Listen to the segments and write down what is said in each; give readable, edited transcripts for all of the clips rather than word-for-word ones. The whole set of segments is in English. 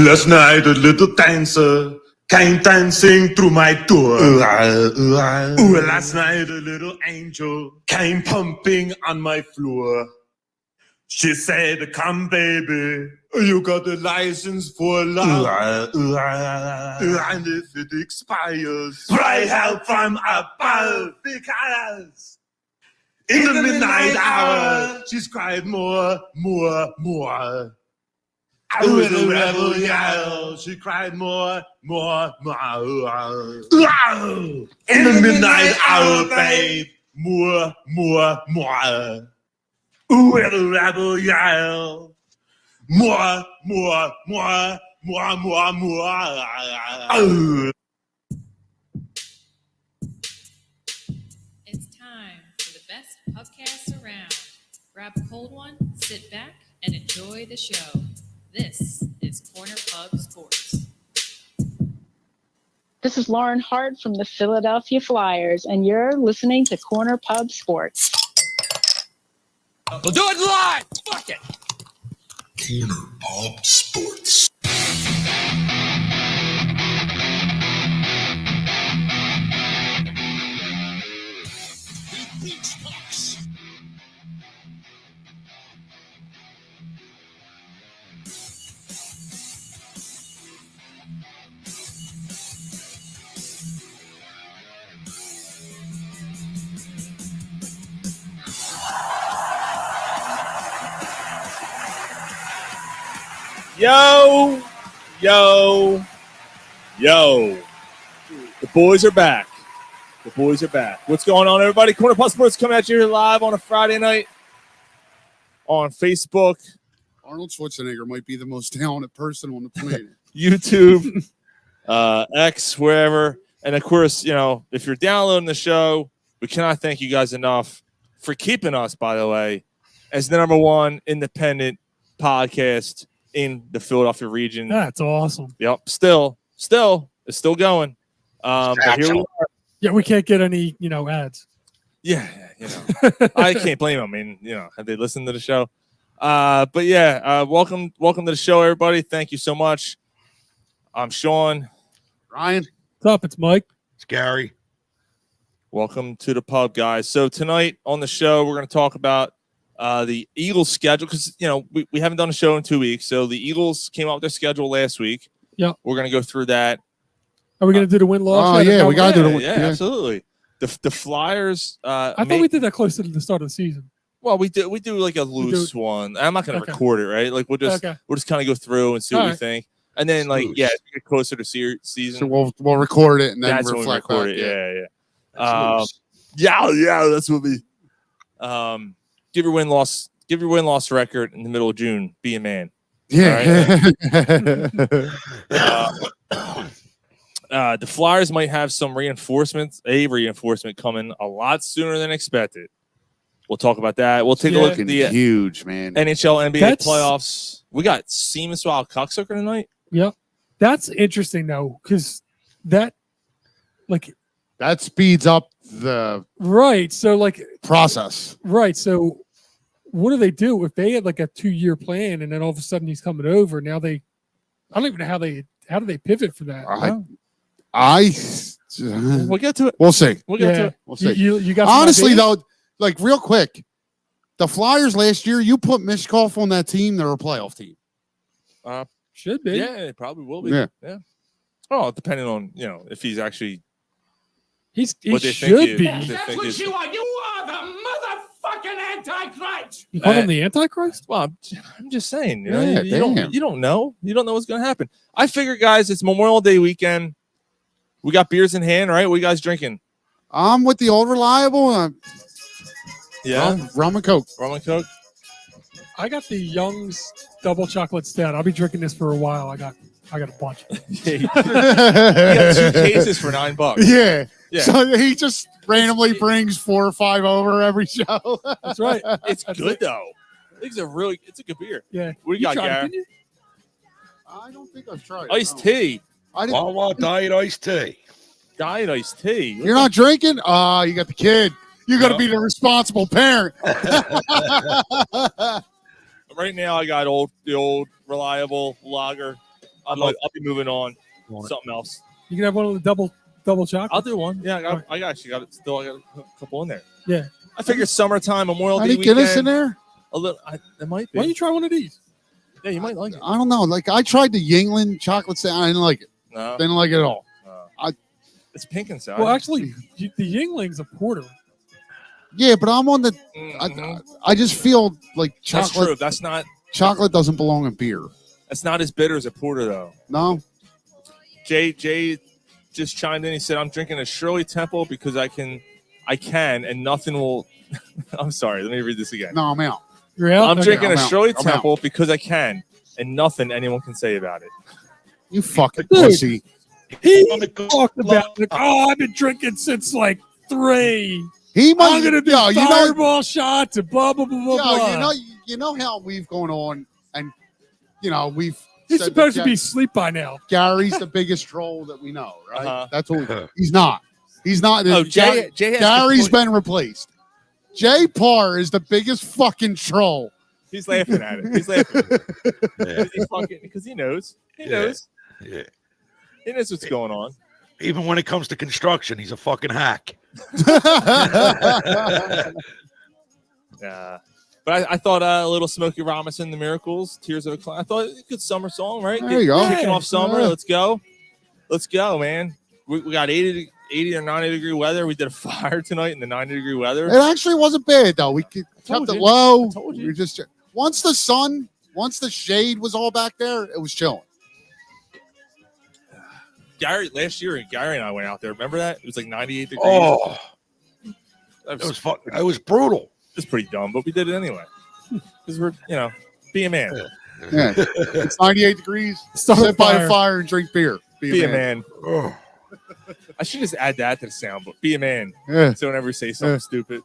Last night a little dancer came dancing through my door. Last night a little angel came pumping on my floor. She said, come baby, you got a license for love. And if it expires, pray help from above. Because in the midnight hour, she's cried more. With a rebel yell, she cried more. In the midnight hour, babe, more. With a rebel yell, more. It's time for the best podcast around. Grab a cold one, sit back, and enjoy the show. This is Corner Pub Sports. This is Lauren Hart from the Philadelphia Flyers, and you're listening to Corner Pub Sports. We'll do it live! Fuck it! Corner Pub Sports. Yo. The boys are back. What's going on, everybody? Corner Pub Sports coming at you here live on a Friday night on Facebook, Arnold Schwarzenegger might be the most talented person on the planet. YouTube, X, wherever. And, of course, if you're downloading the show, we cannot thank you guys enough for keeping us, by the way, as the number one independent podcast in the Philadelphia region. That's awesome. Yep. Still, it's still going. But here we are. Yeah, we can't get any, ads. Yeah, I can't blame them. I mean, have they listened to the show? But yeah, welcome to the show, everybody. Thank you so much. I'm Sean. Ryan. What's up? It's Mike. It's Gary. Welcome to the pub, guys. So tonight on the show, we're going to talk about the Eagles schedule because, we haven't done a show in 2 weeks. So the Eagles came out with their schedule last week. Yeah. We're going to go through that. Are we going to do the win-loss? Oh, yeah, we got to do the yeah, absolutely. The Flyers. I thought we did that close to the start of the season. Well, we do like a loose one. I'm not going to record it, right? Like we'll just kind of go through and see what we think, and then as we get closer to season, so we'll record it and then that's reflect when we record it. Yeah. That's what we. Give your win-loss record in the middle of June. Be a man. Yeah. The Flyers might have some reinforcement coming a lot sooner than expected. We'll talk about that. We'll take a look at the huge, man. NHL, NBA playoffs. We got Seamus Wild Cocksucker tonight. Yep. That's interesting, though, because that speeds up the process. Right. So what do they do if they had a 2-year plan and then all of a sudden he's coming over? Now I don't even know how do they pivot for that? We'll get to it. We'll see. We'll get to it. We'll see. You got honestly though, real quick, the Flyers last year, you put Mishkov on that team, they're a playoff team. Should be. Yeah, it probably will be. Yeah. Oh, depending on if he's actually he what they should think be. That's what you are. You are the motherfucking Antichrist. You call him the Antichrist? Well, I'm just saying. You don't know. You don't know what's going to happen. I figure, guys, it's Memorial Day weekend. We got beers in hand, right? What are you guys drinking? I'm with the old reliable. Rum and Coke. Rum and Coke. I got the Young's double chocolate stout. I'll be drinking this for a while. I got a bunch. You got 2 cases for $9. Yeah. So he just randomly brings 4 or 5 over every show. That's right. It's good though. It's a good beer. Yeah. What do you got, Gary? I don't think I've tried. Iced tea. Wawa diet iced tea. Diet iced tea. You're not drinking? You got the kid. You got to be the responsible parent. Right now, I got the old reliable lager. I'll be moving on. Something else. You can have one of the double chocolate. I'll do one. Yeah, I actually got it. Still, I got a couple in there. Yeah. I figured summertime, Memorial Day Any weekend. Guinness in there? A little. It might be. Why don't you try one of these? Yeah, you might like it. I don't know. Like I tried the Yingling chocolate sandwich. I didn't like it. No, Didn't like it at all. it's pink inside. Well, actually, the Yingling's a porter. Yeah, but I'm on the. Mhm. I just feel like That's true. chocolate. That's not. Chocolate doesn't belong in beer. That's not as bitter as a porter, though. No. Jay just chimed in. He said, "I'm drinking a Shirley Temple because I can, and nothing will." I'm sorry. Let me read this again. No, I'm out. You're out? I'm drinking I'm a out. Shirley I'm Temple because I can, and nothing anyone can say about it. You fucking Dude. pussy. He talked about like, I've been drinking since like 3. He might. I'm gonna do Yo, you know. fireball shots and blah blah blah blah. Yo, blah. you know how we've gone on, and we've. He's said supposed that to be asleep by now. Gary's the biggest troll that we know, right? Uh-huh. That's what he's not. He's not. Oh, Jay has Gary's completely- been replaced. Jay Parr is the biggest fucking troll. He's laughing at it. He's laughing Yeah. because he knows. He Yeah. knows. Yeah. He knows what's going on. Even when it comes to construction, he's a fucking hack. Yeah. But I thought a little Smokey Robinson, The Miracles, Tears of a Clown. I thought a good summer song, right? There you go. Kicking off summer. Yeah. Let's go. Let's go, man. We got 80 or 90 degree weather. We did a fire tonight in the 90 degree weather. It actually wasn't bad though. We kept told it you. low. I told you. We were just once the shade was all back there, it was chilling. Last year, Gary and I went out there. Remember that? It was like 98 degrees. Oh, That it was fucking. It was brutal. It's pretty dumb, but we did it anyway. Because we're, be a man. Yeah, it's 98 degrees. Start Sit by a fire. fire and drink beer. Be a man. Oh. I should just add that to the sound, but be a man. Yeah. So whenever we say something Yeah. stupid,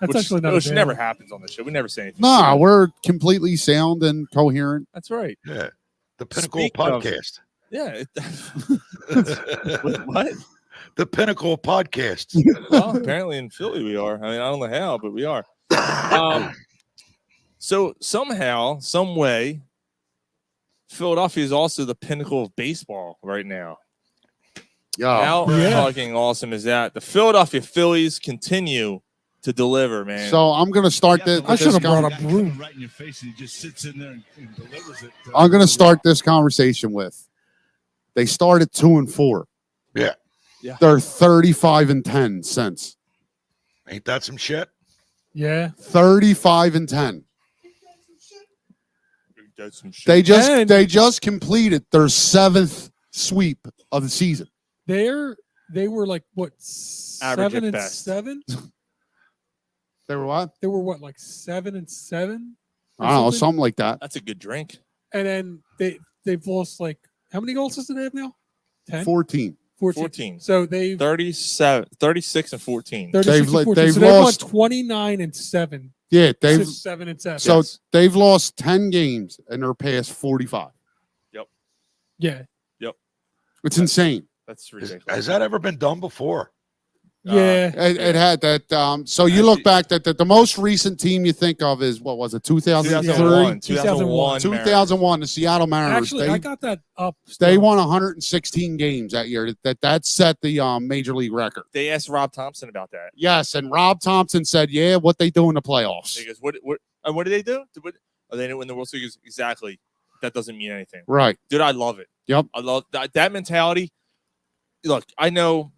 That's actually not. which bad. never happens on the show. We never say anything. Nah, stupid. we're completely sound and coherent. That's right. Yeah. The Pinnacle Speaking of- Podcast. Yeah. What? The Pinnacle Podcast. Well, apparently in Philly we are. I mean, I don't know how, but we are. So somehow, some way, Philadelphia is also the pinnacle of baseball right now. Yeah. How Yeah. fucking awesome is that? The Philadelphia Phillies continue to deliver, man. So I'm gonna start this. I should have brought con- a broom. Right in your face, and he just sits in there and delivers it. I'm gonna start this conversation with. They started 2-4. Yeah. Yeah. They're 35-10 since. Ain't that some shit? Yeah. 35-10. That's some shit. They And- just completed their 7th sweep of the season. They were like what Average at 7-7? They were what? They were what like 7-7? I don't know, something like that. That's a good drink. And then they've lost like how many goals does they have now? 10? 14. 14. So they've 36 and 14. 36 They've and let- 14. they've So they've won lost- 29-7. Yeah, they've 7-7. so Yes. they've lost 10 games and they're past 45. Yeah. It's insane. That's ridiculous. Has that ever been done before? Yeah. It had that. So you look back that the most recent team you think of is what was it? 2003, 2001. 2001. 2001. The Seattle Mariners. Actually, I got that up. They still. won 116 games that year. That set the major league record. They asked Rob Thompson about that. Yes, and Rob Thompson said, "Yeah, what they do in the playoffs." He goes, what did they do? They didn't win the World Series. Exactly. That doesn't mean anything. Right. Dude, I love it. Yep. I love that mentality. Look, I know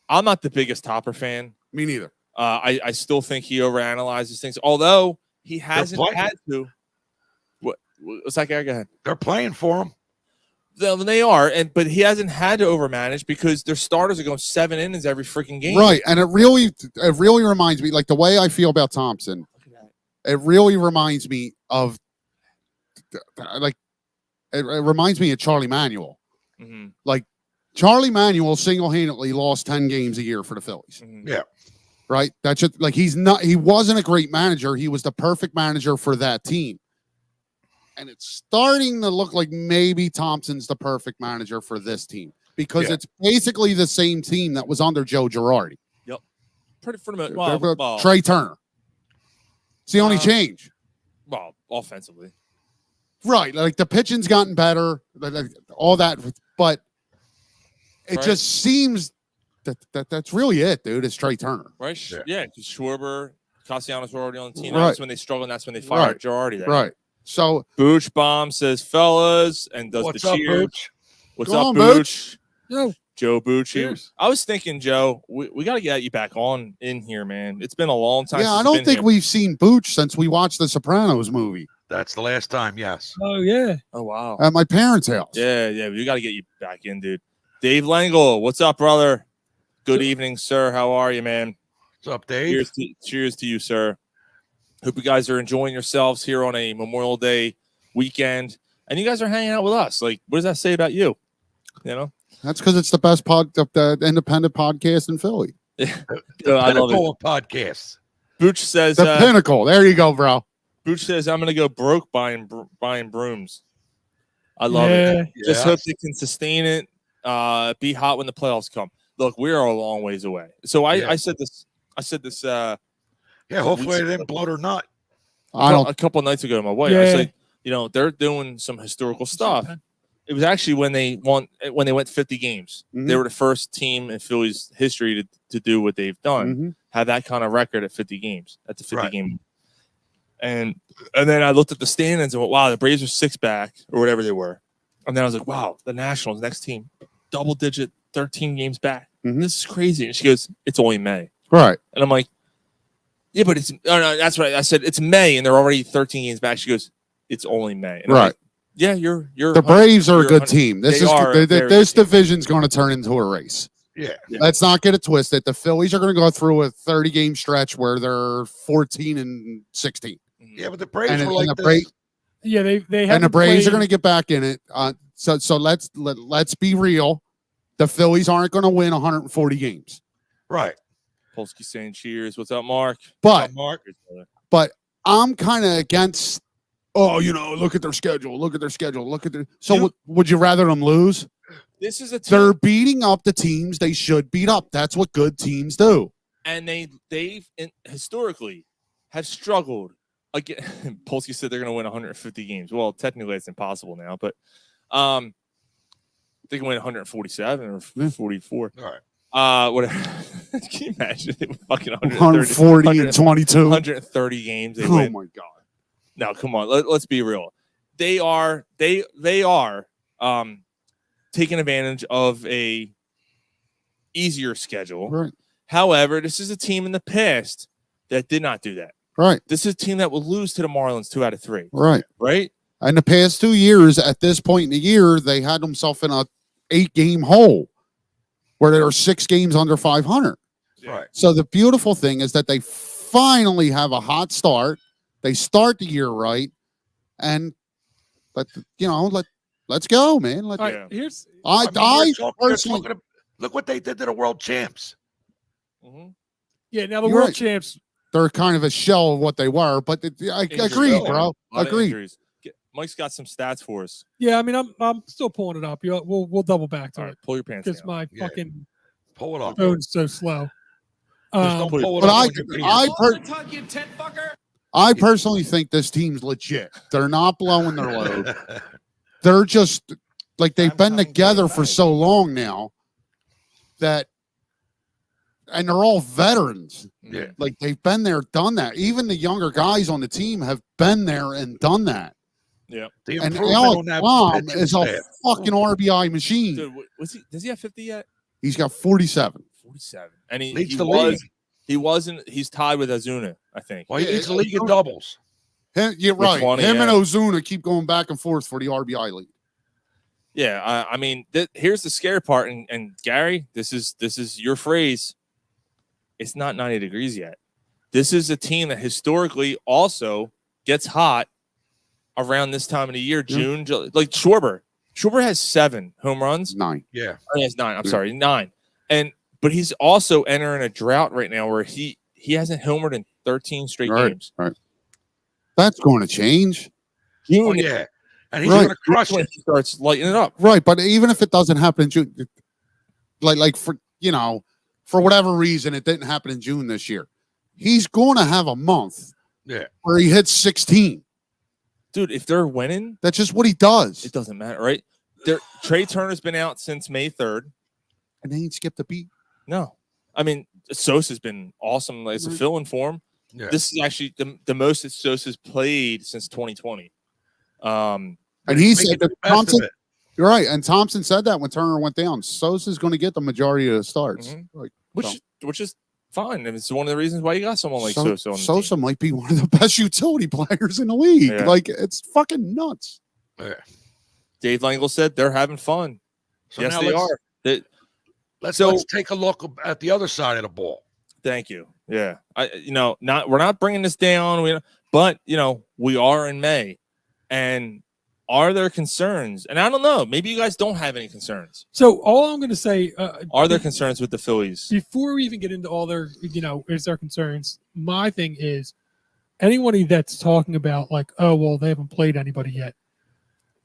I'm not the biggest Topper fan. Me neither. I still think he overanalyzes things, although he hasn't playing. had to. What's that guy? Go ahead. They're playing for him. They are, but he hasn't had to overmanage because their starters are going 7 innings every freaking game. Right, and it really reminds me, like the way I feel about Thompson. It really reminds me of, like, it reminds me of Charlie Manuel. Mhm. Like, Charlie Manuel single-handedly lost 10 games a year for the Phillies. Mhm. Yeah. Right? That's just like he wasn't a great manager. He was the perfect manager for that team. And it's starting to look like maybe Thompson's the perfect manager for this team because Yeah. it's basically the same team that was under Joe Girardi. Pretty for the most. Well, Trey Turner. It's the only change. well, offensively. Right, like the pitching's gotten better, like all that, but it Right. just seems that's really it, dude. It's Trey Turner. Right? Yeah, because Schwarber, Castellanos were already on the team. Right. That's when they struggled, and that's when they fired Right. Girardi. There. Right. So Booch Bomb says, fellas, and does What's the up, cheers. Booch? What's Go up, on, Booch? Yo, Joe Booch. Cheers. I was thinking, Joe, we got to get you back on in here, man. It's been a long time. yeah, since I you've don't been think here. we've seen Booch since we watched the Sopranos movie That's the last time, yes. oh yeah. Oh wow. at my parents' house. Yeah, we got to get you back in, dude. Dave Langle, what's up, brother? Good evening, sir. How are you, man? What's up, Dave? Cheers to you, sir. Hope you guys are enjoying yourselves here on a Memorial Day weekend, and you guys are hanging out with us. Like, what does that say about you? You know, That's because it's the best the independent podcast in Philly. I love it. Pinnacle of podcasts. Booch says, The pinnacle. There you go, bro. Booch says, I'm gonna go broke buying brooms. I love it. Just Yeah. hope they can sustain it. Be hot when the playoffs come. Look, we are a long ways away. So I said this. Yeah, hopefully they didn't blow their nut. I don't. a couple of nights ago to my wife. I Yeah. said, they're doing some historical stuff. It was actually when they went 50 games. Mhm. They were the first team in Phillies history to do what they've done. Mhm. Have that kind of record at 50 games. At the 50 Right. game. And then I looked at the standings and went, wow, the Braves are 6 back or whatever they were. And then I was like, wow, the Nationals, next team, double digit, 13 games back. Mhm. This is crazy. And she goes, it's only May. Right. And I'm like, yeah, but no, that's right. I said, it's May and they're already 13 games back. She goes, it's only May. And I'm Right. like, yeah, you're The Braves are a you're good 100 team. This They is are a very this good team. division's going to turn into a race. Yeah. Let's not get it twisted. The Phillies are going to go through a 30-game stretch where they're 14 and 16. Yeah, but the Braves And, were like the this. Braves, Yeah, they and the Braves are going to to get back in it. So let's be real. The Phillies aren't going to win 140 games. Right. Polsky saying cheers. What's up, Mark? But Mark. I'm kind of against. Oh, look at their schedule. Look at their schedule. Look at their. So You- would you rather them lose? This is a team, They're beating up the teams they should beat up. That's what good teams do. and they've historically have struggled. Again, Polsky said they're going to win 150 games. Well, technically it's impossible now, but they can win 147 or 44. All right. Whatever. Can you imagine? They were fucking 140 and 22. 130 games. They Oh win. my god. No, come on. Let's be real. They are taking advantage of a easier schedule. Right. However, this is a team in the past that did not do that. Right. This is a team that will lose to the Marlins 2 out of 3. Right. Right? In the past 2 years, at this point in the year, they had themselves in a 8-game hole where they were 6 games under 500. Right. So the beautiful thing is that they finally have a hot start. They start the year right, and let's go, man. All right, Yeah. here's I they're personally, talking look what they did to the world champs. Mm-hmm. yeah. Now the You're world right. champs. they're kind of a shell of what they were, but I agree, bro. Agreed. Mike's got some stats for us. Yeah, I mean, I'm still pulling it up. We'll double back to All right, it pull your pants because down. my Yeah. fucking Pull it up. phone's so slow. Just don't pull it But up I on your penis. I personally think this team's legit. They're not blowing their load. They're just like they've been together for so long now that, and they're all veterans. Yeah. Like they've been there, done that. Even the younger guys on the team have been there and done that. Yeah. The And improvement Alec on that Baum pitching is a staff. fucking RBI machine. Dude, does he have 50 yet? He's got 47. 47. And Leads he the league. he's tied with Azuna, I think. Well, he Yeah, leads the league in doubles. You're right. 20, Him and yeah. Ozuna keep going back and forth for the RBI lead. Yeah, I mean, here's the scary part, and Gary, this is your phrase. It's not 90 degrees yet. This is a team that historically also gets hot around this time of the year, June, July, like Schwarber. Schwarber has 7 home runs. 9. Yeah. Oh, he has 9. I'm Yeah. sorry, 9. But he's also entering a drought right now where he hasn't homered in 13 straight games. Right. That's going to change. June, Oh, yeah. And he's Right. going to crush when it. he starts lighting it up. Right, but even if it doesn't happen in June, like for for whatever reason it didn't happen in June this year, he's going to have a month Yeah. where he hits 16. dude, if they're winning, That's just what he does. it doesn't matter, right? Trey Turner's been out since May 3rd. And they ain't skipped a beat. No. I mean, Sosa's been awesome. It's a fill in form. Yeah. This is actually the most that Sosa's played since 2020. And he said that Thompson, you're right. And Thompson said that when Turner went down. Sosa's going to get the majority of the starts. Like, which is fine. And it's one of the reasons why you got someone like Sosa on the Sosa team. might be one of the best utility players in the league. Yeah. Like, it's fucking nuts. Yeah. Dave Langle said they're having fun. So yes, now they are. Let's take a look at the other side of the ball. Thank you. Yeah. We're not bringing this down, but we are in May. And are there concerns? And I don't know. Maybe you guys don't have any concerns. So all I'm going to say, Are there concerns with the Phillies? before we even get into all their, is there concerns? My thing is, anybody that's talking about like, oh well, they haven't played anybody yet.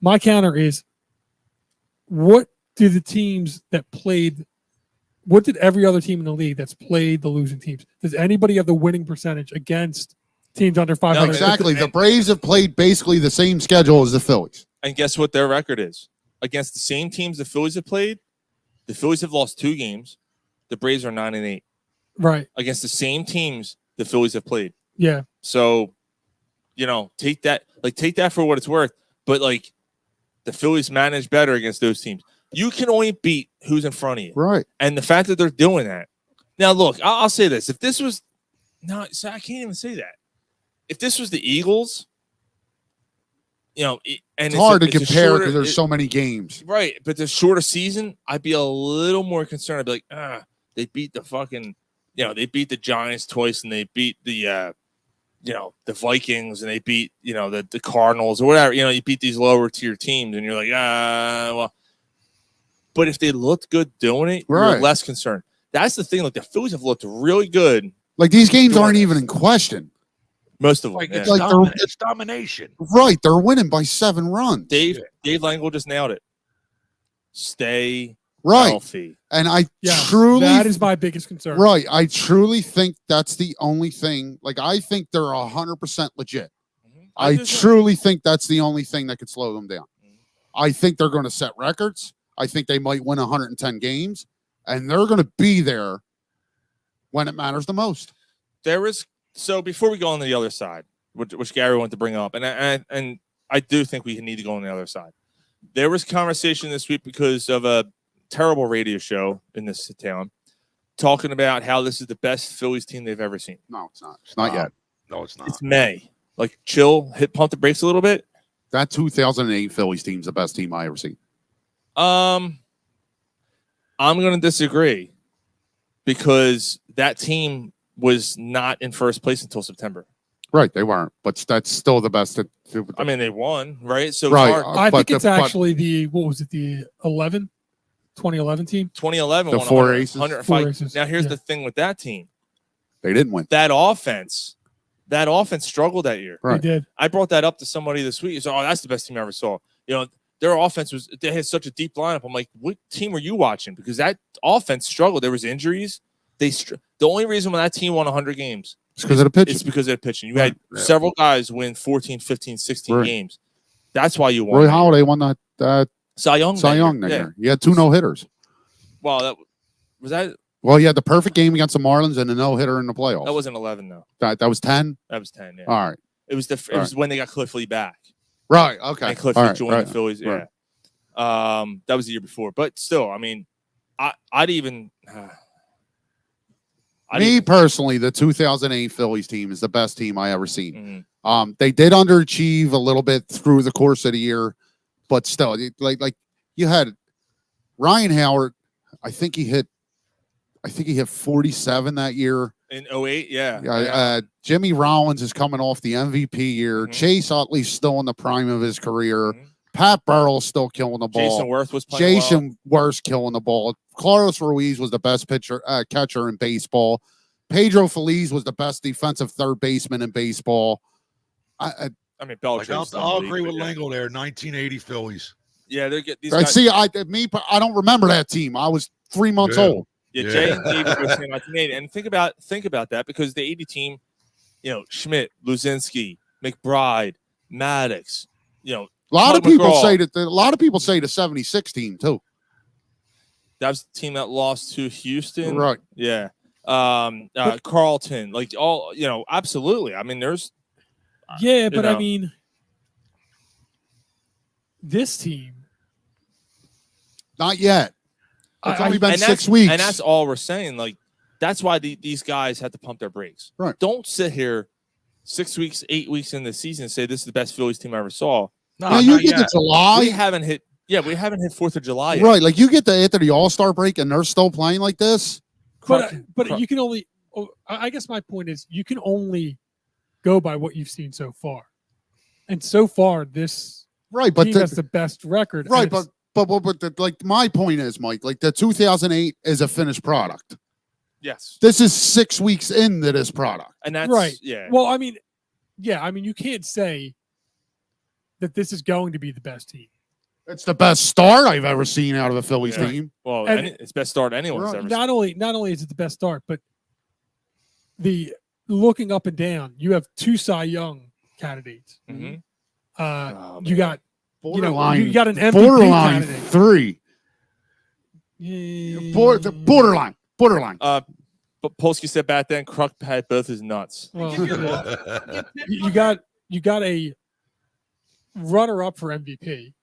My counter is, what do the teams that played? What did every other team in the league that's played the losing teams? Does anybody have the winning percentage against teams under 500? No, Exactly. The Braves have played basically the same schedule as the Phillies. And guess what their record is? Against the same teams the Phillies have played, the Phillies have lost 2 games. The Braves are 9-8. Right. Against the same teams the Phillies have played. Yeah. So, take that for what it's worth. But the Phillies manage better against those teams. You can only beat who's in front of you. Right. And the fact that they're doing that. Now, look, I'll say this. If this was – no, so I can't even say that. If this was the Eagles, and It's hard to it's a compare shorter- because there's so many games. Right, but the shorter season, I'd be a little more concerned. I'd be like, they beat the fucking, they beat the Giants twice, and they beat the, the Vikings, and they beat, the Cardinals or whatever. You beat these lower tier teams, and you're like, well. But if they looked good doing it, Right. you're less concerned. That's the thing. Like the Phillies have looked really good. Like these games doing aren't this. even in question. Most of them. Like yeah. it's domination. Right. They're winning by 7 runs. Dave Langle just nailed it. Stay Right. healthy. And I Yeah. truly That is my biggest concern. Right. I truly think that's the only thing. Like, I think they're 100% legit. I truly think that's the only thing that could slow them down. I think they're going to set records. I think they might win 110 games, and they're going to be there when it matters the most. So before we go on to the other side, which Gary wanted to bring up, and I do think we need to go on the other side. There was conversation this week because of a terrible radio show in this town talking about how this is the best Phillies team they've ever seen. No, it's not. It's not yet. No, it's not. It's May. Like, chill, pump the brakes a little bit. That 2008 Phillies team's the best team I ever seen. I'm going to disagree because that team was not in first place until September. Right, they weren't, but that's still the best. I mean, they won, right? So Right. it's hard. I think But it's the- but- actually the 2011 team. 2011 The won 4 100 aces. 105. 4 aces, Now, here's yeah. the thing with that team. They didn't win. That offense struggled that year. Right. They did. I brought that up to somebody this week. He said, that's the best team I ever saw. Their offense they had such a deep lineup. I'm like, what team were you watching? Because that offense struggled. There was injuries. The only reason why that team won 100 games It's because of the pitching. is because of the pitching. You had several guys win 14, 15, 16 Right. games. That's why you won. Roy Halladay won that Cy Young. Cy Young that year. He had 2 no-hitters. Wow, that was that. Well, he had the perfect game against the Marlins and a no-hitter in the playoffs. That wasn't 11 though. That was 10? That was 10. Yeah. All right. It was was when they got Cliff Lee back. Right, okay. And Cliff All Lee right, joined right, the Phillies. right. Yeah. That was the year before. But still, I mean, I'd even. Me personally, the 2008 Phillies team is the best team I ever seen. Mhm. They did underachieve a little bit through the course of the year, but still, like you had Ryan Howard. I think he hit 47 that year. In 08, yeah. Jimmy Rollins is coming off the MVP year. Mhm. Chase Utley's still in the prime of his career. Mhm. Pat Burrell's still killing the ball. Jason Worth was playing well. Jason Worth killing the ball. Carlos Ruiz was the best catcher in baseball. Pedro Feliz was the best defensive third baseman in baseball. I mean, Like, Belichick's I'll still in the agree league, with but yeah. Langle there. 1980 Phillies. Yeah, they're getting these I guys. see. I don't remember that team. I was 3 months Yeah. old. Yeah, Yeah. Jay and David was saying 1980. And think about that because the 80 team, Schmidt, Luzinski, McBride, Maddox. You know, A lot of Tug people McGraw. say that. A lot of people say the '76 team too. That was the team that lost to Houston. Right. Yeah. Carlton. Like all. You know, absolutely. I mean, there's. Yeah, but I know. mean, this team. Not yet. It's only been and 6 weeks. And that's all we're saying. Like, that's why these guys have to pump their brakes. Right. Don't sit here 6 weeks, 8 weeks in the season and say this is the best Phillies team I ever saw. No, now you not get yet. to July. We haven't hit 4th of July yet. Right. Like you get to after the All-Star break and they're still playing like this. But you can only. I guess my point is you can only go by what you've seen so far, and so far this Right. But team has the best record. right. and But like my point is, Mike, like the 2008 is a finished product. Yes. This is 6 weeks into this product. And that's right. Yeah. Well, I mean, you can't say that this is going to be the best team. It's the best start I've ever seen out of a Phillies Yeah. team. Well, and- it's best start anyone's ever seen. Not only is it the best start, but the looking up and down, you have 2 Cy Young candidates. Mhm. You got Borderline. you got an MVP borderline candidate. 3. Yeah. Borderline. But Polsky said back then, Kruk had both his nuts. Well, you got a runner up for MVP.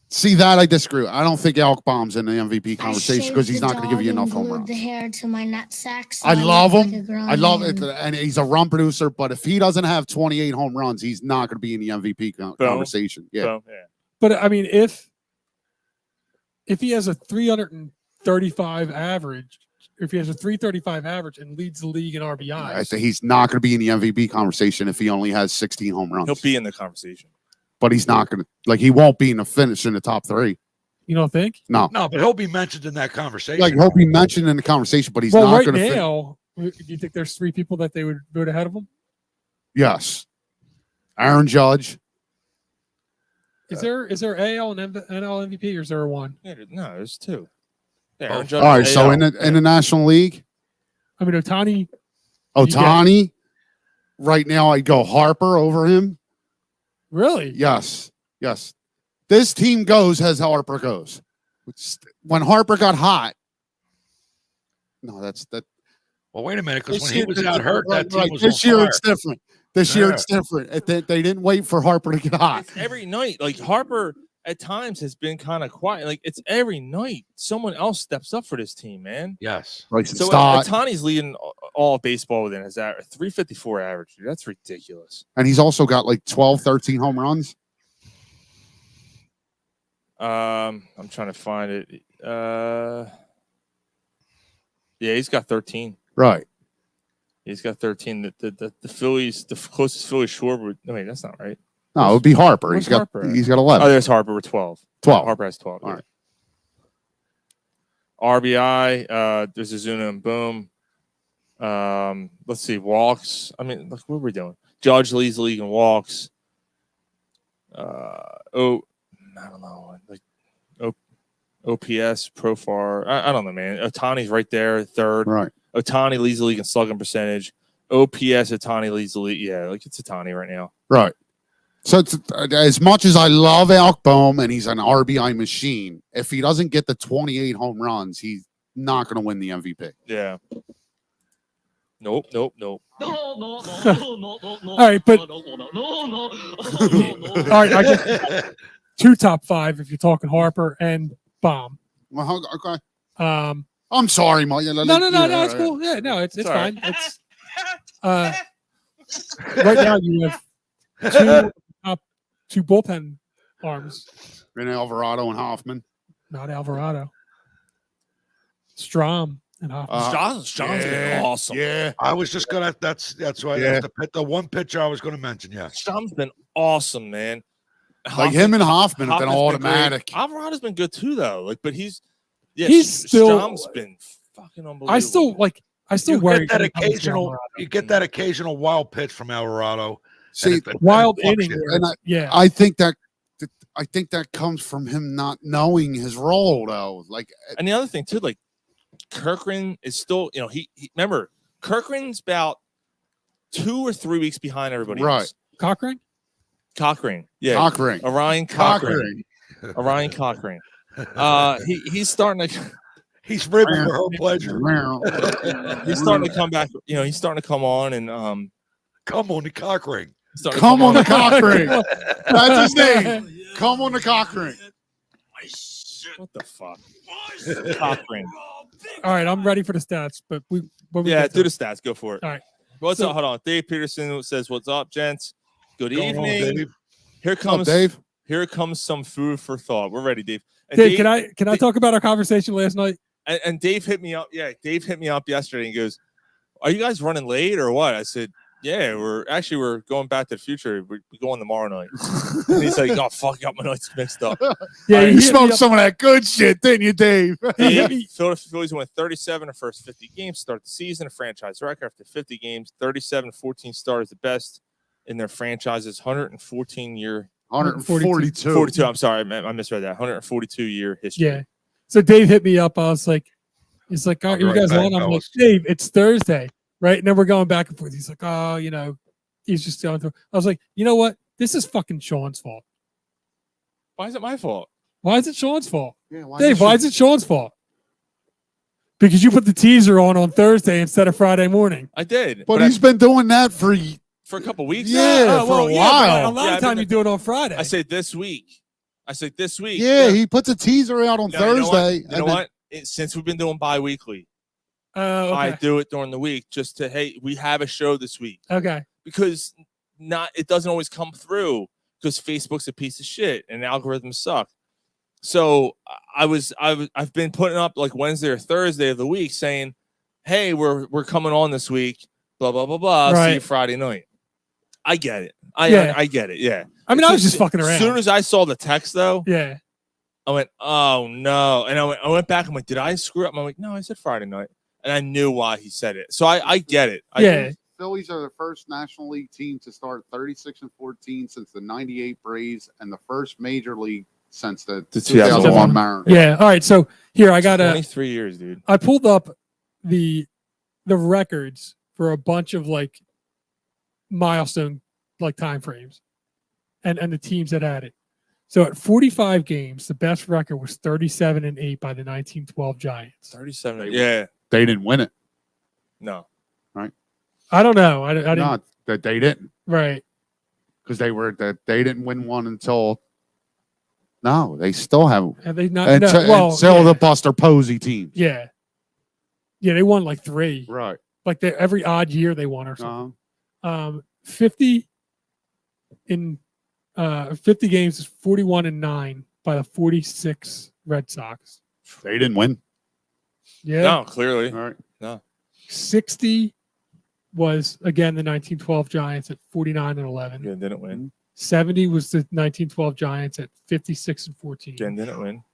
See that I disagree. I don't think Alec Baum's in the MVP conversation because he's not going to give you enough home runs. The hair to my nutsack, so I love look him. like a grown I love man. it, and he's a run producer. But if he doesn't have 28 home runs, he's not going to be in the MVP conversation. Yeah, So, yeah. But I mean, if he has a 335 average, if he has a 335 average and leads the league in I RBIs, say he's not going to be in the MVP conversation if he only has 16 home runs. He'll be in the conversation. But he's not going to he won't be in the finish in the top 3. you don't think? No, No, but he'll be mentioned in that conversation. like he'll be mentioned in the conversation, but he's Well, not right going to. now, do you think there's 3 people that they would vote ahead of him? Yes, Aaron Judge. Is there AL and NL MVP, or is there a 1? Yeah, no, there's 2. Yeah, Oh. Aaron Judge All right, is so AL. in the National League, I mean, Ohtani. Ohtani. Right now, I'd go Harper over him. Really? Yes. This team goes as Harper goes. When Harper got hot, no, that's that. Well, wait a minute, because This when he year- was out hurt, that team right, was this on year fire. it's different. This year it's different. They didn't wait for Harper to get hot. It's every night. Like Harper at times has been kind of quiet. Like it's every night someone else steps up for this team, man. Yes. Bryson So Stott, Otani's leading all of baseball within his 354 average. Dude, that's ridiculous. and he's also got like 12, 13 home runs. I'm trying to find it. Yeah, he's got 13. Right. He's got 13. The Phillies, the closest Phillies short would. I mean, that's not right. No, it would be Harper. Where's He's got Harper at? he's got Oh, 11. there's Harper with 12. 12. Harper has 12. All yeah. right. RBI, there's Azuna and Boom. Let's see, walks. I mean, look, what are we doing? Judge leads the league in walks. I don't know, like OPS, Profar. I don't know, man. Otani's right there, third. Right. Ohtani leads the league in slugging percentage. OPS, Ohtani leads the league. Yeah, like it's Ohtani right now. Right. So it's, as much as I love Alec Boehm and he's an RBI machine, if he doesn't get the 28 home runs, he's not going to win the MVP. Yeah. Nope. All right, but all right, I guess 2 top 5 if you're talking Harper and Baum. Well, okay. I'm sorry, Mike. No, it's cool. Yeah, no, it's It's fine. It's right now you have 2 bullpen arms. Rene Alvarado and Hoffman. Not Alvarado. Strom and Hoffman. Strom's been awesome. Yeah. I was just gonna. That's why Yeah. the one pitcher I was gonna mention. Yeah. Strom's been awesome, man. Like him and Hoffman have been Hoffman's great. automatic. Alvarado's been good too, though. Like, but he's still. Strom's been fucking unbelievable. I still You worry. get that occasional. You get that occasional wild pitch from Alvarado. See, wild and it fucks inning. you. and Yeah. I think that comes from him not knowing his role, though. Like, And the other thing too, like Kirkland is still, he remember Kirkland's about 2 or 3 weeks behind everybody Right. else. Cochrane? Cochrane. Yeah. Cochrane. Orion Cochrane. Orion Cochrane. He's starting to. He's ribbing for her pleasure. He's starting to come back. You know, he's starting to come on and come on the cock ring. Come on the cock ring. That's his name. Come on the cock ring. What the fuck? Cock ring. All right, I'm ready for the stats, but we do the stats. Go for it. All right. What's up? Hold on. Dave Peterson says, "What's up, gents? Good evening. Dave? Here comes Dave. Here comes some food for thought. We're ready, Dave. And Dave, can I talk about our conversation last night? And Dave hit me up. Yeah, Dave hit me up yesterday and goes, "Are you guys running late or what?" I said, "Yeah, we're going back to the future. We're going tomorrow night." And he's like, "Oh fuck, got my nights mixed up." Yeah, you smoked some of that good shit, didn't you, Dave? Philadelphia Phillies went 37 in the first 50 games, start the season, a franchise record after 50 games, 37-14 start is the best in their franchise's 142. 42. I'm sorry, I misread that. 142 year history. Yeah. So Dave hit me up. I was like, he's like, "Are you guys on?" I'm like, "Dave, it's Thursday, right?" And then we're going back and forth. He's like, "Oh, you know," he's just going through. I was like, "You know what? This is fucking Sean's fault." Why is it my fault? Why is it Sean's fault? Yeah, Dave, why is it Sean's fault? Because you put the teaser on Thursday instead of Friday morning. I did. But he's been doing that for a couple weeks. Yeah, for a while. A lot of time you do it on Friday. I say this week. Yeah, he puts a teaser out on Thursday. You know what? Since we've been doing bi-weekly, okay. I do it during the week just to, hey, we have a show this week. Okay. Because it doesn't always come through because Facebook's a piece of shit and algorithms suck. So I've been putting up like Wednesday or Thursday of the week saying, hey, we're coming on this week, blah, blah, blah, blah. Right. See you Friday night. I get it. I get it. Yeah. I mean, I was just fucking around. As soon as I saw the text, though, yeah, I went, oh no, and I went back. I'm like, did I screw up? I'm like, no, I said Friday night, and I knew why he said it. So I get it. Phillies are the first National League team to start 36-14 since the '98 Braves, and the first Major League since the 2001 Mariners. Yeah. All right. So here I got 23 years, dude. I pulled up the records for a bunch of like milestone like time frames and the teams that had it. So at 45 games, the best record was 37-8 by the 1912 Giants. 37. Yeah. They didn't win it. No. Right. I don't know. I didn't. Not that they didn't. Right. Because they didn't win one until. No, they still haven't. Have they not? Until the Buster Posey teams. Yeah. Yeah, they won like 3. Right. Like every odd year they won or something. 50 in 50 games is 41-9 by the 46 Red Sox. They didn't win. Yeah. No, clearly. All right. No. 60 was again the 1912 Giants at 49-11. Yeah, didn't win. 70 was the 1912 Giants at 56-14. Again, didn't win.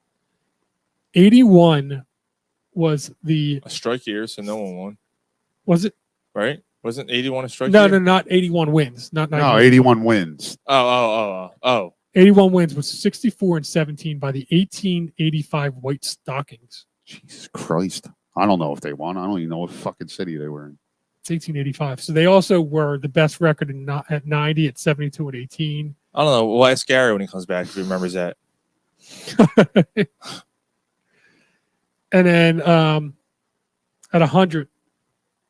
81 was a strike year, so no one won. Was it? Right? Wasn't 81 a strike year? No, not 81 wins. Not 81 wins. Oh. 81 wins was 64-17 by the 1885 White Stockings. Jesus Christ. I don't know if they won. I don't even know what fucking city they were in. It's 1885. So they also were the best record at 90 at 72-18. I don't know. We'll ask Gary when he comes back if he remembers that. And then at 100,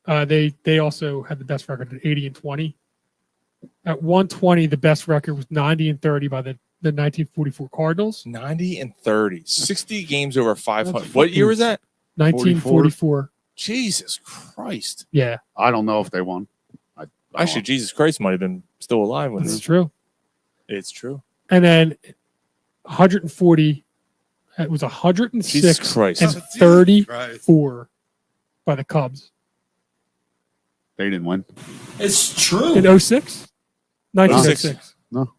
they also had the best record at 80-20. At 120, the best record was 90-30 by the 1944 Cardinals. 90-30, 60 games over 500. What year was that? 1944. Jesus Christ. Yeah. I don't know if they won. Actually, Jesus Christ might have been still alive when That's true. It's true. And then 140, it was 106 and 34 by the Cubs. They didn't win. It's true. In 06? 1906. No.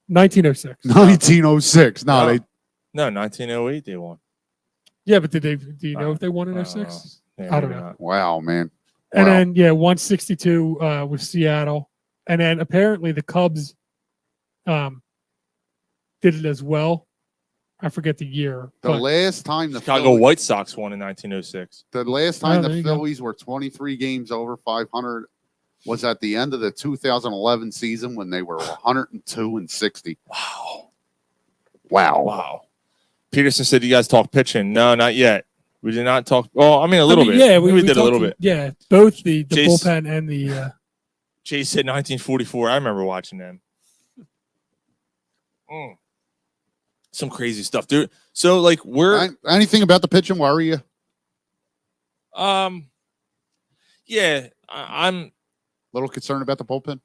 1906. 1906. No, they. No, 1908 they won. Yeah, but do you know if they won in 06? I don't know. Wow, man. And then 162 was Seattle, and then apparently the Cubs did it as well. I forget the year. The last time the Chicago White Sox won in 1906. The last time the Phillies were 23 games over 500 was at the end of the 2011 season when they were 102-60. Wow. Peterson said, "You guys talk pitching?" No, not yet. We did not talk. Well, I mean, a little bit. Yeah, we did a little bit. Yeah, both the Chase- bullpen and the. Jay said 1944. I remember watching them. Some crazy stuff, dude. So, like, anything about the pitching worry you? Yeah, I'm a little concerned about the bullpen.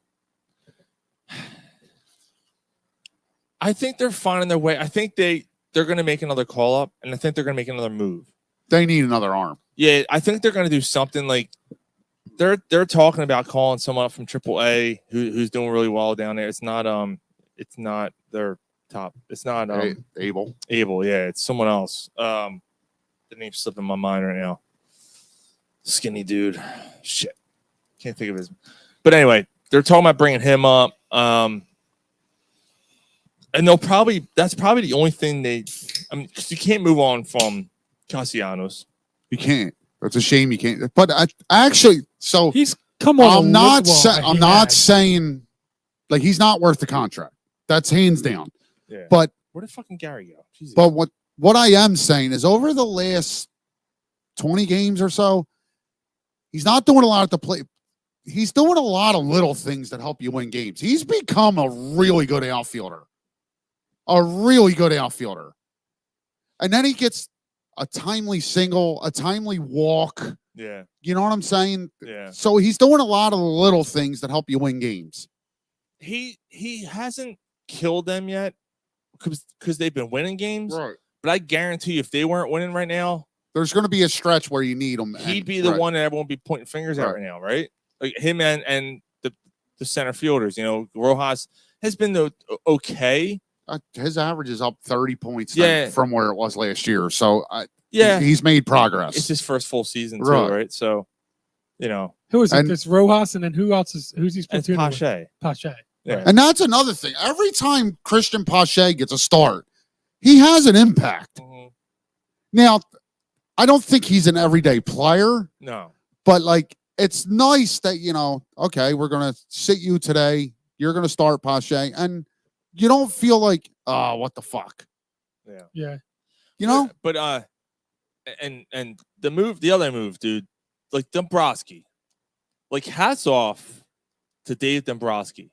I think they're finding their way. I think they're going to make another call up, and I think they're going to make another move. They need another arm. Yeah, I think they're going to do something like they're talking about calling someone up from AAA who's doing really well down there. It's not their top. It's not Abel. Abel, yeah, it's someone else. The name's slipping my mind right now. Skinny dude. Shit. Can't think of his. But anyway, they're talking about bringing him up. And that's probably the only thing because you can't move on from Castellanos. You can't. It's a shame you can't. But I actually, so he's come on. I'm not saying like he's not worth the contract. That's hands down. Yeah. But where did fucking Gary go? Jesus. But what I am saying is over the last 20 games or so, he's not doing a lot at the plate. He's doing a lot of little things that help you win games. He's become a really good outfielder. And then he gets a timely single, a timely walk. Yeah. You know what I'm saying? Yeah. So he's doing a lot of the little things that help you win games. He hasn't killed them yet because they've been winning games. Right. But I guarantee you, if they weren't winning right now, there's going to be a stretch where you need him. He'd be the one that everyone would be pointing fingers at right now, right? Like him and the center fielders. You know, Rojas has been okay. His average is up 30 points from where it was last year. So, he's made progress. It's his first full season, too, right? So, you know. Who is it? It's Rojas, and then who's his platoon? Pache. Pache. Yeah. And that's another thing. Every time Christian Pache gets a start, he has an impact. Mm-hmm. Now, I don't think he's an everyday player. No. But, like, it's nice that, okay, we're going to sit you today. You're going to start Pache. And you don't feel like, oh, what the fuck? Yeah. Yeah. You know? But and the other move, dude, like Dombrowski. Like, hats off to Dave Dombrowski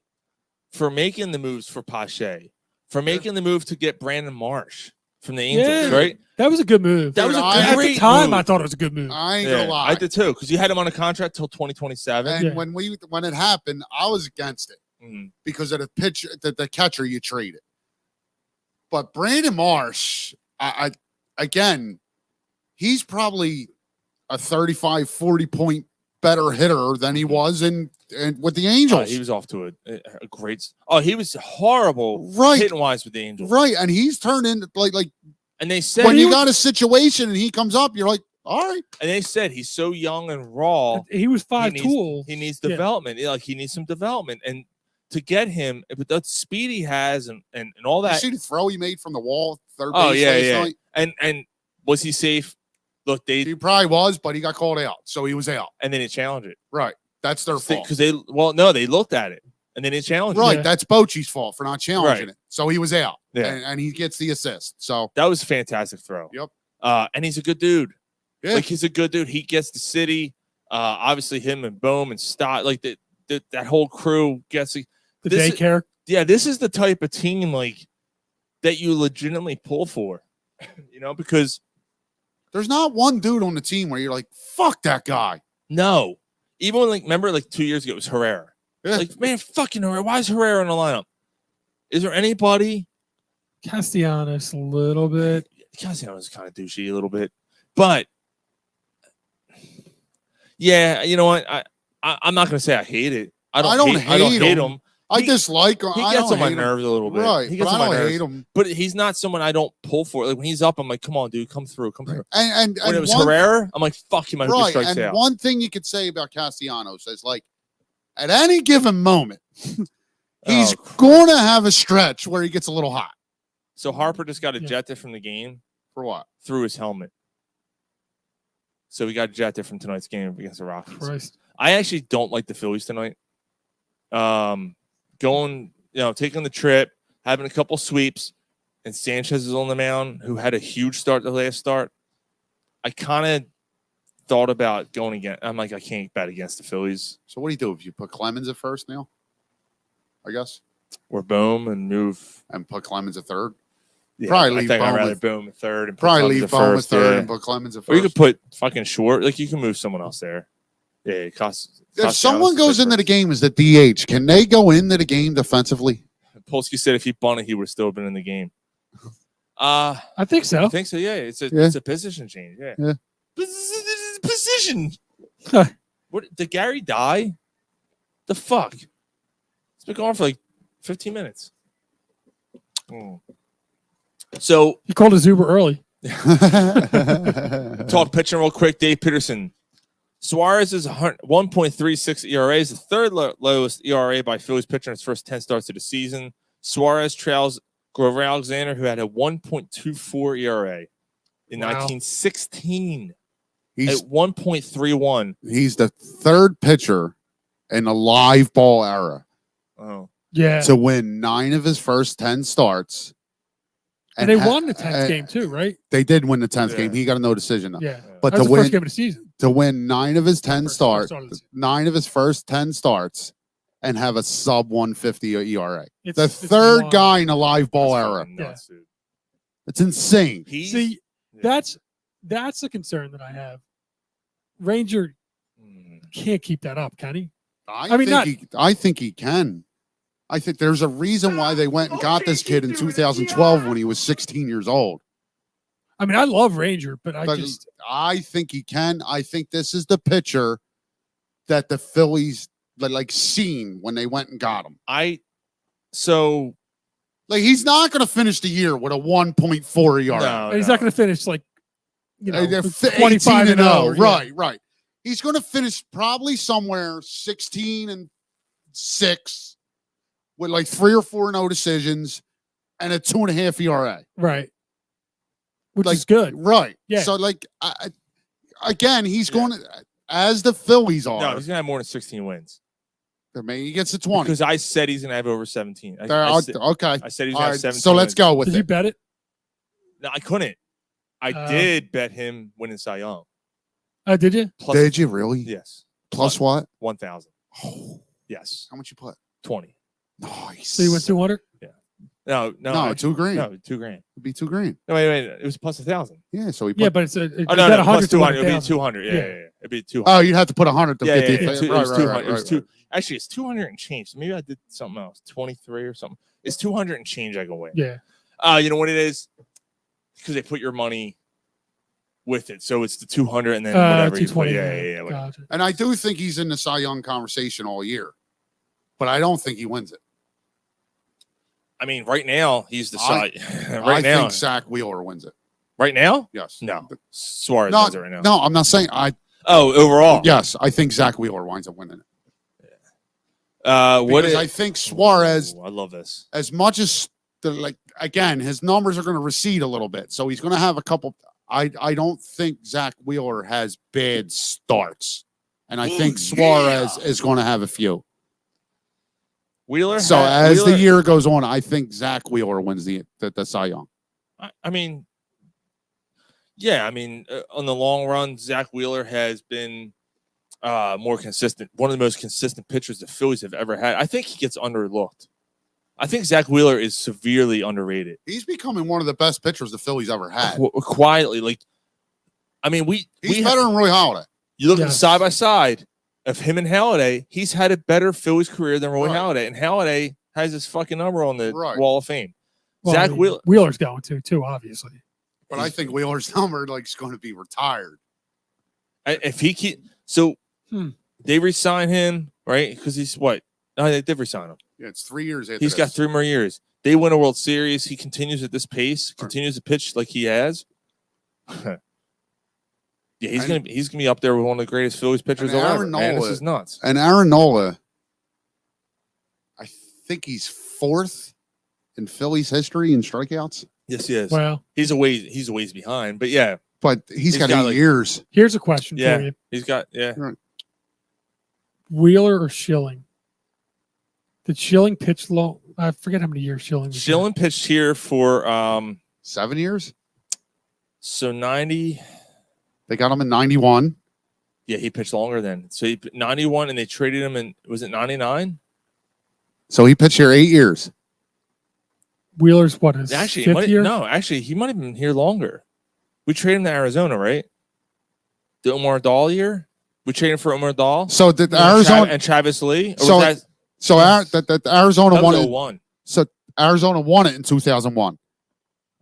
for making the moves for Pache, for making the move to get Brandon Marsh from the Angels, right? That was a good move. That was a at great the time. move. I thought it was a good move. I ain't gonna lie. I did too, because you had him on a contract till 2027. And when it happened, I was against it because of the catcher you traded. But Brandon Marsh, again, he's probably a 35, 40 point better hitter than he was in with the Angels. He was off to a great. He was horrible, hitting wise with the Angels, right? And he's turned into like. And they said when you got a situation and he comes up, you're like, all right. And they said he's so young and raw. He was 5'2". He needs development. Like he needs some development, and to get him with that speed he has and all that. You see the throw he made from the wall, third base last night? And was he safe? Look, he probably was, but he got called out, so he was out. And then he challenged it. Right, that's their fault because they looked at it and then they challenged it. Right, that's Bochy's fault for not challenging it. So he was out. Yeah, and he gets the assist. So that was a fantastic throw. Yep. And he's a good dude. Yeah. Like he's a good dude. He gets the city. Obviously him and Bohm and Stott, like that whole crew gets the daycare. This is the type of team like that you legitimately pull for, because there's not one dude on the team where you're like, fuck that guy. No. Even when, remember 2 years ago, it was Herrera. Yeah. Like, man, fucking Herrera. Why is Herrera in the lineup? Is there anybody? Castellanos, a little bit. Castellanos is kind of douchey a little bit. But, yeah, you know what? I'm not going to say I hate it. I don't hate him. I dislike him. He gets on my nerves a little bit. Right. He gets but on I my don't nerves. hate him. But he's not someone I don't pull for. Like when he's up, I'm like, come on, dude, come through. And when it was Herrera, I'm like, fuck him. I hope he strikes out. One thing you could say about Castellanos is like, at any given moment, he's going to have a stretch where he gets a little hot. So Harper just got ejected from the game. For what? Through his helmet. So we got ejected from tonight's game against the Rockies. Christ. I actually don't like the Phillies tonight. Going, taking the trip, having a couple sweeps, and Sanchez is on the mound, who had a huge start the last start. I kind of thought about going again. I'm like, I can't bet against the Phillies. So what do you do if you put Clemens at first, Neil? I guess. Or Bohm and move. And put Clemens at third? Yeah, probably I leave think Bohm I'd rather with, Bohm at third. And probably leave Bohm at third yeah. and put Clemens at first. Or you could put fucking Short. Like, you can move someone else there. Yeah, it costs. If someone goes into the game as the DH, can they go into the game defensively? Polsky said if he bunted, he would have still been in the game. I think so. I think so. Yeah, it's a position change. Yeah. Position. What did Gary die? The fuck? It's been going for like 15 minutes. So he called his Uber early. Talk pitching real quick. Dave Peterson. Suarez is 1.36 ERA, is the third lowest ERA by Phillies pitcher in his first 10 starts of the season. Suarez trails Grover Alexander, who had a 1.24 ERA in 1916. He's at 1.31. He's the third pitcher in the live ball era. Oh, yeah. To win 9 of his first 10 starts. And they won the 10th game too, right? They did win the 10th game. He got a no decision though. Yeah. But that was to the win first game of the season. To win 9 of his 10 starts, 9 of his first 10 starts, and have a sub 150 ERA. The third guy in a live ball era. Nuts, dude. It's insane. See, that's the concern that I have. Ranger can't keep that up, can he? I think he can. I think there's a reason why they went and got this kid in 2012 when he was 16 years old. I mean, I love Ranger, but I think he can. I think this is the pitcher that the Phillies seen when they went and got him. He's not going to finish the year with a 1.4 ERA. No, he's not going to finish 25-0. Right. He's going to finish probably somewhere 16-6 with 3 or 4 no decisions and a 2.5 ERA. Right. Which is good. Right. Yeah. So again, he's going to, as the Phillies are. No, he's going to have more than 16 wins. Maybe he gets to 20. Because I said he's going to have over 17. Okay. I said he's going to have 17. So let's go with it. Did you bet it? No, I couldn't. I did bet him winning Cy Young. Did you? Did you really? Yes. Plus what? 1,000. Oh. Yes. How much you put? 20. Nice. So you went 200? Yeah. No, $2 grand. No, $2 grand. It'd be $2 grand. No, wait. It was plus 1,000. Yeah, so he put, Yeah, but it's no, plus 200. It'd be 200. Yeah. It'd be 200. Oh, you'd have to put 100 to get the. It was 200. It was two. Actually, it's 200 and change. Maybe I did something else. 23 or something. It's 200 and change. I can win. Yeah. You know what it is? Because they put your money with it, so it's the 200 and then whatever you put. Yeah. Gotcha. And I do think he's in the Cy Young conversation all year, but I don't think he wins it. I mean, right now he's the Cy. I think Zach Wheeler wins it. Right now? Yes. No. Suarez wins it right now. No, I'm not saying overall. Yes, I think Zach Wheeler winds up winning it. Because I think Suarez. I love this. As much as again, his numbers are going to recede a little bit, so he's going to have a couple. I don't think Zach Wheeler has bad starts, and I think Suarez is going to have a few. As the year goes on, I think Zach Wheeler wins the Cy Young. I mean, yeah. I mean, on the long run, Zach Wheeler has been more consistent. One of the most consistent pitchers the Phillies have ever had. I think he gets underlooked. I think Zach Wheeler is severely underrated. He's becoming one of the best pitchers the Phillies ever had. Quietly, he's better than Roy Halladay. You look at side by side of him and Halladay. He's had a better Phillies career than Roy Halladay, and Halladay has his fucking number on the Wall of Fame. Well, Zach Wheeler's going to too, obviously. But I think Wheeler's number is going to be retired. If he they re-sign him, right? Because he's what? No, they did re-sign him. Yeah, it's 3 years. He's got 3 more years. They win a World Series. He continues at this pace. Continues to pitch like he has. Yeah, he's gonna be up there with one of the greatest Phillies pitchers ever. Man, this is nuts. And Aaron Nola, I think he's 4th in Phillies history in strikeouts. Yes, he is. Well, he's a ways behind, but yeah. But he's got 8 years. Here's a question for you. He's got Wheeler or Schilling? Did Schilling pitch long? I forget how many years Schilling was there. Schilling pitched here for 7 years. so 90. They got him in 91. Yeah, he pitched longer then. So he 91, and they traded him in, was it 99? So he pitched here 8 years. Wheeler's what is Actually, fifth year? no, actually, he might have been here longer. We traded him to Arizona, right? The Omar Dahl year? We traded him for Omar Dahl? So did Arizona and Travis Lee? Or So- was that Arizona that won was it. 01. So Arizona won it in 2001.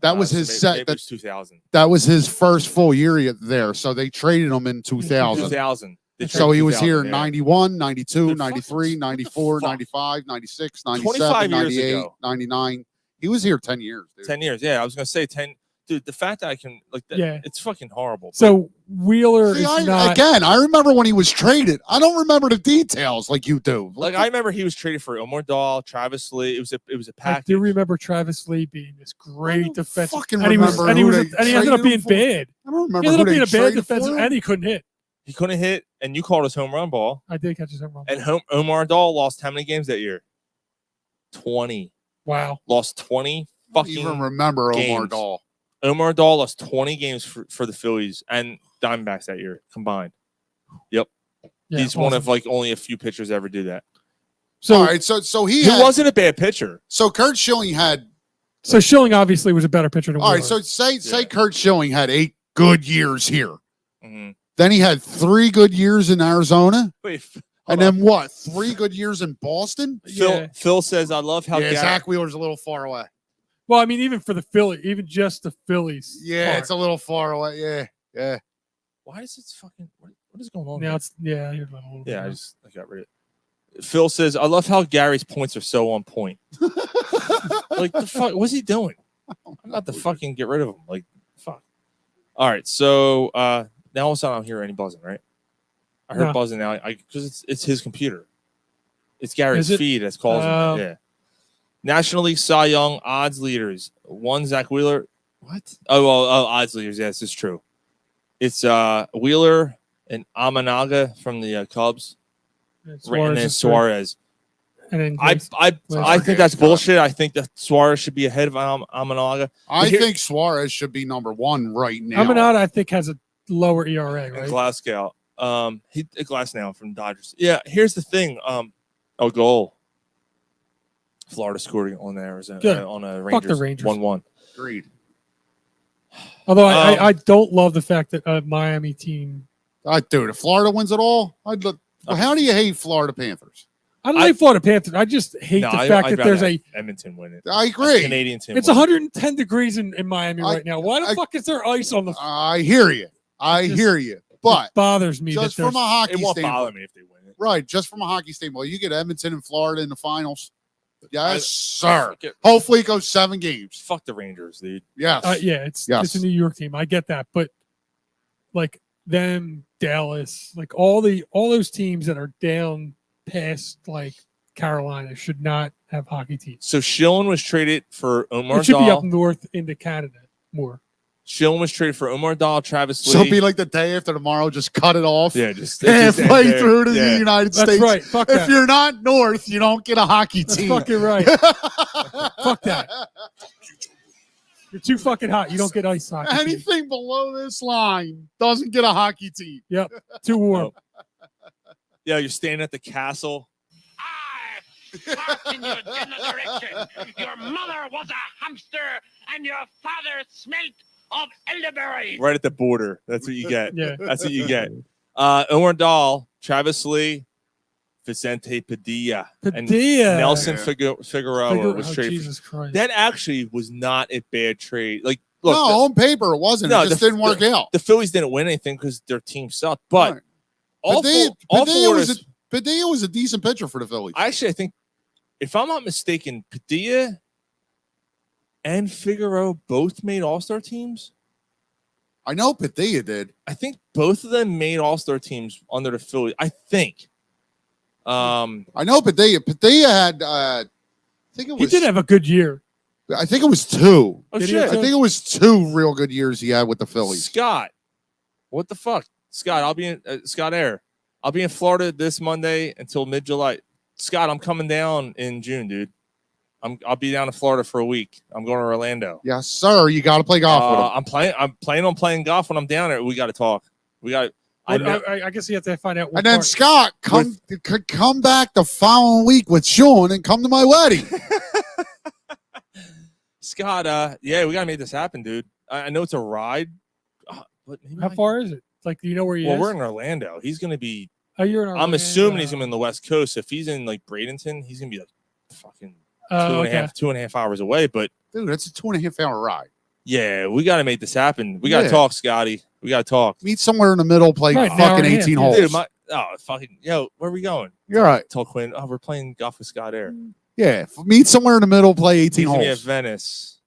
That was So his maybe set. it was 2000. That was his first full year there. So they traded him in 2000. 2000. They So traded he was 2000, here in yeah. 91, 92, Dude, 93, fuck- 94, what the fuck? 95, 96, 25 97, years 98, ago. 99. He was here 10 years. Dude. 10 years. Yeah, I was going to say 10. Dude, the fact that I can, like, that, Yeah. it's fucking horrible. So Wheeler See, is not. again, I remember when he was traded. I don't remember the details like you do. Like, I remember he was traded for Omar Dahl, Travis Lee. It was a I package. do remember Travis Lee being this great defensive, fucking and he was, remember and he who was, they and he ended up traded being him for. bad. I don't remember He ended who up being they a bad traded defensive, for. and he couldn't hit. He couldn't hit, and you called his home run ball. I did catch his home run. And Omar Dahl lost how many games that year? 20. Wow. Lost 20 I don't even fucking remember Omar games. Dahl. Omar Dahl lost 20 games for the Phillies and Diamondbacks that year combined. Yep. Yeah, He's one awesome. of like only a few pitchers to ever do that. So, All right, so he He had, wasn't a bad pitcher. so Kurt Schilling had. so Schilling obviously was a better pitcher than All Wheeler. right, so say Yeah. Kurt Schilling had 8 good years here. Mhm. Then he had 3 good years in Arizona, Wait, and then what? 3 good years in Boston. Yeah. Phil says, I love how Yeah, Garrett- Zach Wheeler's a little far away. Well, I mean, even for the Philly, even just the Phillies. Yeah, part. it's a little far away. Yeah. Why is it fucking what is going on? Now here? it's yeah. Here's a little bit Yeah, more. I got rid of it. Phil says, I love how Gary's points are so on point. Like, the fuck, what's he doing? I'm about to fucking get rid of him. Like, fuck. All right, so now all of a sudden I don't hear any buzzing, right? I heard No. buzzing now because it's his computer. It's Gary's Is it? feed that's causing it. Yeah. National League Cy Young odds leaders. 1, Zach Wheeler. What? Oh, odds leaders. Yes, it's true. It's Wheeler and Amanaga from the Cubs. And And then is Suarez. third. And then I Glass. think that's bullshit. I think that Suarez should be ahead of Amanaga. I Here- think Suarez should be number 1 right now. Amanada, I think, has a lower ERA, And right? Glasgow. He Glass now from Dodgers. Yeah, here's the thing. Goal. Florida scored on the Arizona Good. on a Fuck the Rangers. Rangers. 1-1. Agreed. Although I don't love the fact that Miami team. Dude, if Florida wins it all, how do you hate Florida Panthers? I don't hate Florida Panthers. I just hate No, the I'd fact that rather there's have a. Edmonton win it. I A agree. Canadian team. It's win it. 110 degrees in Miami I- right now. Why the I- fuck is there ice on the? I hear you. Just- hear you. But It bothers me just that from a there's. hockey It won't standpoint, bother me if they win it. right? Just from a hockey standpoint, you get Edmonton and Florida in the finals. Yes, I- sir. Fuck it. Hopefully, it goes 7 games. Fuck the Rangers, dude. Yes. Yeah, it's Yes. a New York team. I get that, but like them, Dallas, like all those teams that are down past like Carolina should not have hockey teams. So Schillen was traded for Omar It should be up Dahl. north into Canada more. Schillen was traded for Omar Dahl, Travis Lee. So it'll be like the day after tomorrow, just cut it off. yeah, just Halfway end there. through to Yeah. the United That's States. right. Fuck If that. you're not north, you don't get a hockey That's team. fucking right. Fuck that. You're too fucking hot. You don't get ice hockey. team. Anything below this line doesn't get a hockey team. Yep. Too warm. Yeah, you're staying at the castle. I talked in your general direction. Your mother was a hamster, and your father smelt of elderberries. Right at the border. That's what you get. Yeah. That's what you get. Omar Dahl, Travis Lee, Vicente Padilla, and Padilla. Nelson Yeah. Figueroa was Oh, traded. Jesus Christ. That actually was not a bad trade. Like, look, No, on paper it wasn't. No, it just the- didn't work out. the Phillies didn't win anything because their team sucked. But Right. all Padilla, four, all Padilla, Florida's- Padilla was a decent pitcher for the Phillies. I think, if I'm not mistaken, Padilla and Figueroa both made All-Star teams. I know Padilla did. I think both of them made All-Star teams under the Phillies. I think. I know Padilla. Padilla had. I think it He was. did have a good year. I think it was 2. Oh Did he shit! have I think it was 2 real good years he had with the Phillies. Scott, what the fuck, Scott? I'll be in Scott Air. I'll be in Florida this Monday until mid-July. Scott, I'm coming down in June, dude. I'll be down in Florida for a week. I'm going to Orlando. Yes, sir. You got to play golf with him. I'm planning on playing golf when I'm down there. We got to talk. I guess you have to find out. And then Scott, come back the following week with Sean and come to my wedding. Scott, yeah, we got to make this happen, dude. I know it's a ride. But How far is it? Like, do you know where he is? Well, we're in Orlando. He's going to be. Oh, you're in Orlando. I'm assuming he's going to be on the West Coast. If he's in like Bradenton, he's going to be like fucking 2.5 hours away. But dude, that's a 2.5 hour ride. Yeah, we got to make this happen. We got to talk, Scotty. We got to talk. Meet somewhere in the middle, play fucking 18 holes. Dude, where are we going? You're right. Tell Quinn, we're playing golf with Scott Air. Yeah, meet somewhere in the middle, play 18 holes. He's going to be at Venice.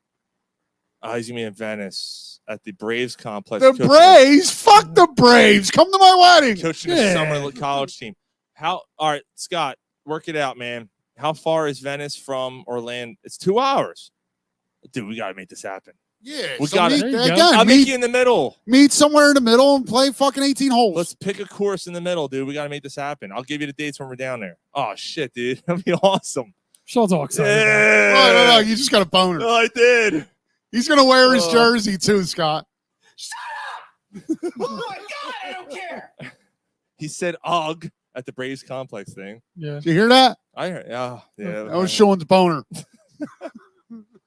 He's going to be in Venice at the Braves complex. The Braves? Fuck the Braves. Come to my wedding. Coaching a summer college team. All right, Scott, work it out, man. How far is Venice from Orlando? It's 2 hours. Dude, we got to make this happen. Yeah, we got it. I'll meet you in the middle. Meet somewhere in the middle and play fucking 18 holes. Let's pick a course in the middle, dude. We got to make this happen. I'll give you the dates when we're down there. Oh, shit, dude. That'd be awesome. Sean's all excited. Yeah. No. You just got a boner. Oh, I did. He's going to wear his jersey, too, Scott. Shut up! Oh, my God, I don't care. He said "ugh" at the Braves complex thing. Yeah. Did you hear that? I heard. Yeah. That was Sean's boner. Why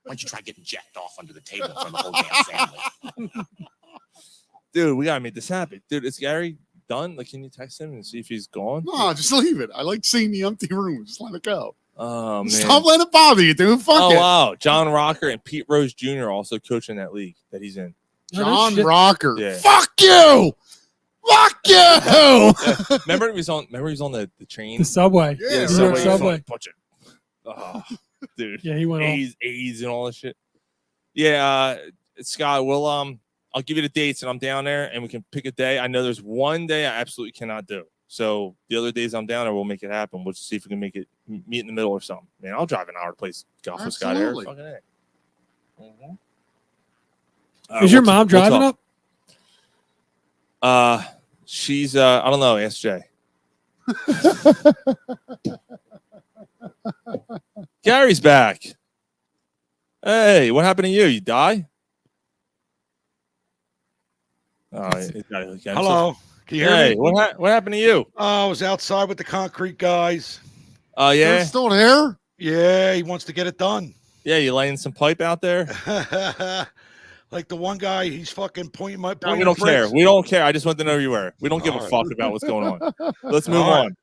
don't you try getting jacked off under the table from the whole damn family? Dude, we gotta make this happen. Dude, is Gary done? Like, can you text him and see if he's gone? No, just leave it. I like seeing the empty room. Just let it go. Oh, man. Stop letting it bother you, dude. Fuck it. Oh, wow. John Rocker and Pete Rose Jr. also coaching that league that he's in. John Rocker. Yeah. Fuck you. Fuck you. Yeah. Remember he was on the train? The subway. Yeah, the subway. Punch it. Oh, dude. Yeah, he went AIDS and all that shit. Yeah, Scott, I'll give you the dates and I'm down there and we can pick a day. I know there's one day I absolutely cannot do. So the other days I'm down there, we'll make it happen. We'll just see if we can meet in the middle or something. Man, I'll drive an hour to play golf with Scott Air. Fucking A. Is your mom driving up? She's I don't know. Ask Jay. Gary's back. Hey, what happened to you? You die? Oh, hello. Can you hear hey, me? What happened to you? I was outside with the concrete guys. Oh, yeah? They're still there? Yeah, he wants to get it done. Yeah, you laying some pipe out there? Like the one guy, he's fucking pointing my. No, we don't care. We don't care. I just want to know who you were. We don't give a fuck about what's going on. Let's move on.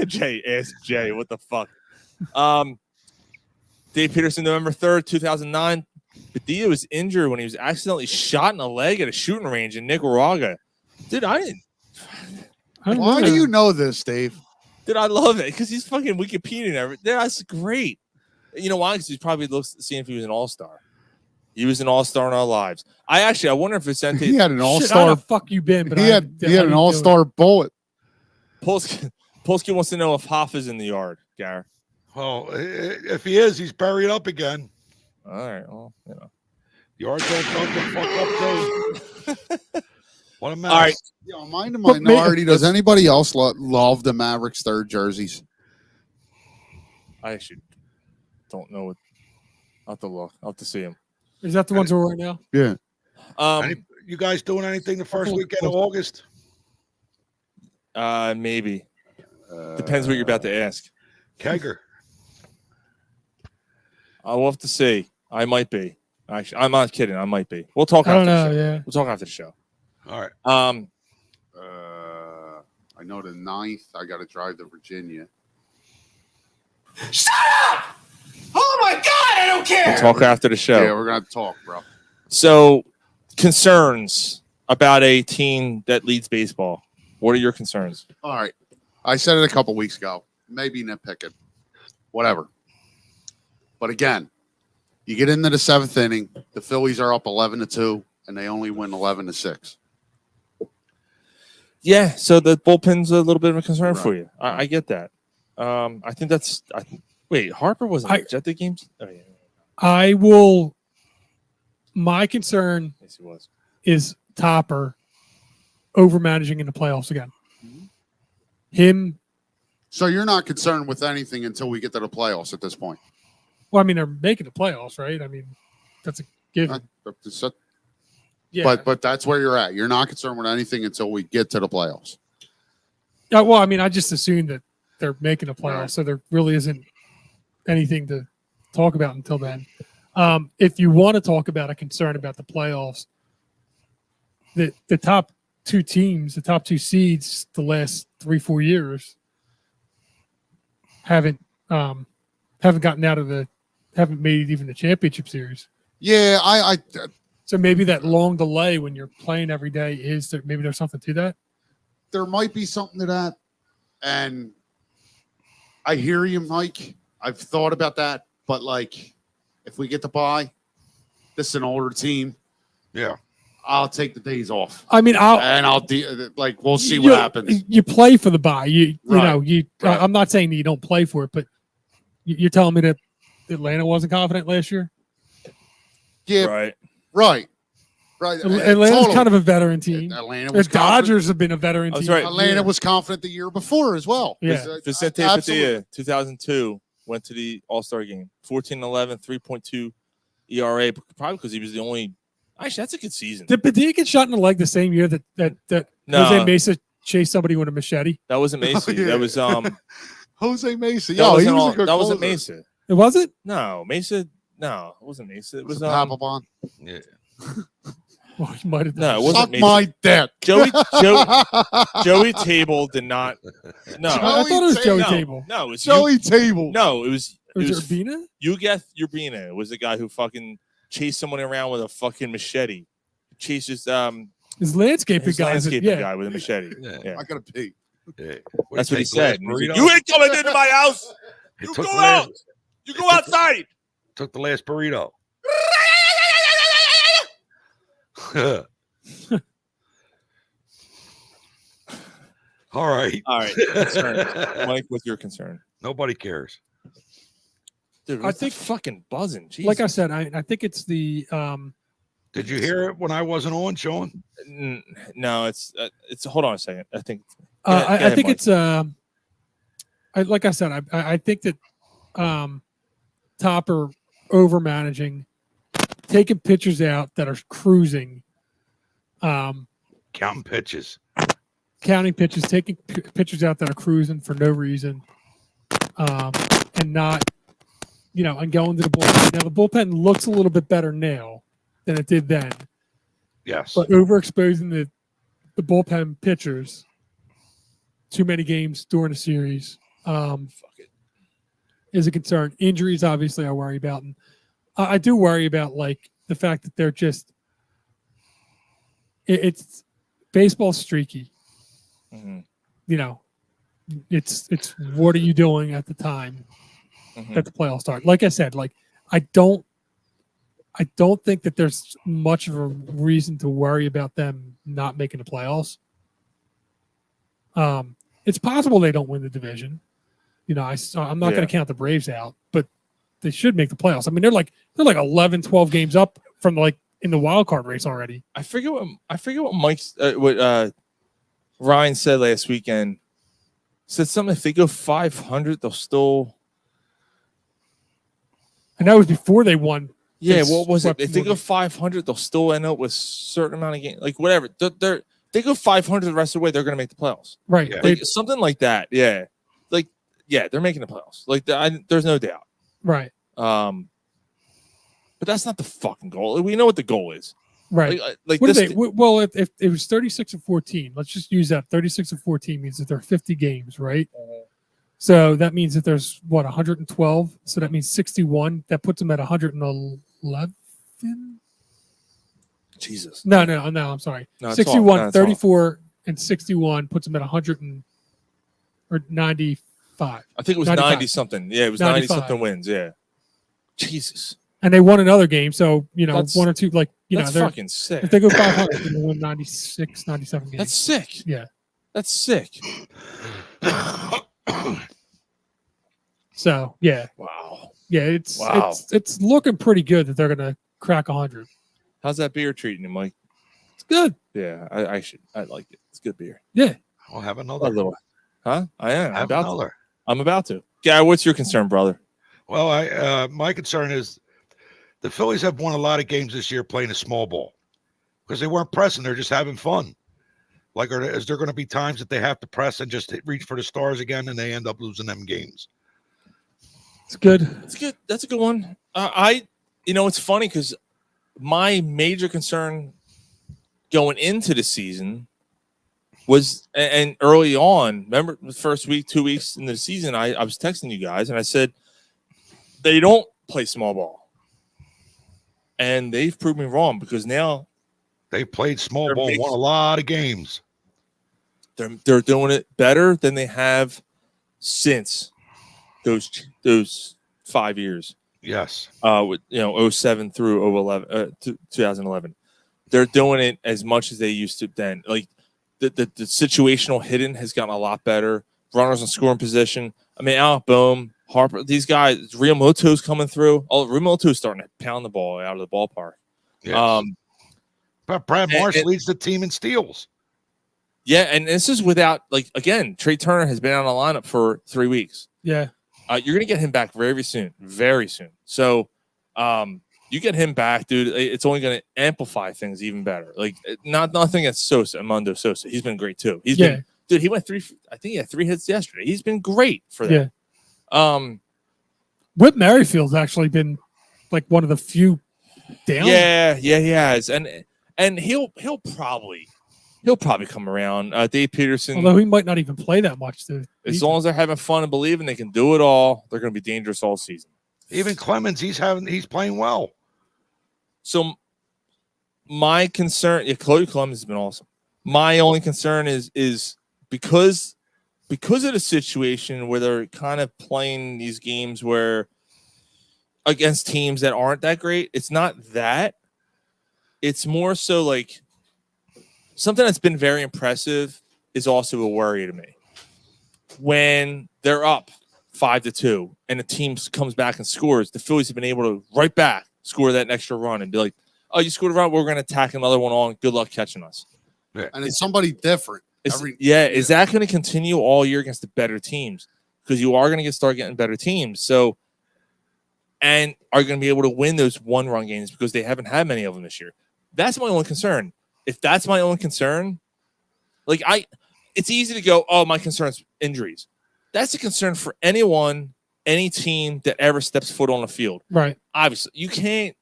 Jay, ask Jay. What the fuck? Dave Peterson, November 3rd, 2009. Padilla was injured when he was accidentally shot in the leg at a shooting range in Nicaragua. Dude, I didn't. Why do you know this, Dave? Dude, I love it because he's fucking Wikipedia and everything. That's great. You know why? Because he's probably seeing if he was an all-star. He was an all-star in our lives. I wonder if Vicente. He had an all-star. Shit, how the fuck you been? But he had an all-star bullet. Polsky wants to know if Hoff is in the yard, Garrett. Well, if he is, he's buried up again. All right. Well, you know. Yard don't fuck up too. What a mess. All right. Yo, mind the minority. Does anybody else love the Mavericks third jerseys? I actually don't know what. I'll have to look. I'll have to see him. Is that the ones we're right now? Yeah. You guys doing anything the first weekend of August? Maybe. Depends what you're about to ask. Kegger. I'll have to see. I might be. Actually, I'm not kidding. I might be. We'll talk I after don't the know, show. yeah. We'll talk after the show. All right. I know the 9th. I got to drive to Virginia. Shut up! Oh my God, I don't care. We'll talk after the show. Yeah, we're gonna have to talk, bro. So, concerns about a team that leads baseball. What are your concerns? All right. I said it a couple weeks ago. Maybe nitpicking. Whatever. But again, you get into the 7th inning, the Phillies are up 11-2, and they only win 11-6. Yeah, so the bullpen's a little bit of a concern for you. I get that. I think that's. Wait, Harper wasn't at the games? Oh, yeah. I will. My concern Yes, he was. is Topper over managing in the playoffs again. Him So you're not concerned with anything until we get to the playoffs at this point. Well, I mean, they're making the playoffs, right? I mean, that's a given. Yeah. But that's where you're at. You're not concerned with anything until we get to the playoffs. Yeah. Well, I mean, I just assumed that they're making the playoffs, Right. so there really isn't anything to talk about until then. If you want to talk about a concern about the playoffs, the top two teams, the top two seeds, the last 3-4 years haven't gotten out of haven't made even the championship series. Yeah, I So maybe that long delay when you're playing every day is there. Maybe there's something to that. there might be something to that, and I hear you, Mike. I've thought about that, but like, if we get the bye, this is an older team. Yeah. I'll take the days off. I mean, we'll see what happens. You play for the bye. You Right. know you. Right. I'm not saying that you don't play for it, but you're telling me that Atlanta wasn't confident last year. Yeah, Right. right. Atlanta's Totally. kind of a veteran team. Atlanta The was confident. Dodgers have been a veteran That's team. right. Atlanta was confident the year before as well. Yeah. Vicente Absolutely. Padilla, 2002, went to the All-Star game. 14-11, 3.2 ERA, probably because he was the only. Actually, that's a good season. Did Padilla get shot in the leg the same year that No. Jose Mesa chased somebody with a machete? That wasn't Macy. Yeah. That was Jose Mesa. That Yeah, he wasn't, was all, a good that wasn't closer. Mesa. It wasn't. No, Mesa. No, it wasn't Mesa. It was Papelbon. Yeah. Well, he might have. No, it done. wasn't Suck Mesa. my dick. Joey Table did not. No, I thought it was Joey Joey no, Table. no, it was Joey Table. No, it was Urbina? Yugeth Urbina was the guy who fucking chased someone around with a fucking machete. Chases His landscaping his guy. landscaping Yeah. guy with a machete. Yeah. Yeah. I gotta pee. Yeah. That's what he take the said. last And he's like, burrito? you ain't coming into my house. He You took go the last- out. You go outside. Took the last burrito. All right. All right. Concern. Mike, what's your concern? Nobody cares. Dude, I I think- think fucking buzzing. Jesus. Like I said, I think it's the Did you hear it when I wasn't on, Sean? No, it's hold on a second. I think I think it's like I said, I think that Topper over managing, taking pitchers out that are cruising, Counting pitches. counting pitches, taking pitchers out that are cruising for no reason, and not, and going to the bullpen. Now the bullpen looks a little bit better now than it did then, Yes. but overexposing the bullpen pitchers too many games during the series is a concern. Injuries, obviously, I worry about, and I do worry about like the fact that they're just it's baseball streaky. Mhm. It's what are you doing at the time Mhm. that the playoffs start? Like I said, like I don't think that there's much of a reason to worry about them not making the playoffs. It's possible they don't win the division. I'm not going Yeah. to count the Braves out, but they should make the playoffs. I mean, they're like 11, 12 games up from like in the wild card race already. I forget what Mike's what Ryan said last weekend. Said something. If they go 500, they'll still. And that was before they won. Yeah, It's what was it? swept If they go more 500, they'll still end up with a certain amount of games. Like whatever. They go 500 the rest of the way, they're going to make the playoffs. Right. Yeah. They- Like something like that. Yeah. Like they're making the playoffs. Like there's no doubt. right. But that's not the fucking goal. We know what the goal is. Right. Like What this. did they? Well, if it was 36 and 14, let's just use that. 36 and 14 means that there are 50 games, right? So that means that there's 112. So that means 61. That puts them at 111. Jesus. No, I'm sorry. No, it's 61, off. No, it's off. 34, and 61 puts them at 95. I think it was 95. 90 something. Yeah, it was 90 95. something wins. Yeah. Jesus. And they won another game. So, That's- one or two, like, That's they're, fucking sick. if they go 500, then they win 96, 97 games. That's sick. Yeah. That's sick. So, yeah. Wow. Yeah, it's Wow. it's looking pretty good that they're gonna crack 100. How's that beer treating you, Mike? It's good. Yeah, I like it. It's good beer. Yeah. I'll have A another. little. Huh? I am. Have another. I'm about to. Guy, what's your concern, brother? Well, my concern is the Phillies have won a lot of games this year playing a small ball because they weren't pressing; they're just having fun. Like, is there going to be times that they have to press and just reach for the stars again, and they end up losing them games? It's good. It's good. That's a good one. It's funny because my major concern going into the season was, and early on, remember the first week, 2 weeks into the season, I was texting you guys and I said, they don't play small ball. And they've proved me wrong because now they played small ball and won a lot of games. They're doing it better than they have since those 5 years. Yes. With 07 through 2011. They're doing it as much as they used to then. Like the situational hitting has gotten a lot better. Runners in scoring position. I mean, Alec Boehm, Harper, these guys, Realmuto's coming through. Realmuto's starting to pound the ball out of the ballpark. Yes. But Brad Marsh leads the team in steals. Yeah, and this is without, again, Trey Turner has been on the lineup for 3 weeks. Yeah. You're going to get him back very soon. Very soon. So you get him back, dude, it's only going to amplify things even better. Like, nothing against Sosa, Armando Sosa. He's been great, too. He went 3, I think he had 3 hits yesterday. He's been great for that. Yeah. Whit Merrifield's actually been, like, one of the few down. Yeah, he has. And he'll probably come around. Dave Peterson, although he might not even play that much. As long as they're having fun and believing they can do it all, they're going to be dangerous all season. Even Clemens, he's playing well. So my concern, Chloe Clemens has been awesome. My only concern is because of the situation where they're kind of playing these games where against teams that aren't that great. It's not that. It's more so like something that's been very impressive is also a worry to me. When they're up 5-2 and the team comes back and scores, the Phillies have been able to right back score that extra run and be like, "Oh, you scored a run. We're going to attack another one on. Good luck catching us." Yeah. And it's somebody different. Is that going to continue all year against the better teams? Because you are going to start getting better teams. So, and are going to be able to win those one-run games because they haven't had many of them this year. That's my only concern. If that's my only concern, it's easy to go, "Oh, my concern is injuries." That's a concern for anyone, any team that ever steps foot on the field. Right. Obviously, you can't.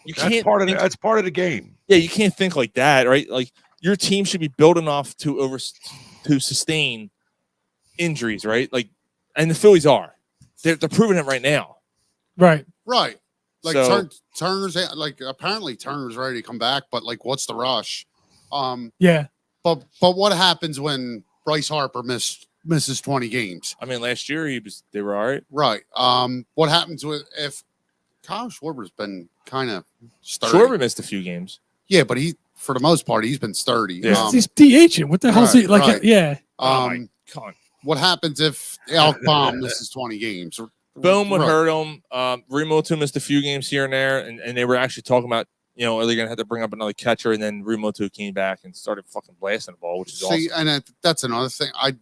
That's part of the game. Yeah, you can't think like that, right? Like your team should be built enough to sustain injuries, right? Like, and the Phillies are. They're proving it right now. Right. Right. Like So- Turner's apparently Turner's ready to come back, but what's the rush? Yeah. But what happens when Bryce Harper misses 20 games? I mean, last year they were all right. Right. What happens if Kyle Schwarber's been kind of sturdy? Schwarber missed a few games. Yeah, but for the most part, he's been sturdy. Yeah. He's DHing. What the hell's he like? right. Yeah. God. What happens if Alec Baum misses 20 games? Boom would Right. hurt him. Remoto missed a few games here and there, and they were actually talking about, are they going to have to bring up another catcher? And then Remoto came back and started fucking blasting the ball, which is awesome. And that's another thing. I'd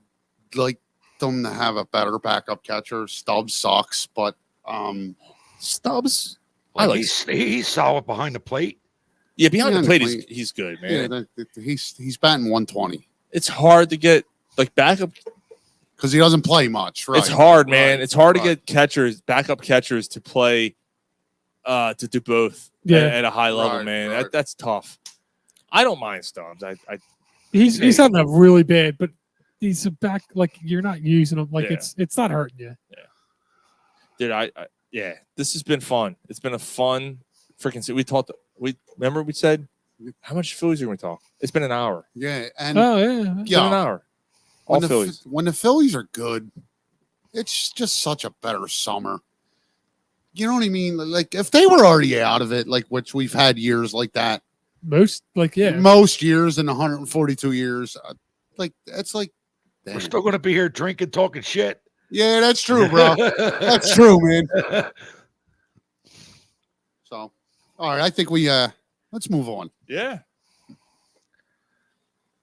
like them to have a better backup catcher. Stubbs sucks, but Stubbs, He's solid behind the plate. Yeah, behind the plate, he's good, man. Yeah, he's batting 120. It's hard to get backup because he doesn't play much. Right? It's hard, man. Right. It's hard to get backup catchers to play, to do both at a high level, man. Right. That's tough. I don't mind Stubbs. He's having a really bad, but he's a back. Like you're not using him. Like it's not hurting you. Yeah, dude. This has been fun. It's been a fun freaking. We said how much Phillies are we going to talk? It's been an hour. Yeah, and It's been an hour. All Phillies. When the Phillies are good, it's just such a better summer. You know what I mean? Like if they were already out of it, which we've had years like that. Most years in 142 years, it's like we're still going to be here drinking, talking shit. Yeah, that's true, bro. That's true, man. So, all right, I think we let's move on. Yeah.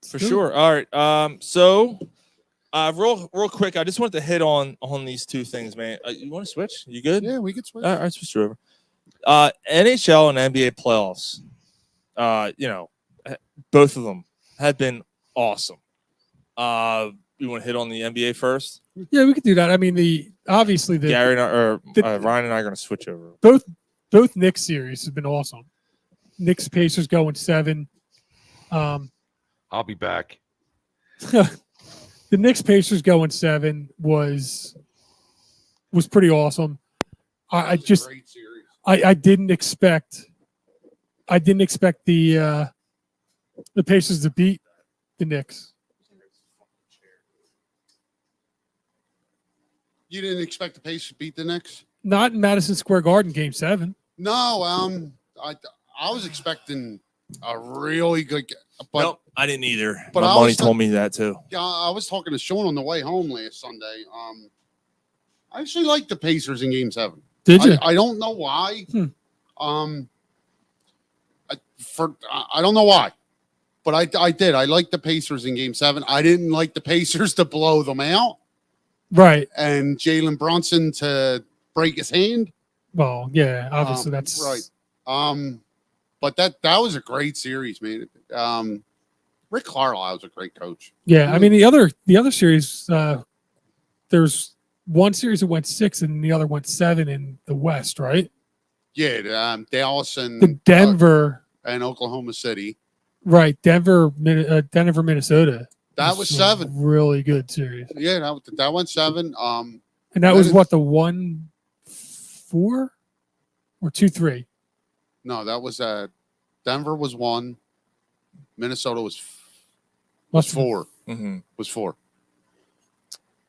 For sure. All right. So Real quick, I just wanted to hit on these two things, man. You want to switch? You good? Yeah, we could switch. All right, switch over. NHL and NBA playoffs. Both of them have been awesome. You want to hit on the NBA first? Yeah, we could do that. I mean, Gary Ryan and I are going to switch over. Both Knicks series have been awesome. Knicks Pacers going 7. I'll be back. The Knicks Pacers going 7 was pretty awesome. I didn't expect the Pacers to beat the Knicks. You didn't expect the Pacers to beat the Knicks? Not in Madison Square Garden, Game 7. No, I was expecting a really good. But nope, I didn't either. But my money told me that too. Yeah, I was talking to Sean on the way home last Sunday. I actually liked the Pacers in Game 7. Did you? I don't know why. I don't know why, but I did. I liked the Pacers in Game 7. I didn't like the Pacers to blow them out. Right. And Jalen Brunson to break his hand. Well, yeah, obviously that's right. But that was a great series, man. Rick Carlisle was a great coach. Yeah, I mean the other series, there's one series that went 6 and the other went 7 in the West, right? Yeah, Dallas and the Denver and Oklahoma City. Right, Denver, Minnesota. That was 7. Really good series. Yeah, that went 7. And that was what, the 1-4 or 2-3? No, that was Denver was 1. Minnesota was 4. Mm-hmm. Was 4.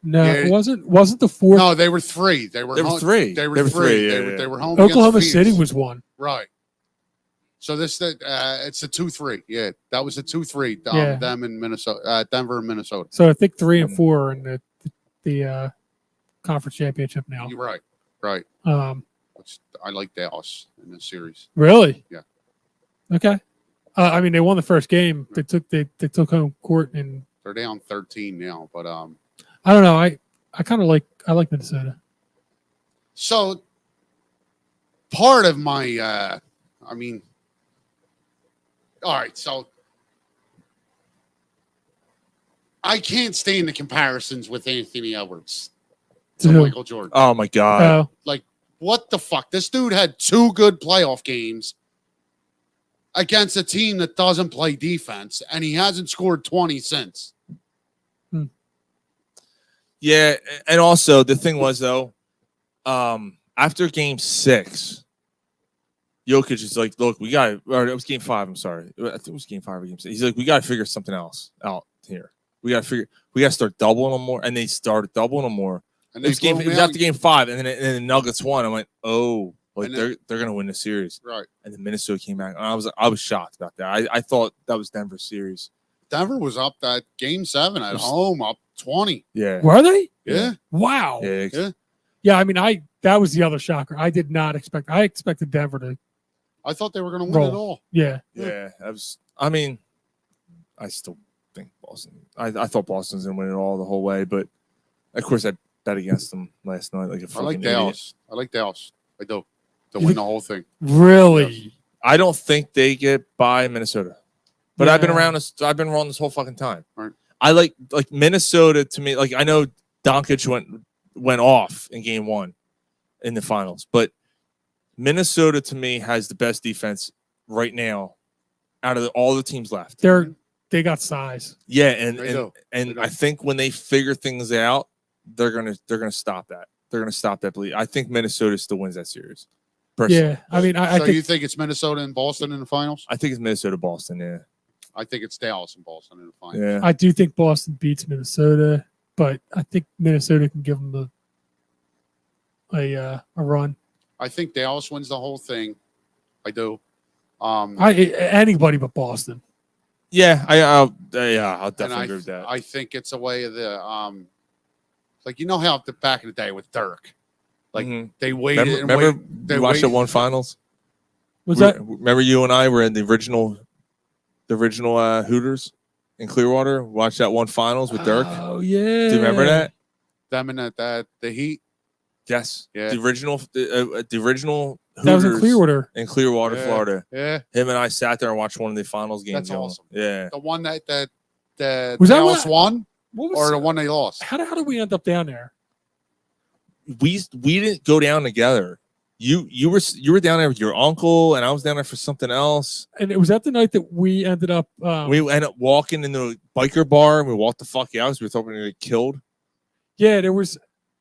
No, yeah. it wasn't the 4. No, they were 3. They were 3. They were 3. Yeah, they were home. Oklahoma City was 1. Right. So it's a 2-3. Yeah, that was a 2-3. Them in Minnesota, Denver and Minnesota. So I think 3 and 4 are in the conference championship now. You're right. I like Dallas in this series. Really? Yeah. Okay. I mean, they won the first game. They took home court, and they're down 13 now. But I don't know. I kind of like Minnesota. So part of my all right, so I can't stand the comparisons with Anthony Edwards to Michael Jordan. Oh my God. Like, what the fuck? This dude had 2 good playoff games against a team that doesn't play defense, and he hasn't scored 20 since. Yeah, and also the thing was though, after Game 6, Jokic is like, look, we got it. Or it was Game 5. I'm sorry, I think it was Game 5 or Game 6. He's like, we got to figure something else out here. We got to start doubling them more, and they started doubling them more. And it was after Game 5, and then the Nuggets won. I went, oh, like they're gonna win the series, right? And then Minnesota came back, and I was shocked about that. I thought that was Denver's series. Denver was up that Game 7 at home, up 20. Yeah, were they? Yeah. Wow. Yeah. I mean, that was the other shocker. I did not expect. I expected Denver to. I thought they were going to win it all. Yeah. That was. I mean, I still think Boston. I thought Boston was going to win it all the whole way, but of course I bet against them last night. Like I like Dallas. I like Dallas. I do. To win the whole thing. Really? Yes. I don't think they get by Minnesota. But I've been around this. I've been wrong this whole fucking time. Right. I like Minnesota to me. Like I know Doncic went off in Game 1 in the finals, but Minnesota to me has the best defense right now out of all the teams left. They got size. Yeah, and I think when they figure things out, they're gonna stop that. They're gonna stop that bleed. I think Minnesota still wins that series. Personally. Yeah, I mean, I think you think it's Minnesota and Boston in the finals? I think it's Minnesota, Boston. Yeah. I think it's Dallas and Boston in the finals. Yeah. I do think Boston beats Minnesota, but I think Minnesota can give them a run. I think Dallas wins the whole thing. I do. Anybody but Boston. Yeah, I'll definitely agree with that. I think it's a way of the like how the back in the day with Dirk, like they waited. Remember they watched that one finals. Remember you and I were in the original Hooters in Clearwater. Watch that one finals with Dirk. Oh yeah. Do you remember that? Them and that the Heat. Yes. Yeah. The original That was in Hooters Clearwater. in Clearwater, Yeah. Florida. Yeah, Him and I sat there and watched one of the finals games. That's going. awesome. Yeah. the one that Was that Dallas what- won, What was or the one they lost. how did we end up down there? We didn't go down together. You were down there with your uncle, and I was down there for something else. And it was that the night that we ended up. We ended up walking in the biker bar, and we walked the fuck out because we thought we were gonna get killed. Yeah, there was.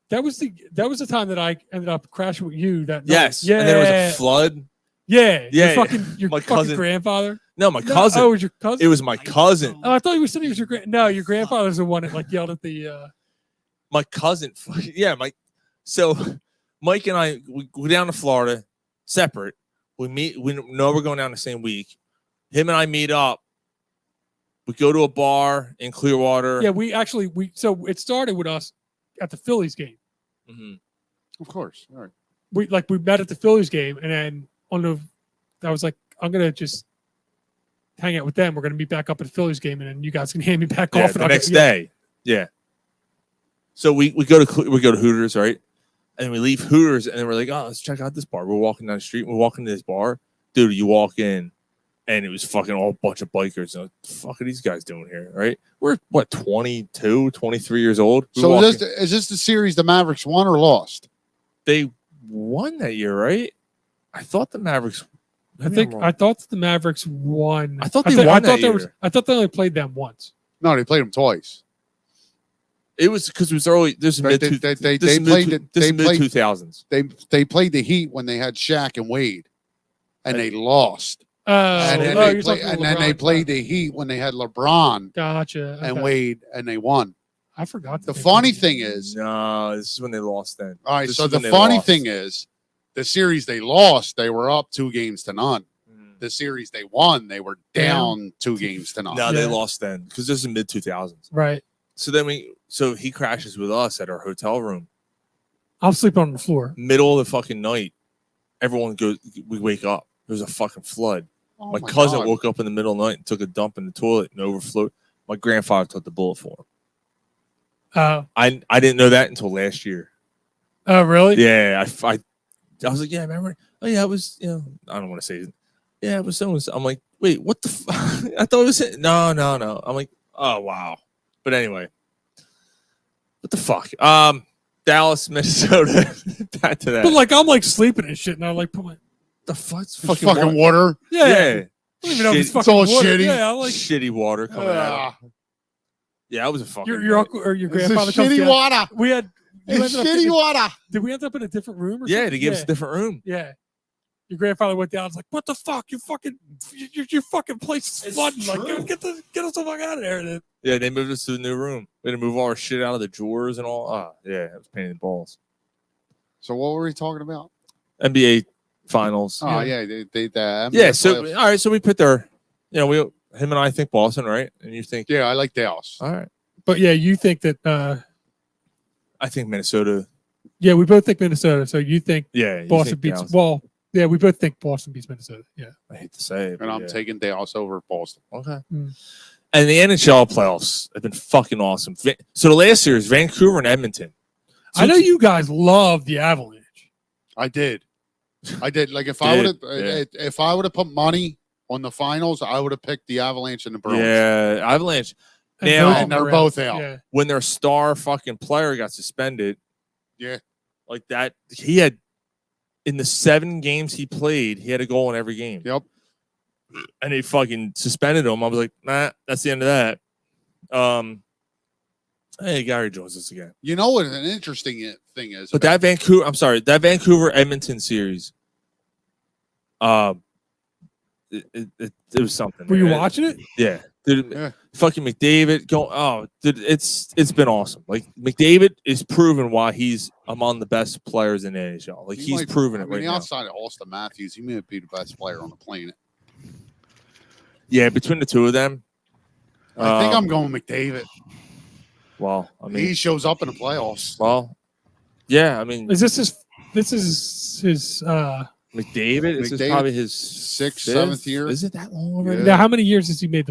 That was the time that I ended up crashing with you. That night. Yes. Yeah. And there was a flood. Yeah. Yeah. Your My fucking cousin. grandfather. No, my cousin. Oh, it was your cousin. It was my cousin. Oh, I thought you were saying it was your No, your grandfather's the one that like yelled at the. My cousin. Yeah, So Mike and I, we go down to Florida, separate. We meet. We know we're going down the same week. Him and I meet up. We go to a bar in Clearwater. Yeah, so it started with us at the Phillies game. Mm-hmm. Of course. All right. We met at the Phillies game, and then I was like, I'm gonna just hang out with them. We're gonna meet back up at the Phillies game, and then you guys can hand me back Yeah, off the and next day. Yeah. So we go to Hooters, right? And we leave Hooters, and then we're like, oh, let's check out this bar. We're walking down the street. We're walking to this bar, dude. You walk in, and it was fucking all bunch of bikers. And what the fuck are these guys doing here, right? We're 22, 23 years old. So is this the series the Mavericks won or lost? They won that year, right? I thought the Mavericks. I thought the Mavericks won. I thought they won that year. I thought they only played them once. No, they played them twice. It was because it was early. This is mid. They This played is mid 2000s. They played the Heat when they had Shaq and Wade, and they lost. And then they played the Heat when they had LeBron Gotcha. and Okay. Wade, and they won. I forgot. The funny thing is, No, this is when they lost. Then. all right. This So is the when they funny lost. thing is, the series they lost, they were up 2-0. The series they won, they were down 2-0. No, they lost then because this is mid 2000s. Right. So he crashes with us at our hotel room. I'm sleeping on the floor. Middle of the fucking night. Everyone goes. We wake up. There's a fucking flood. Oh my my cousin God. woke up in the middle of the night and took a dump in the toilet and overflowed. My grandfather took the bullet for him. I didn't know that until last year. Oh, really? Yeah, I was like, yeah, remember? Oh yeah, it was. I don't want to say it. Yeah, it was so. I'm like, wait, what the? I thought it was it. No. I'm like, oh wow. But anyway, what the fuck? Dallas, Minnesota. Back to that. But like I'm like sleeping and shit, and I like put my the fuck? It's fucking water. yeah. Yeah. I don't even know if it's It's fucking all water. shitty. Yeah, I like Shitty water coming out. Yeah, I was a fucking. your uncle or your It's grandfather a comes shitty down. water. We had It's shitty water. Did we end up in a different room? Or Yeah, something? they gave us a different room. Yeah. Your grandfather went down. I was like, "What the fuck? Your fucking place is flooding! Like, get us the fuck out of there!" And Yeah, they moved us to the new room. We had to move all our shit out of the drawers and all. Yeah, it was a pain in the balls. So what were we talking about? NBA finals. Oh yeah, they Yeah. So all right. So we put their, him and I think Boston, right? And you think, yeah, I like Dallas. all right. but yeah, you think that? I think Minnesota. Yeah, we both think Minnesota. So you think Yeah, you Boston think beats? Dallas. Well, yeah, we both think Boston beats Minnesota. Yeah. I hate to say it, And I'm taking Dallas over Boston. Okay. Mm. And the NHL playoffs have been fucking awesome. So the last series, Vancouver and Edmonton. So I know you guys love the Avalanche. I did. Like if I would have put money on the finals, I would have picked the Avalanche and the Bruins. Yeah, Avalanche. And Now, both of and them they're were both out. Yeah. when their star fucking player got suspended, Yeah. like that, he had in the 7 games he played, he had a goal in every game. Yep. And they fucking suspended him. I was like, nah, that's the end of that. Hey, Gary joins us again. You know what an interesting thing is? But that Vancouver Edmonton series, it was something. Were you man. watching it? Yeah. Dude, Yeah. fucking McDavid dude, it's been awesome. Like McDavid is proven why he's among the best players in the NHL. Like he's proven it right now. Outside of Austin Matthews, he may be the best player on the planet. Yeah, between the two of them. I think I'm going McDavid. Well, I mean, He shows up in the playoffs. well, yeah, I mean, Is this his McDavid. This is McDavid, probably his 6th, fifth? 7th year. Is it that long already? Now, how many years has he made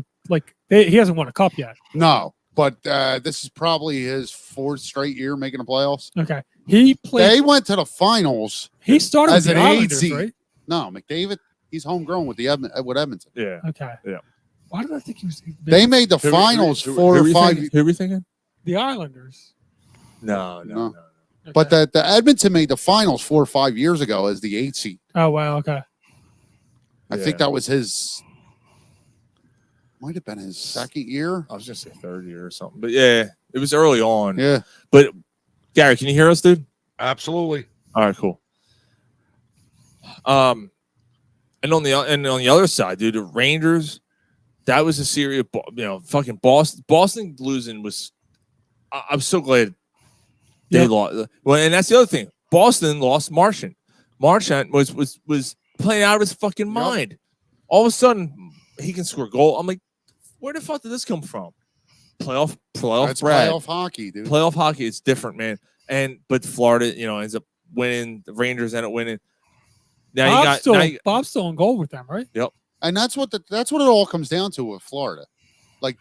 he hasn't won a cup yet? No, but this is probably his 4th straight year making the playoffs. Okay. He played. They went to the finals. He started as with the an 8 Islanders, seed. right? No, McDavid, he's homegrown with with Edmonton. Yeah. Okay. Yeah. Why did I think he was? They made the finals 4 or 5. Who are we thinking? The Islanders. No. No. Okay. But the Edmonton made the finals 4 or 5 years ago as the 8 seed. Oh wow. Okay. I think that was his. Might have been his 2nd year. I was just say 3rd year or something, but yeah, it was early on. Yeah. But Gary, can you hear us, dude? Absolutely. All right, cool. And on the other side, dude, the Rangers. That was a series of fucking Boston. Boston losing was. I'm so glad they lost. Well, and that's the other thing. Boston lost Marchand. Marchand was playing out of his fucking mind. All of a sudden, he can score a goal. I'm like, where the fuck did this come from? Playoff That's Brad. playoff hockey, dude. Playoff hockey is different, man. But Florida, ends up winning. The Rangers end up winning. Now Bob's still in goal with them, right? Yep. And that's what it all comes down to with Florida. Like,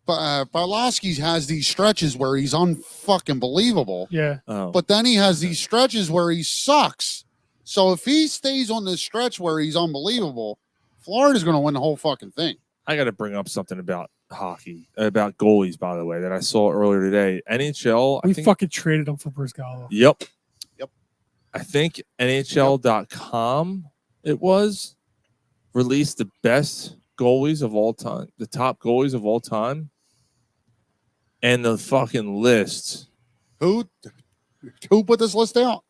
Barlowski has these stretches where he's unfucking believable. Yeah. Oh. But then he has these stretches where he sucks. So if he stays on this stretch where he's unbelievable, Florida's going to win the whole fucking thing. I got to bring up something about hockey, about goalies, by the way, that I saw earlier today. NHL. We fucking traded him for Bruce Gallo. Yep. Yep. I think NHL.com released the best goalies of all time, the top goalies of all time, and the fucking list. Who put this list out?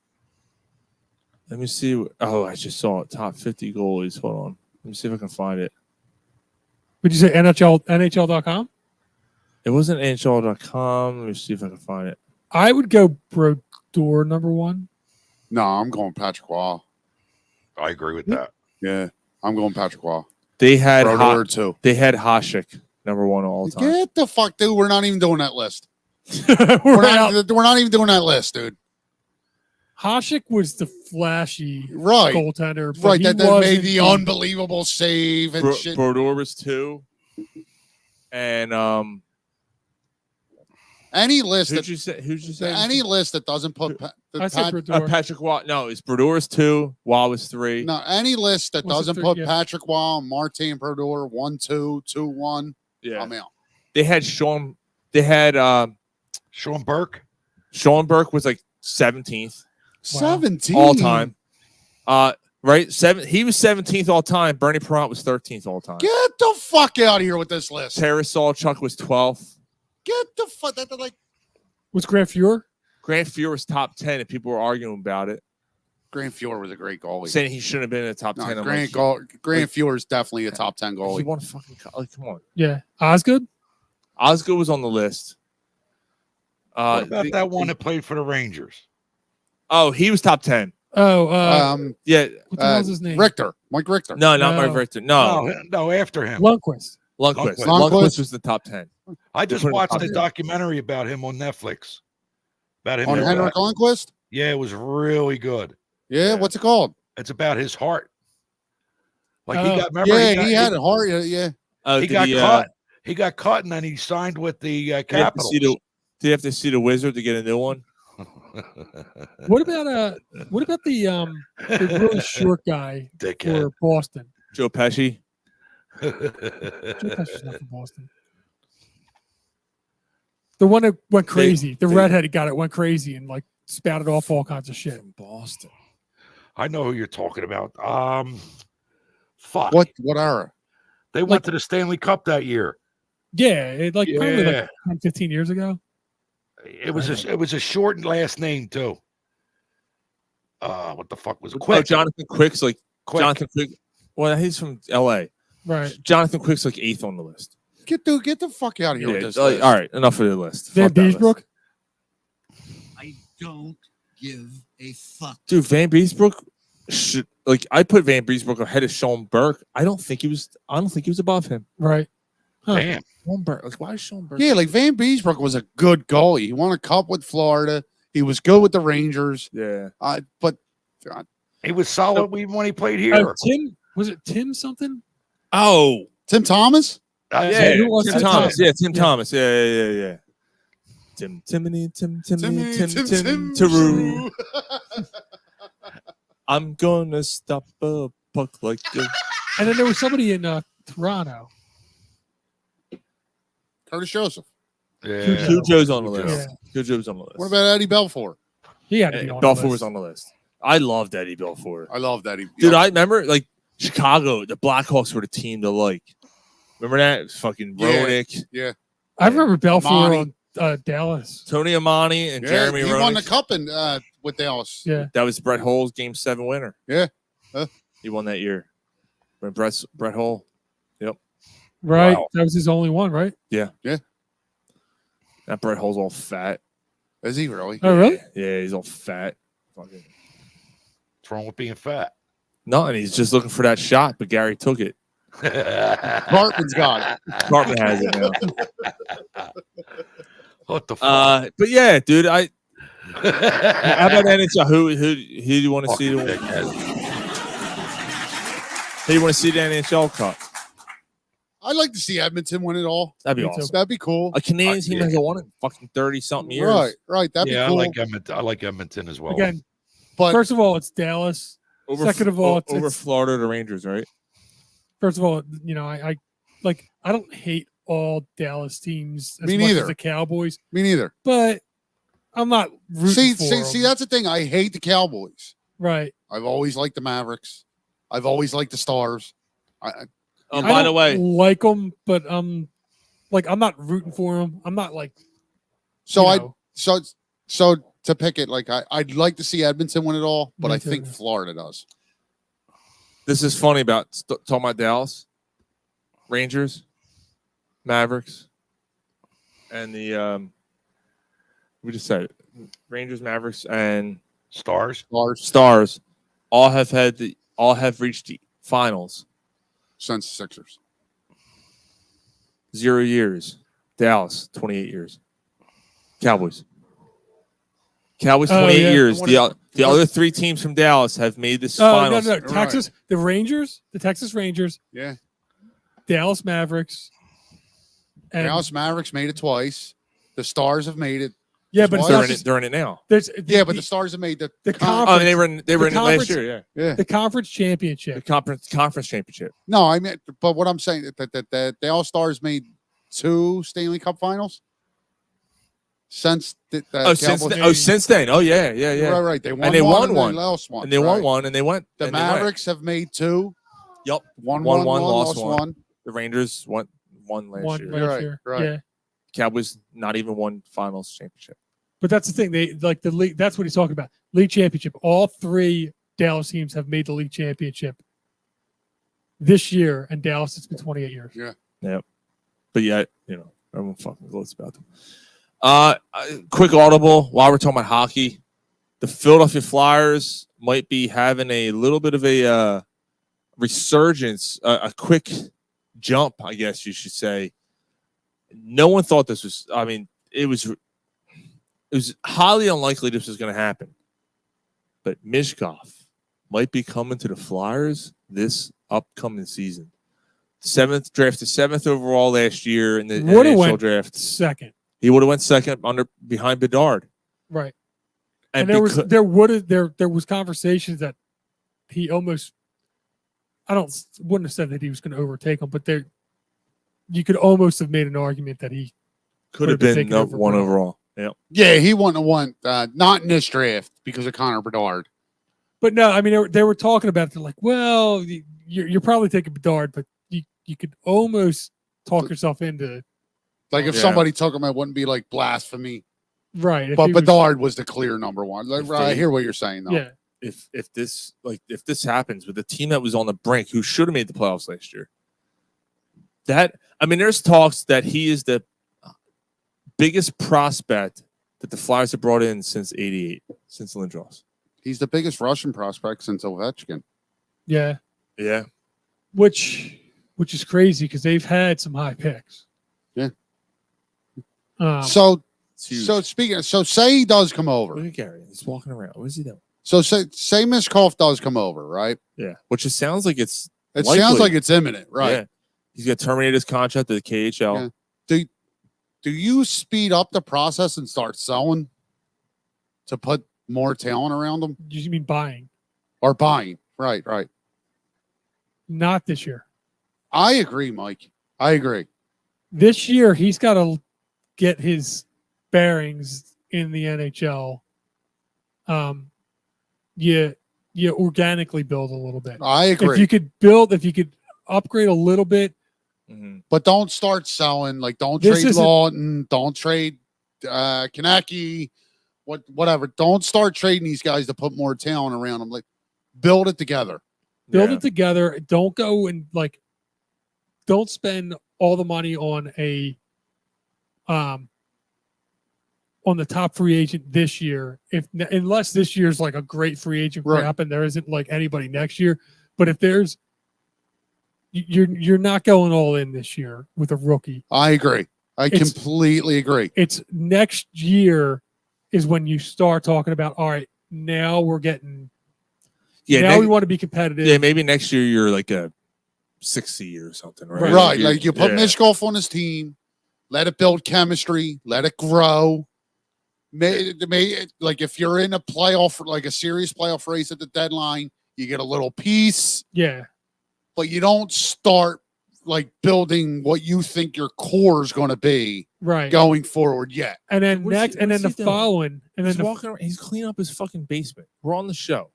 Let me see. Oh, I just saw it. Top 50 goalies. Hold on. Let me see if I can find it. Would you say NHL.com? It wasn't NHL.com. Let me see if I can find it. I would go Brodeur number 1. No, I'm going Patrick Waugh. I agree with that. Yeah, I'm going Patrick Waugh. They had Brodeur too. They had Hasek number 1 all time. Get the fuck, dude. We're not even doing that list. we're not even doing that list, dude. Hasek was the flashy goaltender, but right? That made the unbelievable save and shit. Brodeur was 2, and any list. Who'd you say? Any list that doesn't put Patrick Waugh. No, it's Brodeur was 2, Waugh was 3. No, any list that doesn't put Patrick Waugh, Martin Brodeur 1-2, 2-1. Yeah, I'm out. They had Sean. They had Sean Burke. Sean Burke was like 17th. 17 all time. Right? He was 17th all time. Bernie Parent was 13th all time. Get the fuck out of here with this list. Tarasol Chuck was 12th. Get the fuck. Was Grant Fuhr? Grant Fuhr was top 10, and people were arguing about it. Grant Fuhr was a great goalie. Saying he shouldn't have been in the top 10. Grant Fuhr is definitely a top 10 goalie. He won a fucking come on. Yeah. Osgood? Osgood was on the list. What about that one that played for the Rangers? Oh, he was top 10. Oh, yeah. What the hell's his name? Richter. Mike Richter. No, not Mike Richter. No, after him. Lundqvist. Lundqvist was the top 10. I just watched a documentary about him on Netflix. About him on Henrik Lundqvist? Yeah, it was really good. Yeah, what's it called? It's about his heart. Like he got, he had a heart. Yeah. He got cut. He got cut, and then he signed with the Capitals. Did you have to see the Wizard to get a new one? What about the really short guy for Boston? Joe Pesci. Joe Pesci's not from Boston. The one that went crazy, the redheaded guy that went crazy and like spouted off all kinds of shit. From Boston. I know who you're talking about. Fuck. What era? They went to the Stanley Cup that year. Yeah, probably like 10, 15 years ago. It was a shortened last name too. What the fuck was it? Quick. Oh, Jonathan Quick's like Quick. Jonathan Quick. Well, he's from L.A. Right. Jonathan Quick's like 8th on the list. Get the fuck out of here with this list. All right, enough of the list. Van Beesbrook? I don't give a fuck. Dude, Van Beesbrook should I put Van Beesbrook ahead of Sean Burke. I don't think he was above him. Right. Huh. Damn. Sean Burke. Why is Sean Burke? Yeah, Van Beesbrook was a good goalie. He won a cup with Florida. He was good with the Rangers. Yeah. But He was solid even when he played here. Tim, was it Tim something? Oh, Tim Thomas? yeah, who was Tim Tim Thomas. Thomas? Yeah, Tim Yeah. Thomas. Yeah. Tim Taroo. Taroo. I'm gonna stop a puck like a... And then there was somebody in Toronto. Curtis Joseph. Yeah. Cujo's on the Yeah. list. Cujo's on the list. What about Eddie Belfour? He had to be on Belfour the was list. on the list. I loved Eddie Belfour. I love that. Dude, I remember like Chicago, the Blackhawks were the team to like. Remember that? It was fucking Yeah. Roenick, Yeah. I remember Belfour Amani. on Dallas. Tony Amani, and Yeah, Jeremy he Roenick. won the cup in, with Dallas. Yeah. That was Brett Hull's Game 7 winner. Yeah. He won that year. When Brett Hull. Right. Wow. That was his only one, right? Yeah. Yeah. That Brett Hull's all fat. Is he really? Oh, really? Yeah, he's all fat. Fucking. What's wrong with being fat? No, and he's just looking for that shot, but Gary took it. Cartman's got it. Cartman has it now. What the fuck? But yeah, dude, how about NHL? Who do you want to see? Who do you want to see the NHL Cup? I'd like to see Edmonton win it all. That'd be Me too. awesome. That'd be cool. A Canadian team hasn't won it in fucking 30-something years. Right. That'd Yeah, be cool. I like Edmonton as well. Again, But first of all, it's Dallas. Second of all, over it's Florida, the Rangers, right? first of all, I don't hate all Dallas teams as Me much neither. as the Cowboys, me neither. but I'm not rooting for See, them. that's the thing. I hate the Cowboys. Right. I've always liked the Mavericks. I've always liked the Stars. Oh, I by the don't way, like them, but I'm not rooting for them. I'm not like So you know. so to pick it, like I'd like to see Edmonton win it all, but Me I too. think Florida does. this is funny about talking about Dallas, Rangers, Mavericks, and the we just said it. Rangers, Mavericks, and Stars. Stars all have reached the finals. Since the Sixers. 0 years. Dallas, 28 years. Cowboys, 28 years. The other three teams from Dallas have made this finals. No. Texas, the Rangers, the Texas Rangers, Yeah. Dallas Mavericks, and Dallas Mavericks made it twice. The Stars have made it. yeah, but They're it's They're in it now. there's Yeah, but the Stars have made the the con- Oh, they were in The it last conference- year. Yeah, yeah. the conference the championship. conference championship. No, I mean, but what I'm saying that the All Stars made 2 Stanley Cup Finals since the Since then. Oh yeah. Right. They won And they one won and one. they lost one. And they won right. one, and they went. The and they went. Mavericks have made 2. Yep. Won Won one, one, lost lost one. one. The Rangers won last One year. last Right, year. right. Yeah. Cowboys not even won finals championship. But that's the thing. They like the league. That's what he's talking about. League championship. All 3 Dallas teams have made the league championship this year, and Dallas it's been 28 years. Yeah. But yet, everyone fucking gloats about them. Quick audible while we're talking about hockey. The Philadelphia Flyers might be having a little bit of a resurgence, a quick jump, I guess you should say. No one thought this was. I mean, it was highly unlikely this was going to happen. But Mishkov might be coming to the Flyers this upcoming season. Drafted 7th overall last year in the Would've NHL went draft. Second. He would have went second behind Bedard. Right. And And there was conversations that he almost wouldn't have said that he was going to overtake him, but you could almost have made an argument that he could have been been taken over one Bedard. overall. Yeah. Yeah, he wouldn't have won. Not in this draft because of Connor Bedard. But no, I mean they were talking about it. They're like, well, you're probably taking Bedard, but you could almost talk yourself into Like if Yeah. somebody took him, it wouldn't be like blasphemy. right. if But he was- Bedard was the clear number one. Like, If right, I they- hear what you're saying though. yeah, If this happens with the team that was on the brink, who should have made the playoffs last year, there's talks that he is the biggest prospect that the Flyers have brought in since '88, since Lindros. He's the biggest Russian prospect since Ovechkin. yeah, Yeah, which is crazy because they've had some high picks. Yeah. Um, So it's huge. so speaking, so say he does come over. Look at Gary. He's walking around. What is he doing? So say Mishkov does come over, right? Yeah, which it sounds like it's. It likely. sounds like it's imminent, right? Yeah. He's going to terminate his contract to the KHL. Yeah. Do you speed up the process and start selling to put more talent around them? You mean buying? Or buying? Right. Not this year. I agree, Mike. I agree. This year, he's got to get his bearings in the NHL. You organically build a little bit. I agree. If you could upgrade a little bit, but don't start selling. Like, don't This trade isn't- Lawton. Don't trade Kaneki. Whatever. Don't start trading these guys to put more talent around them. Like, build it together. build it together. Don't go and don't spend all the money on on the top free agent this year, unless this year's like a great free agent crap and there isn't like anybody next year. But if there's, you're not going all in this year with a rookie. I agree. I completely agree. It's next year is when you start talking about, all right, now we're getting, now we want to be competitive. Yeah, maybe next year you're like a 6 seed or something, right? Right. Like you put Mishkov on his team, let it build chemistry, let it grow. Like if you're in a playoff, like a serious playoff race at the deadline, you get a little piece. Yeah. But you don't start like building what you think your core is going to be right going forward yet. And then the following, and then he's walking around, he's cleaning up his fucking basement. We're on the show,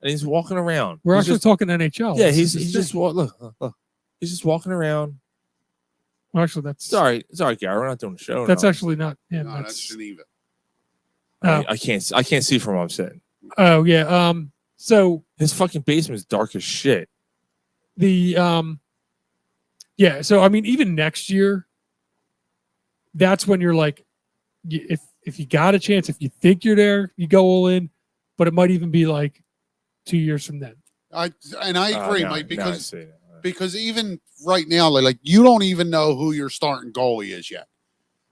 and he's walking around. We're he's actually just, talking NHL. Yeah, he's just look. He's just walking around. Well, actually, that's it's all right, Gary. We're not doing the show. That's actually not. Yeah, no, that's Geneva. I can't see from where I'm sitting. Oh yeah. So his fucking basement is dark as shit. Yeah. So I mean, even next year, that's when you're like, if you got a chance, if you think you're there, you go all in. But it might even be like 2 years from then. I agree, Mike, I because even right now, like you don't even know who your starting goalie is yet.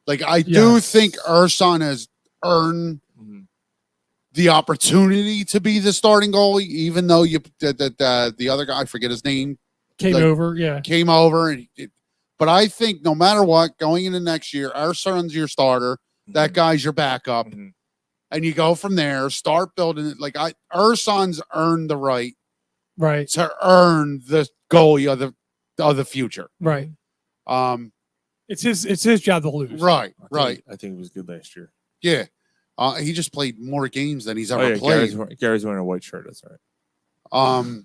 Like I do think Ersan has earned the opportunity to be the starting goalie, even though the other guy, I forget his name, came over. And but I think no matter what, going into next year, Ersan's your starter. That guy's your backup, and you go from there. Start building it. Like Ersan's earned the right to earn the goalie of the future. Right. It's his job to lose. Right. I think he was good last year. Yeah. He just played more games than he's ever yeah, played. Gary's wearing a white shirt. That's right.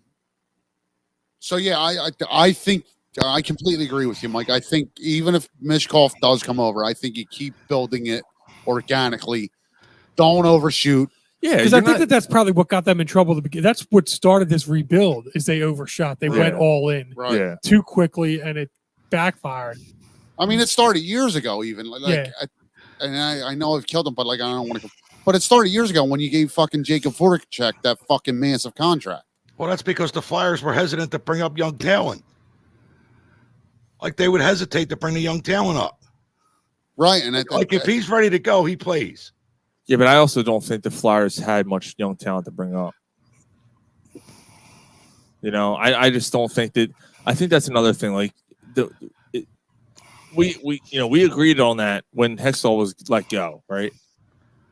So yeah, I think I completely agree with you, Mike. I think even if Mishkov does come over, I think you keep building it organically. Don't overshoot. Yeah, because I think that's probably what got them in trouble. That's what started this rebuild. Is they overshot. They went all in too quickly, and it backfired. I mean, it started years ago. Even I know I've killed him, but like I don't want to. But it started years ago when you gave fucking Jacob Voracek that fucking massive contract. Well, that's because the Flyers were hesitant to bring up young talent. Like they would hesitate to bring the young talent up. Right, and if he's ready to go, he plays. Yeah, but I also don't think the Flyers had much young talent to bring up. You know, I just don't think that. I think that's another thing. Like we agreed on that when Hextall was let go, right?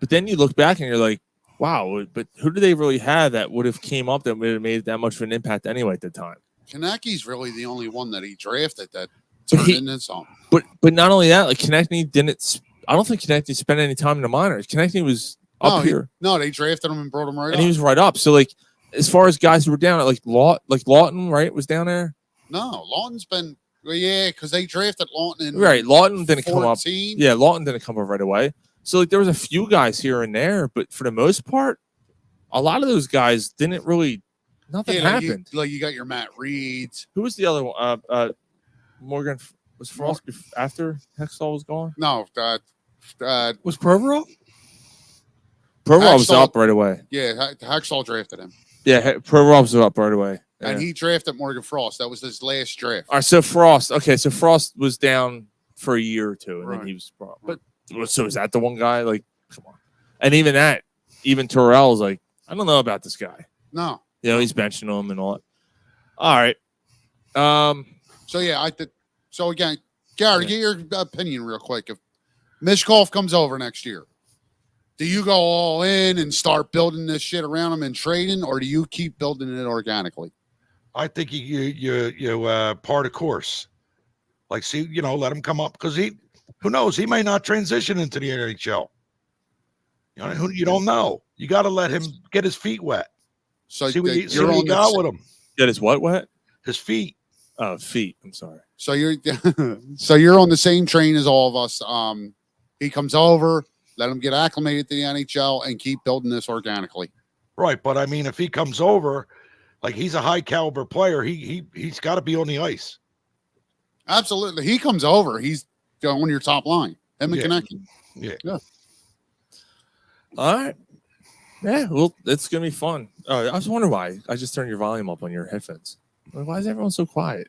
But then you look back and you're like, wow, but who do they really have that would have came up that would have made that much of an impact anyway at the time? Kaneki's really the only one that he drafted that turned into something. But not only that, like Konechny didn't. I don't think Konechny spent any time in the minors. Konechny was up here. They drafted him and brought him right up. He was right up. So like, as far as guys who were down, like Lawton, right, was down there. No, Lawton's been because they drafted Lawton in Lawton didn't 14. come up. Yeah, Lawton didn't come up right away. So like, there was a few guys here and there, but for the most part, a lot of those guys didn't really. Nothing happened. You got your Matt Reeds. Who was the other one? Morgan was Frost after Hextall was gone. No, was Provorov? Provorov was up right away. Yeah, Hextall drafted him. Yeah, Provorov was up right away. Yeah. And he drafted Morgan Frost. That was his last draft. All right, so Frost. Okay, so Frost was down for a year or two, and then he was. But so is that the one guy? Like, come on. And even Terrell's like I don't know about this guy. No. You know, he's benching him and all that. All right. So yeah, so again, Gary, get your opinion real quick. If Mishkov comes over next year, do you go all in and start building this shit around him and trading, or do you keep building it organically? I think you part a course. Like, see, let him come up because who knows, he may not transition into the NHL. You don't know. You got to let him get his feet wet. So see what you got with him. Get his what wet? His feet. Oh, feet. I'm sorry. So you're on the same train as all of us. He comes over, let him get acclimated to the NHL, and keep building this organically. Right, but I mean, if he comes over, like he's a high caliber player, he's got to be on the ice. Absolutely, he comes over, he's on your top line. Him and Konecny. Yeah. All right. Yeah, well, it's gonna be fun. I was wondering why I just turned your volume up on your headphones. Why is everyone so quiet?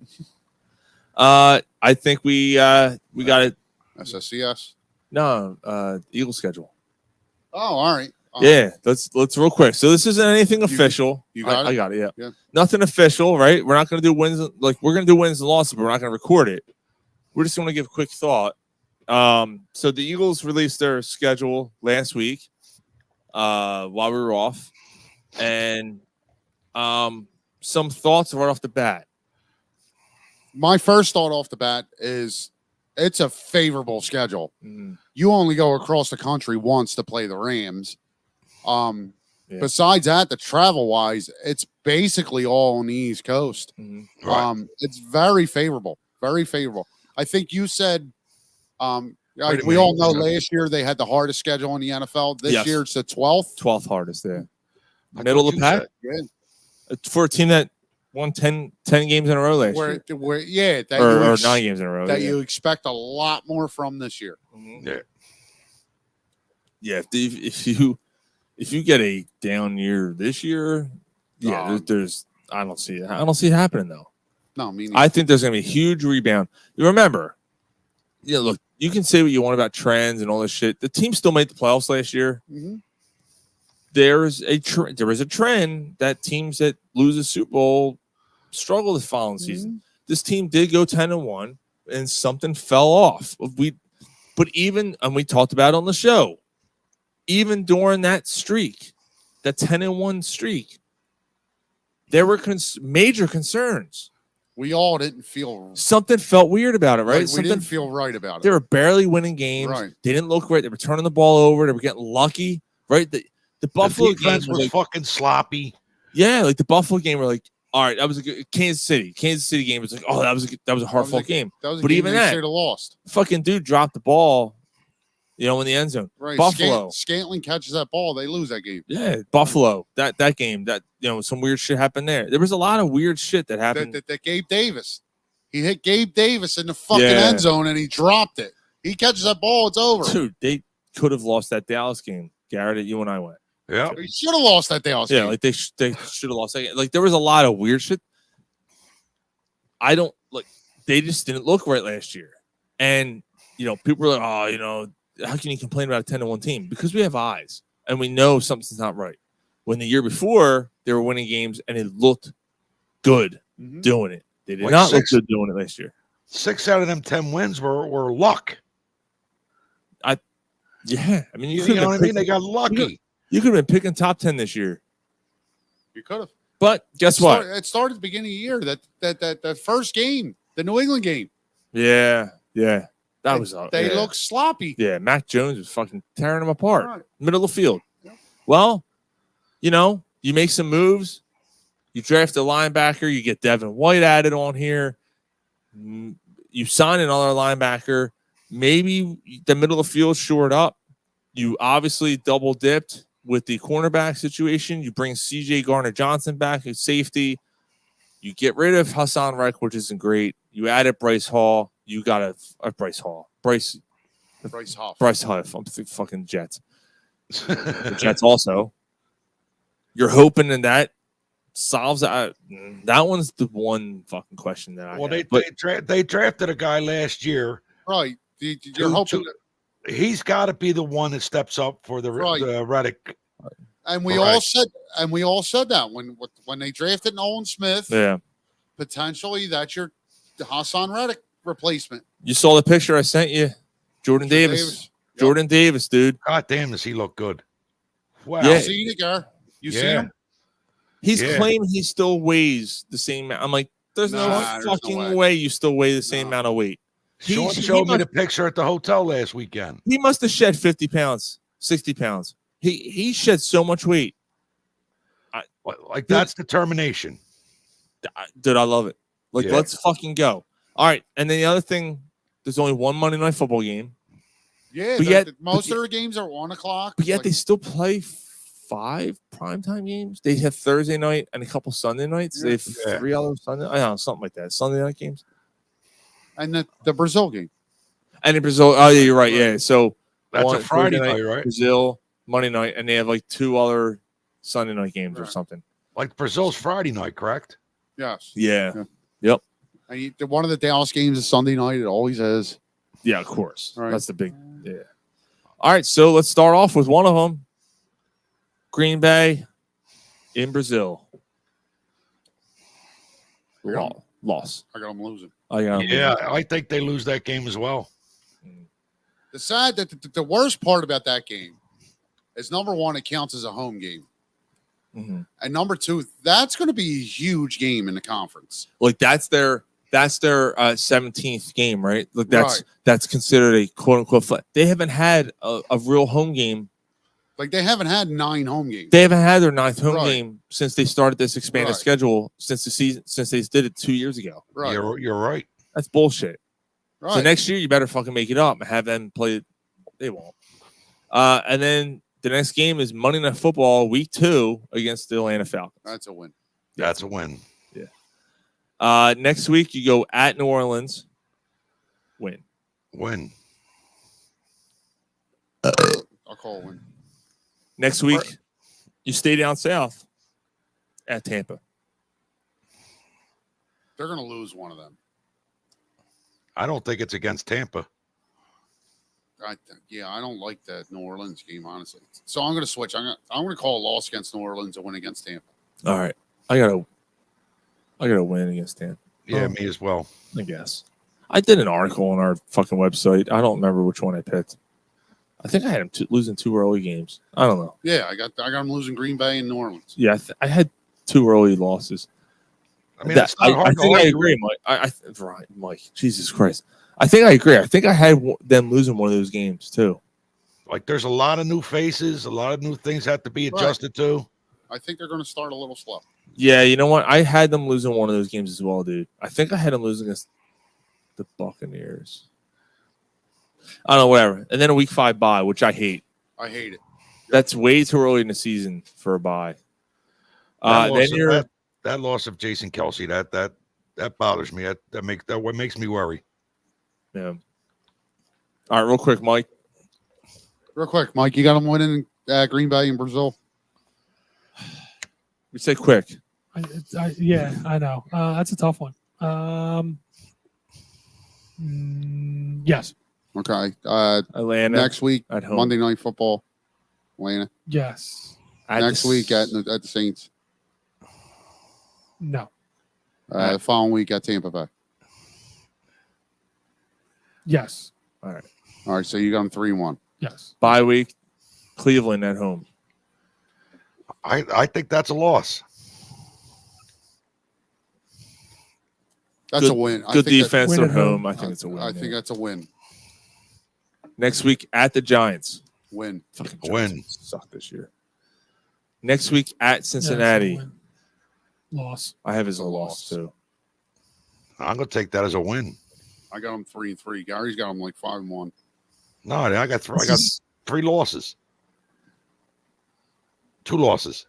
I think we got it. SSCS. No, Eagle schedule. Oh, all right. Yeah, let's real quick. So this isn't anything official. You got it? I got it. Yeah. Nothing official, right? We're not going to do wins. Like we're going to do wins and losses, but we're not going to record it. We're just going to give a quick thought. So the Eagles released their schedule last week, while we were off, and some thoughts right off the bat. My first thought off the bat is it's a favorable schedule. You only go across the country once to play the Rams. Besides that, the travel wise, it's basically all on the East Coast. Right. It's very favorable. Very favorable. I think you said we all know last year they had the hardest schedule in the NFL. This year it's the 12th. 12th hardest, yeah. Middle of the pack. For a team that won 10 games in a row last year. Or 9 games in a row. That you expect a lot more from this year. Yeah. If you get a down year this year, there's I don't see it. I don't see it happening though. No, I think there's gonna be a huge rebound. You remember, look, you can say what you want about trends and all this shit. The team still made the playoffs last year. There is a trend that teams that lose a Super Bowl struggle the following season. This team did go 10-1, and something fell off. But even, and we talked about it on the show, even during that streak, that 10-1 streak, there were major concerns. We all didn't feel something felt weird about it, right? We didn't feel right about it. They were barely winning games. Right. They didn't look right. They were turning the ball over. They were getting lucky, right? The Buffalo defense game was fucking sloppy. Yeah, like the Buffalo game, were like, all right, that was a good Kansas City game. Was like, oh, that was a hard fought game. That was a but game even they that, should have lost. Fucking dude dropped the ball, in the end zone. Right, Buffalo. Scantling catches that ball, they lose that game. Yeah, Buffalo. That game, some weird shit happened there. There was a lot of weird shit that happened. That Gabe Davis. He hit Gabe Davis in the fucking end zone and he dropped it. He catches that ball, it's over. Dude, they could have lost that Dallas game, Garrett, that you and I went. Yeah, he should have lost that Dallas game. Yeah, like they should have lost that game. Like there was a lot of weird shit. They just didn't look right last year. And, people were like, oh, how can you complain about a 10-1 team? Because we have eyes and we know something's not right. When the year before they were winning games and it looked good doing it. They did not look good doing it last year. 6 out of them 10 wins were luck. I mean, you know what I mean? They got lucky. You could have been picking top 10 this year. You could have. But guess what? It started at the beginning of the year. That first game, the New England game. Yeah. That was they looked sloppy. Yeah, Mac Jones was fucking tearing them apart. Right. Middle of the field. Yeah. Well, you make some moves. You draft a linebacker. You get Devin White added on here. You sign another linebacker. Maybe the middle of the field shored up. You obviously double dipped with the cornerback situation. You bring C.J. Garner-Johnson back at safety. You get rid of Hassan Reich, which isn't great. You added Bryce Hall. You got a Bryce Hall. Bryce Huff. I'm the fucking Jets. The Jets also. You're hoping in that solves that. That one's the one fucking question that I have. They drafted a guy last year. Right. You're hoping he's got to be the one that steps up for the Reddick. And we all said that when they drafted Nolan Smith, Yeah. potentially that's your Hassan Reddick replacement. You saw the picture I sent you. Jordan Davis. Yep. Jordan Davis, dude. God damn, does he look good? Wow. Yeah. You seen it, Gar? You seen him? He's Yeah. claiming he still weighs the same amount. I'm like, there's no There's no fucking way. way you still weigh the same amount of weight. Sean showed me the picture at the hotel last weekend. He must have shed 50 pounds, 60 pounds. He shed so much weight. Like that's determination. Dude, I love it. Like, Yeah. let's fucking go. All right. And then the other thing, there's only one Monday Night Football game. Yeah, But yet- most of their games are 1:00. But yet they still play 5 primetime games. They have Thursday night and a couple Sunday nights. They have Yeah. 3 other Sunday. I don't know, something like that. Sunday night games. And the Brazil game. And in Brazil, oh yeah, you're right. Yeah. So That's one a Friday Thursday night, right? Brazil, Monday night, and they have like 2 other Sunday night games or something. Like Brazil's Friday night, correct? Yes. Yeah. Yeah. Yep. And one of the Dallas games is Sunday night. It always is. Yeah, of course. Right. That's the big. Yeah. All right. So let's start off with one of them. Green Bay in Brazil. Loss. I got them losing. Yeah, I think they lose that game as well. The worst part about that game is number one, it counts as a home game. Mm-hmm. And number two, that's going to be a huge game in the conference. Like that's their 17th game, right? Like that's considered a quote unquote flat. They haven't had a real home game. Like they haven't had 9 home games. They haven't had their 9th home Right. game since they started this expanded Right. schedule since they did it 2 years ago. Right. You're right. That's bullshit. Right. So next year you better fucking make it up and have them play. They won't. And then the next game is Monday Night Football Week 2 against the Atlanta Falcons. That's a win. That's a win. Yeah. Next week you go at New Orleans. Win. Win. I'll call a win. Next week you stay down south at Tampa. They're going to lose one of them. I don't think it's against Tampa. I don't like that New Orleans game, honestly. So I'm going to switch. I'm going to call a loss against New Orleans and win against Tampa. All right. I gotta win against Tampa. Yeah, me as well. I guess. I did an article on our fucking website. I don't remember which one I picked. I think I had them losing 2 early games. I don't know. Yeah, I got them losing Green Bay and New Orleans. Yeah, I had 2 early losses. I mean, it's not hard I to think I argue. agree, Mike. Right, Mike. Jesus Christ. I think I agree. I think I had them losing one of those games too. Like, there's a lot of new faces. A lot of new things have to be adjusted to. I think they're going to start a little slow. Yeah, you know what? I had them losing one of those games as well, dude. I think I had them losing against the Buccaneers. I don't know, whatever. And then a Week 5 bye, which I hate. I hate it. That's way too early in the season for a bye. That loss of Jason Kelsey, that bothers me. That what makes me worry. Yeah. All right, real quick, Mike. Real quick, Mike, you got them winning Green Bay in Brazil? We say quick. Yeah, I know. That's a tough one. Yes. Okay. Atlanta Next week, at home. Monday Night Football, Atlanta. Yes. Next week at the Saints. No. The following week at Tampa Bay. Yes. All right. All right, so you got them 3-1. Yes. Bye week, Cleveland at home. I think that's a loss. That's a win. Good defense Win at at home. home. I think it's a win. I think that's a win. Next week at the Giants. Win. Fucking A Giants win. suck this year. Next week at Cincinnati. Yes, loss. I have as a Loss. loss too. I'm going to take that as a win. I got them 3-3. Gary's got them like 5-1. No, I got 3 losses. 2 losses.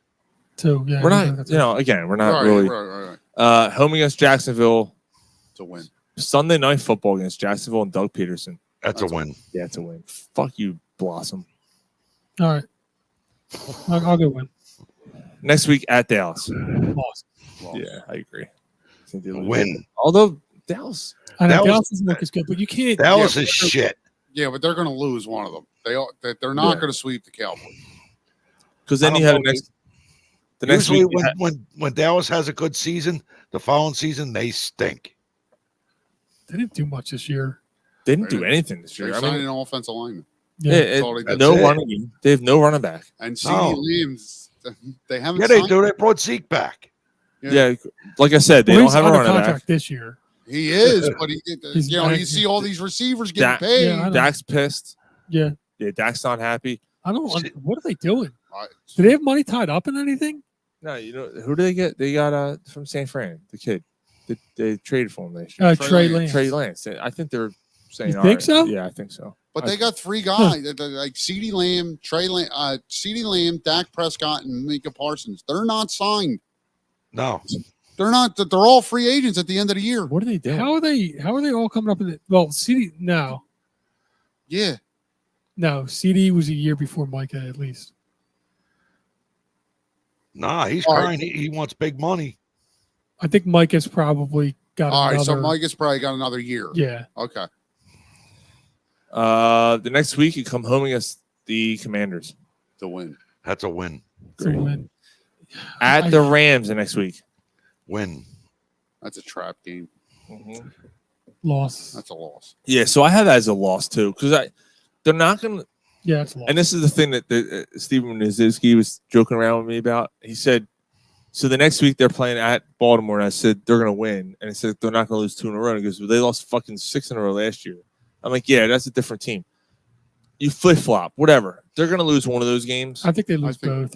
2. Yeah. We're not, again, we're not really. Right. Home against Jacksonville. It's a win. Sunday night football against Jacksonville and Doug Peterson. That's a win. Yeah, it's a win. Fuck you, Blossom. All right. I'll go win. Next week at Dallas. Loss. Yeah, I agree. I think they lose. Win. Although Dallas. I know Dallas- Dallas doesn't look as good, but you can't. Dallas is shit. Yeah, but they're going to lose one of them. They're not Yeah. going to sweep the Cowboys. Because then I you don't have know, the next Usually, week. when Dallas has a good season, the following season they stink. They didn't do much this year. They didn't do anything this They year. I signed mean, an offensive lineman. Yeah. That's all they did. no That's it. running game. They have no running back. And No. CD Lamb's, they haven't Yeah, they signed. do. They brought Zeke back. Yeah, like I said, they Well, don't he's have a under running contract back. this year. He is, but he, He's you know, back. you see all these receivers getting Dak- paid. Yeah, I know. Dak's pissed. Yeah. Yeah, Dak's not happy. I don't. What are they doing? I- Do they have money tied up in anything? No, you know who do they get? They got from San Fran, the kid. They traded for him last year. Trey Lance. Trey Lance. I think they're saying. You all think right. so? Yeah, I think so. But they got three guys like CD Lamb, CD Lamb, Dak Prescott, and Micah Parsons. They're not signed. No, They're not. They're all free agents at the end of the year. What are they doing? How are they all coming up in it? Well, CD no. Yeah. No, CD was a year before Micah at least. nah, he's All right. crying. He wants big money. I think Micah's probably got All another. right. So Micah's probably got another year. Yeah. Okay. The next week you come home against the Commanders To win. That's a win. It's a win. at the Rams the next week. Win. That's a trap game. Loss. That's a loss. Yeah, so I have that as a loss too because they're not going to. Yeah, it's a loss. And this is the thing that Steven Nizowski was joking around with me about. He said, so the next week they're playing at Baltimore, and I said they're going to win, and he said they're not going to lose 2 in a row. And he goes, well, they lost fucking 6 in a row last year. I'm like, yeah, that's a different team. You flip flop, whatever. They're going to lose one of those games. I think they lose both.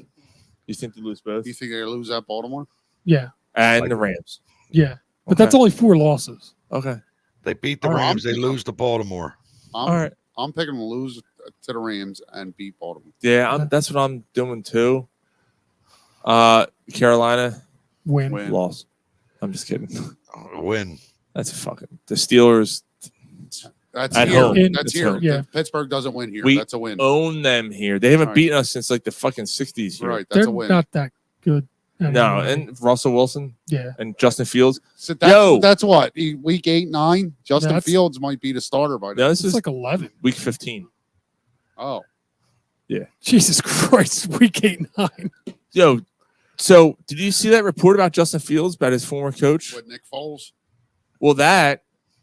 You think they lose both? You think they lose at Baltimore? Yeah. And the Rams. Yeah. But that's only 4 losses. Okay. They beat the All right. Rams. They lose to Baltimore. All right. I'm picking to lose to the Rams and beat Baltimore. Yeah, that's what I'm doing too. Carolina Win. loss. I'm just kidding. Win. That's a fucking the Steelers. That's at here. home. That's It's here. home. Yeah. If Pittsburgh doesn't win here. We That's a win. own them here. They haven't Right. beaten us since like the fucking 60s here. Right. That's They're a win. not that good. No, anyway. and Russell Wilson Yeah. and Justin Fields. So that's, Yo! that's what? Week 8, 9? Justin That's- Fields might be the starter by No, now. this It's is like 11. week 15. Oh. Jesus Christ. Week 8, 9. Yo, so did you see that report about Justin Fields about his former coach? With Nick Foles? Well, that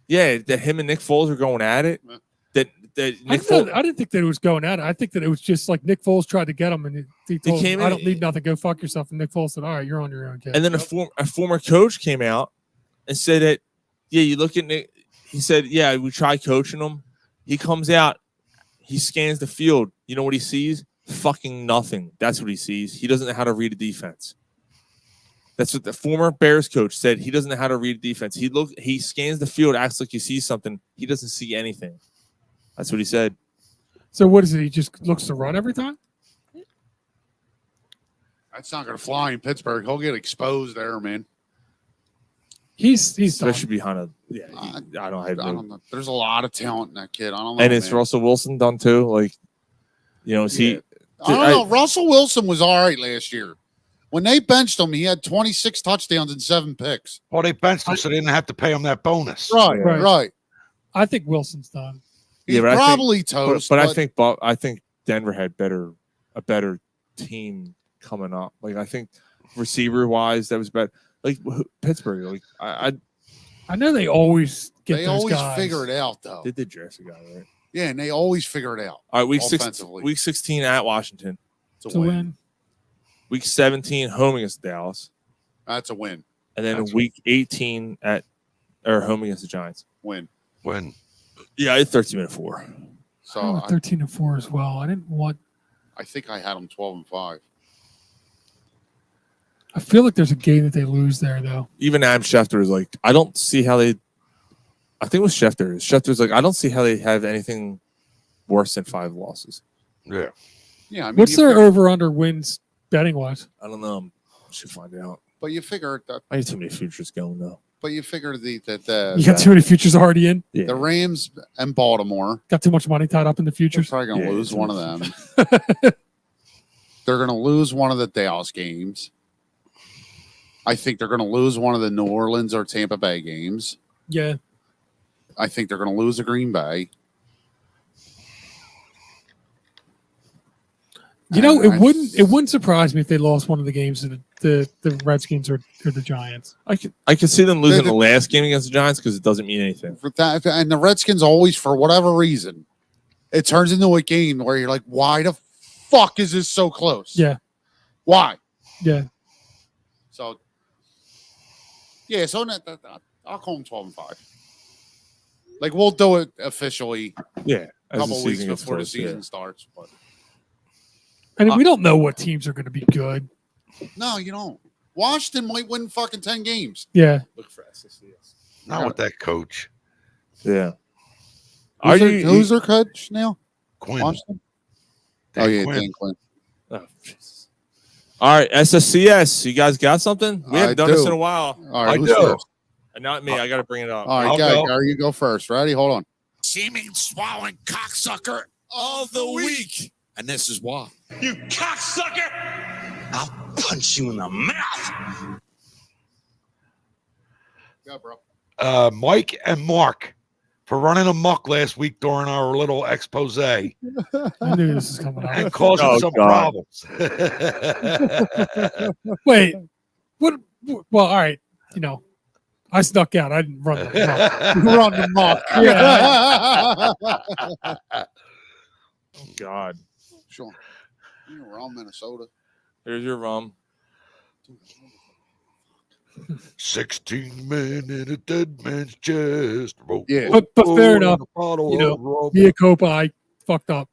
him and Nick Foles are going at it. Yeah. That Nick Foles. I didn't think that it was going at it. I think that it was just like Nick Foles tried to get him, and he told came him, I in- don't need nothing. Go fuck yourself. And Nick Foles said, all right, you're on your own, kid. And then a former coach came out and said that, yeah, you look at Nick. He said, yeah, we tried coaching him. He comes out, he scans the field. You know what he sees? Fucking nothing. That's what he sees. He doesn't know how to read a defense. That's what the former Bears coach said. He doesn't know how to read a defense. He scans the field, acts like he sees something. He doesn't see anything. That's what he said. So what is it? He just looks to run every time? That's not going to fly in Pittsburgh. He'll get exposed there, man. He's done. Especially behind a I don't have I no. don't know. There's a lot of talent in that kid. I don't know. And is man. Russell Wilson done too? Like, you know, is he? I don't know. Russell Wilson was all right last year. When they benched him, he had 26 touchdowns and 7 picks. Well, they benched him so they didn't have to pay him that bonus. Right. I think Wilson's done. He's but probably I think, toast. but I think Denver had a better team coming up. Like I think receiver wise, that was better. Like Pittsburgh, like I know they always get they those always guys. figure it out, though. they did draft a guy, right? Yeah, and they always figure it out. All right, offensively. week 16 at Washington. It's a to win. win. Week 17 home against Dallas, That's a win. and then That's week 18 home against the Giants. Win. Win. Yeah, I had 13-4. So I went 13-4 as well. I didn't want. I think I had them 12-5. I feel like there's a game that they lose there, though. Even Adam Schefter is like, I don't see how they. I think it was Schefter. Schefter's like, I don't see how they have anything worse than 5 losses. Yeah. Yeah, I mean, What's you their figure- over/under wins betting wise? I don't know. Should find out. But you figure that. I have too many futures going though. But you figure You got too the many futures already in. the Rams and Baltimore. Got too much money tied up in the They're futures. probably going to Yeah, lose it's one of them. They're going to lose one of the Dallas games. I think they're going to lose one of the New Orleans or Tampa Bay games. Yeah. I think they're going to lose a Green Bay. You know, it wouldn't surprise me if they lost one of the games to the Redskins or the Giants. I could see them losing the last game against the Giants because it doesn't mean anything. And the Redskins always, for whatever reason, it turns into a game where you're like, why the fuck is this so close? Yeah. Why? Yeah. So, yeah, so I'll call them 12-5. Like, we'll do it officially. Yeah. A couple weeks before the season starts. But And we don't know what teams are going to be good. no, you don't. Washington might win fucking 10 games. Yeah. Look for SSCS. Not with that coach. Yeah. Who's their coach now? Quinn. Washington? Dan Dan Quinn. Quinn. Oh, Jesus. All right, SSCS. You guys got something? We haven't done this in a while. All right, I who's do. first? Not me. I got to bring it up. All right, I'll Gary, go. you go first. Ready? Hold on. Seeming swallowing cocksucker Of the week. and this is why. You cocksucker! I'll punch you in the mouth. Yeah, bro. Mike and Mark for running amok last week during our little expose and I knew this was coming out. causing some God. problems. Wait. What? Well, all right. You know, I snuck out. I didn't run the rock. Run the muck. Yeah. Oh, God. Sure. We're all Minnesota. Here's your rum. 16 men in a dead man's chest. Yeah. But fair Oh, enough. and a bottle You know, of rum. Mia Copa, I fucked up.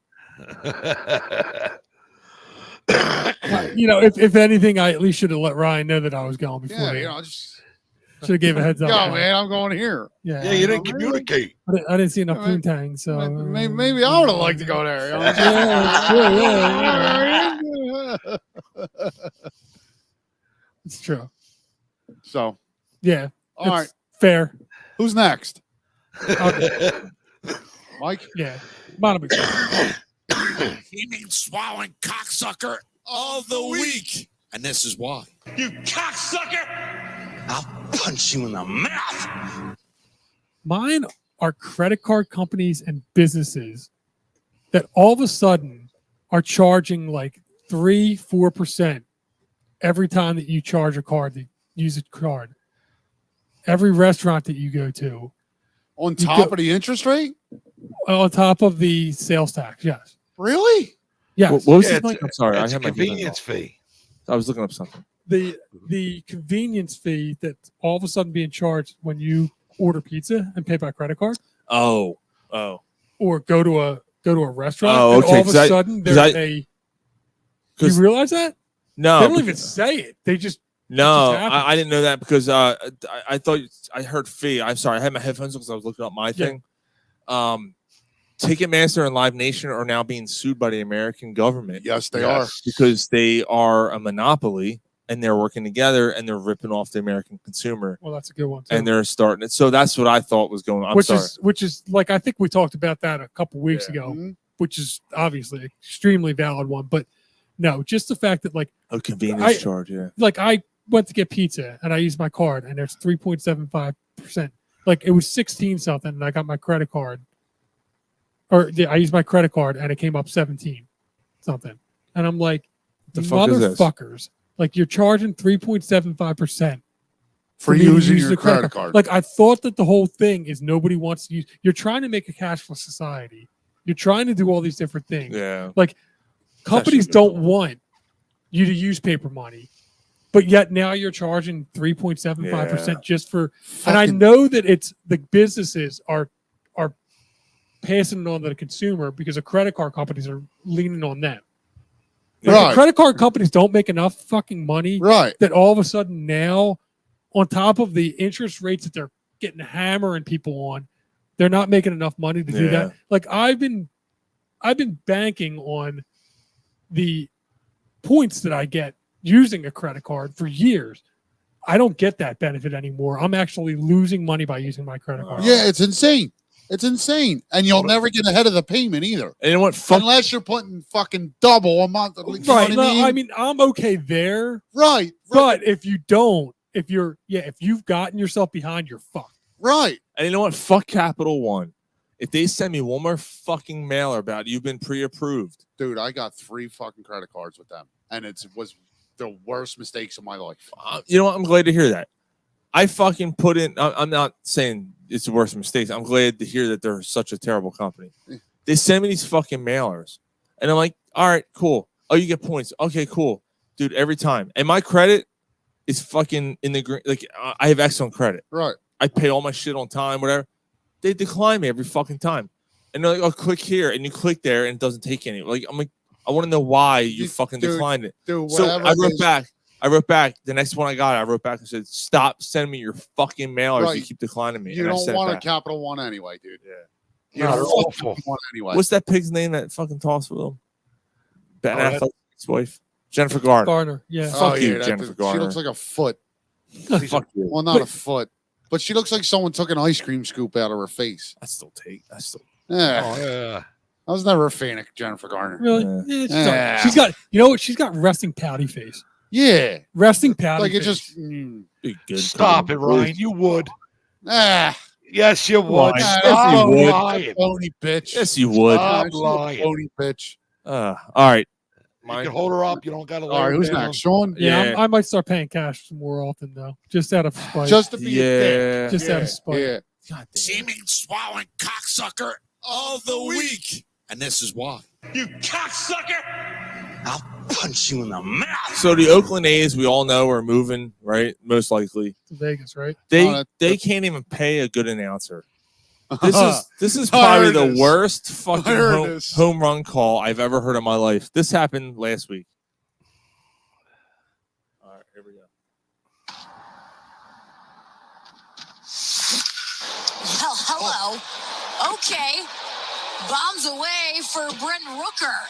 You know, if anything, I at least should have let Ryan know that I was going before. Yeah, he you know, just should have gave a heads up. go, man. I'm going here. Yeah, Yeah, you didn't communicate. I didn't see enough poontang, so Maybe I would have liked to go there. You know? Yeah, it's true. So, Yeah, all right. it's fair. Who's next? Okay. Mike? Yeah, Monaco. Seeming swallowing cocksucker of the week. And this is why. You cocksucker! I'll punch you in the mouth. Mine are credit card companies and businesses that all of a sudden are charging like 3-4% every time that you charge a card, that use a card. Every restaurant that you go to, On top of the interest rate? on top of the sales tax. Yes. Really? Yes. What was Yeah, this, it's- Mike? I'm sorry. I It's a had my convenience fee. I was looking up something. The convenience fee that's all of a sudden being charged when you order pizza and pay by credit card, Oh. or go to a restaurant, Oh, and okay, all of 'cause a I- sudden 'cause there's I- a. 'cause- You realize that? No. They don't even because- say it. They just No, It just happens. I didn't know that because I thought I heard fee. I'm sorry, I had my headphones because I was looking up my Yeah. thing. Ticketmaster and Live Nation are now being sued by the American government Yes, they Yes. because they are a monopoly and they're working together and they're ripping off the American consumer well, that's a good one too. and they're starting it. So that's what I thought was going on. I'm sorry. which is like I think we talked about that a couple weeks Yeah. ago, Mhm. which is obviously an extremely valid one. But no, just the fact that like Convenience charge, yeah. I went to get pizza and I used my card and there's 3.75%. Like it was 16 something and I got my credit card, or I used my credit card and it came up 17 something, and I'm like, The fuck is this? motherfuckers! Like you're charging 3.75% For me to using use your the credit card. Like I thought that the whole thing is nobody wants to use. You're trying to make a cashless society. You're trying to do all these different things. Yeah. Companies actually don't want you to use paper money, but yet now you're charging 3.75% just for. And I Fucking- know that it's the businesses are passing it on to the consumer because the credit card companies are leaning on them. Like, Right. the credit card companies don't make enough fucking money Right. that all of a sudden now, on top of the interest rates that they're getting hammering people on, they're not making enough money to do Yeah. that. Like I've been banking on the points that I get using a credit card for years. I don't get that benefit anymore. I'm actually losing money by using my credit card. Yeah, it's insane. It's insane. And you'll never get ahead of the payment either. And you know what? Fuck. Unless you're putting fucking double a month. You know Right. what No, I mean? I mean, I'm okay there. Right. But if you don't, if you've gotten yourself behind, you're fucked. Right. And you know what? Fuck Capital One. If they send me one more fucking mailer about you've been pre-approved, Dude, I got 3 fucking credit cards with them, and it was the worst mistakes of my life. You know what? I'm glad to hear that. I fucking put in. I'm not saying it's the worst mistakes. I'm glad to hear that they're such a terrible company. They send me these fucking mailers, and I'm like, all right, cool. Oh, you get points. Okay, cool, dude. Every time, and my credit is fucking in the green. Like I have excellent credit. Right. I pay all my shit on time, whatever. They decline me every fucking time, and they're like, oh, click here, and you click there, and it doesn't take any. Like I'm like, I want to know why you fucking declined it. Dude, so I wrote back. The next one I wrote back and said, stop sending me your fucking mailers. Right. You keep declining me. You and don't want a Capital One anyway, dude. Yeah. You No, don't they're want a awful. Capital One anyway. What's that pig's name that fucking tossed with him? Ben Oh, Affleck's wife, Jennifer Garner. Garner, yeah. Fuck you, that- Jennifer She Garner. looks like a foot. Fuck you. Well, not a foot, but she looks like someone took an ice cream scoop out of her face. I still take. Yeah. Oh, yeah. I was never a fan of Jennifer Garner. Really? Yeah. She's got, you know what? She's got resting pouty face. Yeah. Resting pouty Like it face. just. Be good. Stop it, Ryan. You would. Ah. Yes, you would. Ryan, Stop yes, you would. lying. Phony bitch. Yes, you would. Stop She's a lying. phony bitch. All right. You can hold her up. You don't got to All right, who's next? Sean? Yeah, I might start paying cash more often though, just out of spite. Just to be a dick. Just out of spite. Yeah. God damn. Seeming swallowing cocksucker of the week. And this is why. You cocksucker! I'll punch you in the mouth. So the Oakland A's, we all know, are moving, right? Most likely. To Vegas, right? They can't even pay a good announcer. This is probably the worst fucking home run call I've ever heard in my life. This happened last week. All right, here we go. Well, hello. Okay. Bombs away for Brent Rooker.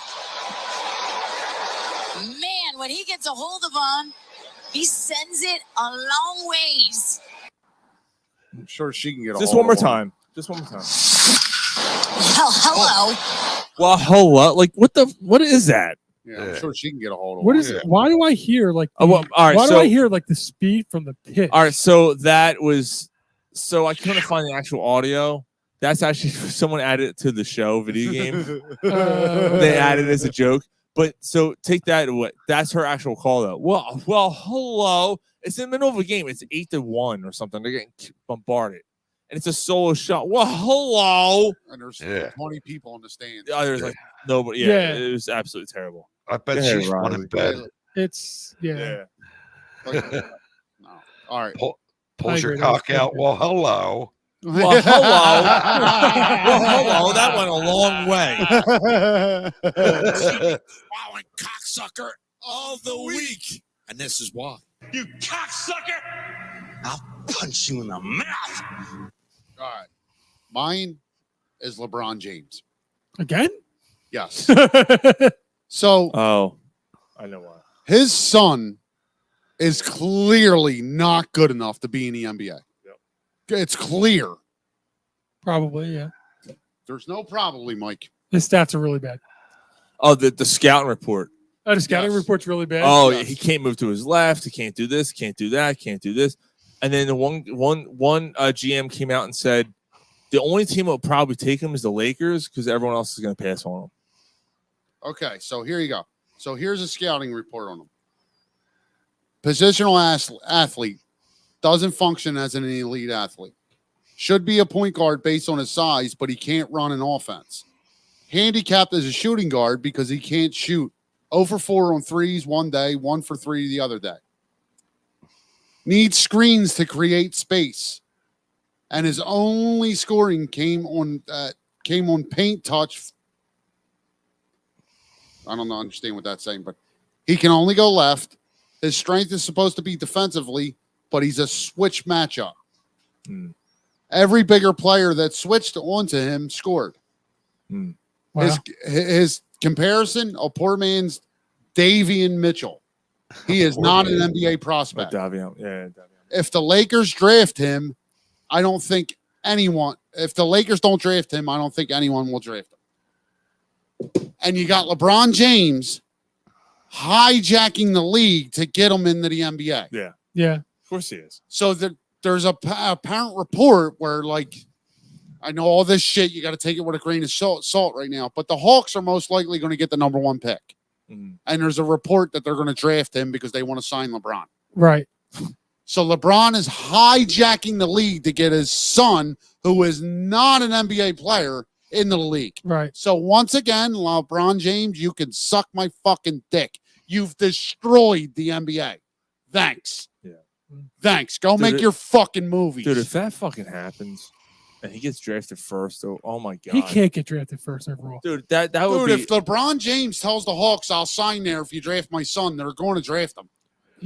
Man, when he gets a hold of him, he sends it a long ways. I'm sure she can get a Just hold one more of one. time. Just one more time. Well, hello. Well, hello. Like, what is that? Yeah, I'm sure she can get a hold of What one. is it? Why do I hear like? Oh, well, all right, why do so- I hear like the speed from the pitch? All right, so that was so I couldn't find the actual audio. That's actually someone added it to the show video game. They added it as a joke. But so take that away. That's her actual call though. Well, hello. It's in the middle of a game. It's 8-1 or something. They're getting bombarded. And it's a solo shot. Well, hello. And there's Yeah. 20 people in the stands. There's like nobody. Yeah, it was absolutely terrible. I bet Go ahead, she's one in Riley. bed. It's Like, no. All right. Pulls your agree. cock out. Well, hello. Well, hello. Well, hello. That went a long way. Swallowing cocksucker of the week. And this is why. You cocksucker! I'll punch you in the mouth. All right. Mine is LeBron James. Again? Yes. So Oh, I know why. his son is clearly not good enough to be in the NBA. It's clear. Probably, yeah. There's no probably, Mike. His stats are really bad. Oh, the scouting report. Oh, the scouting Yes. report's really bad. Oh, Yes. he can't move to his left. He can't do this. Can't do that. Can't do this. And then the one GM came out and said the only team that will probably take him is the Lakers because everyone else is going to pass on him. Okay, so here you go. So here's a scouting report on him. Positional athlete, doesn't function as an elite athlete. Should be a point guard based on his size, but he can't run an offense. Handicapped as a shooting guard because he can't shoot. 0 for 4 on threes one day, 1 for 3 the other day. Needs screens to create space. And his only scoring came on paint touch. I don't understand what that's saying, but he can only go left. His strength is supposed to be defensively, but he's a switch matchup. Every bigger player that switched onto him scored. Wow. His comparison, a poor man's Davian Mitchell. He is not an NBA prospect. Davion. If the Lakers draft him, I don't think anyone. If the Lakers don't draft him, I don't think anyone will draft him. And you got LeBron James hijacking the league to get him into the NBA. Yeah. Of course he is. So there's a apparent report where, like, I know all this shit. You got to take it with a grain of salt right now. But the Hawks are most likely going to get the number 1 pick. Mhm. And there's a report that they're going to draft him because they want to sign LeBron. Right. So LeBron is hijacking the league to get his son, who is not an NBA player, in the league. Right. So once again, LeBron James, you can suck my fucking dick. You've destroyed the NBA. Thanks. Yeah. Thanks. Go Dude, make your fucking movies. Dude, if that fucking happens and he gets drafted first, oh my God. He can't get drafted first overall. Dude, that would be. If LeBron James tells the Hawks, I'll sign there if you draft my son, they're going to draft him.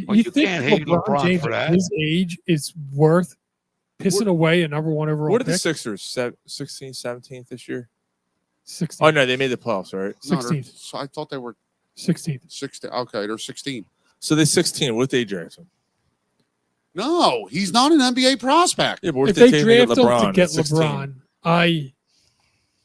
Well, you you think can't hate LeBron James for at that. his age is worth pissing away a number 1 overall What are the pick? Sixers? 16th, 17th this year? 16th. Oh, no, they made the playoffs, right? No, they're- 16th. so I thought they were 16th. 16. Okay, they're 16. So they're 16. What if they draft him? No, he's not an NBA prospect. Yeah, but what If if they take draft him him LeBron to get at 16? LeBron,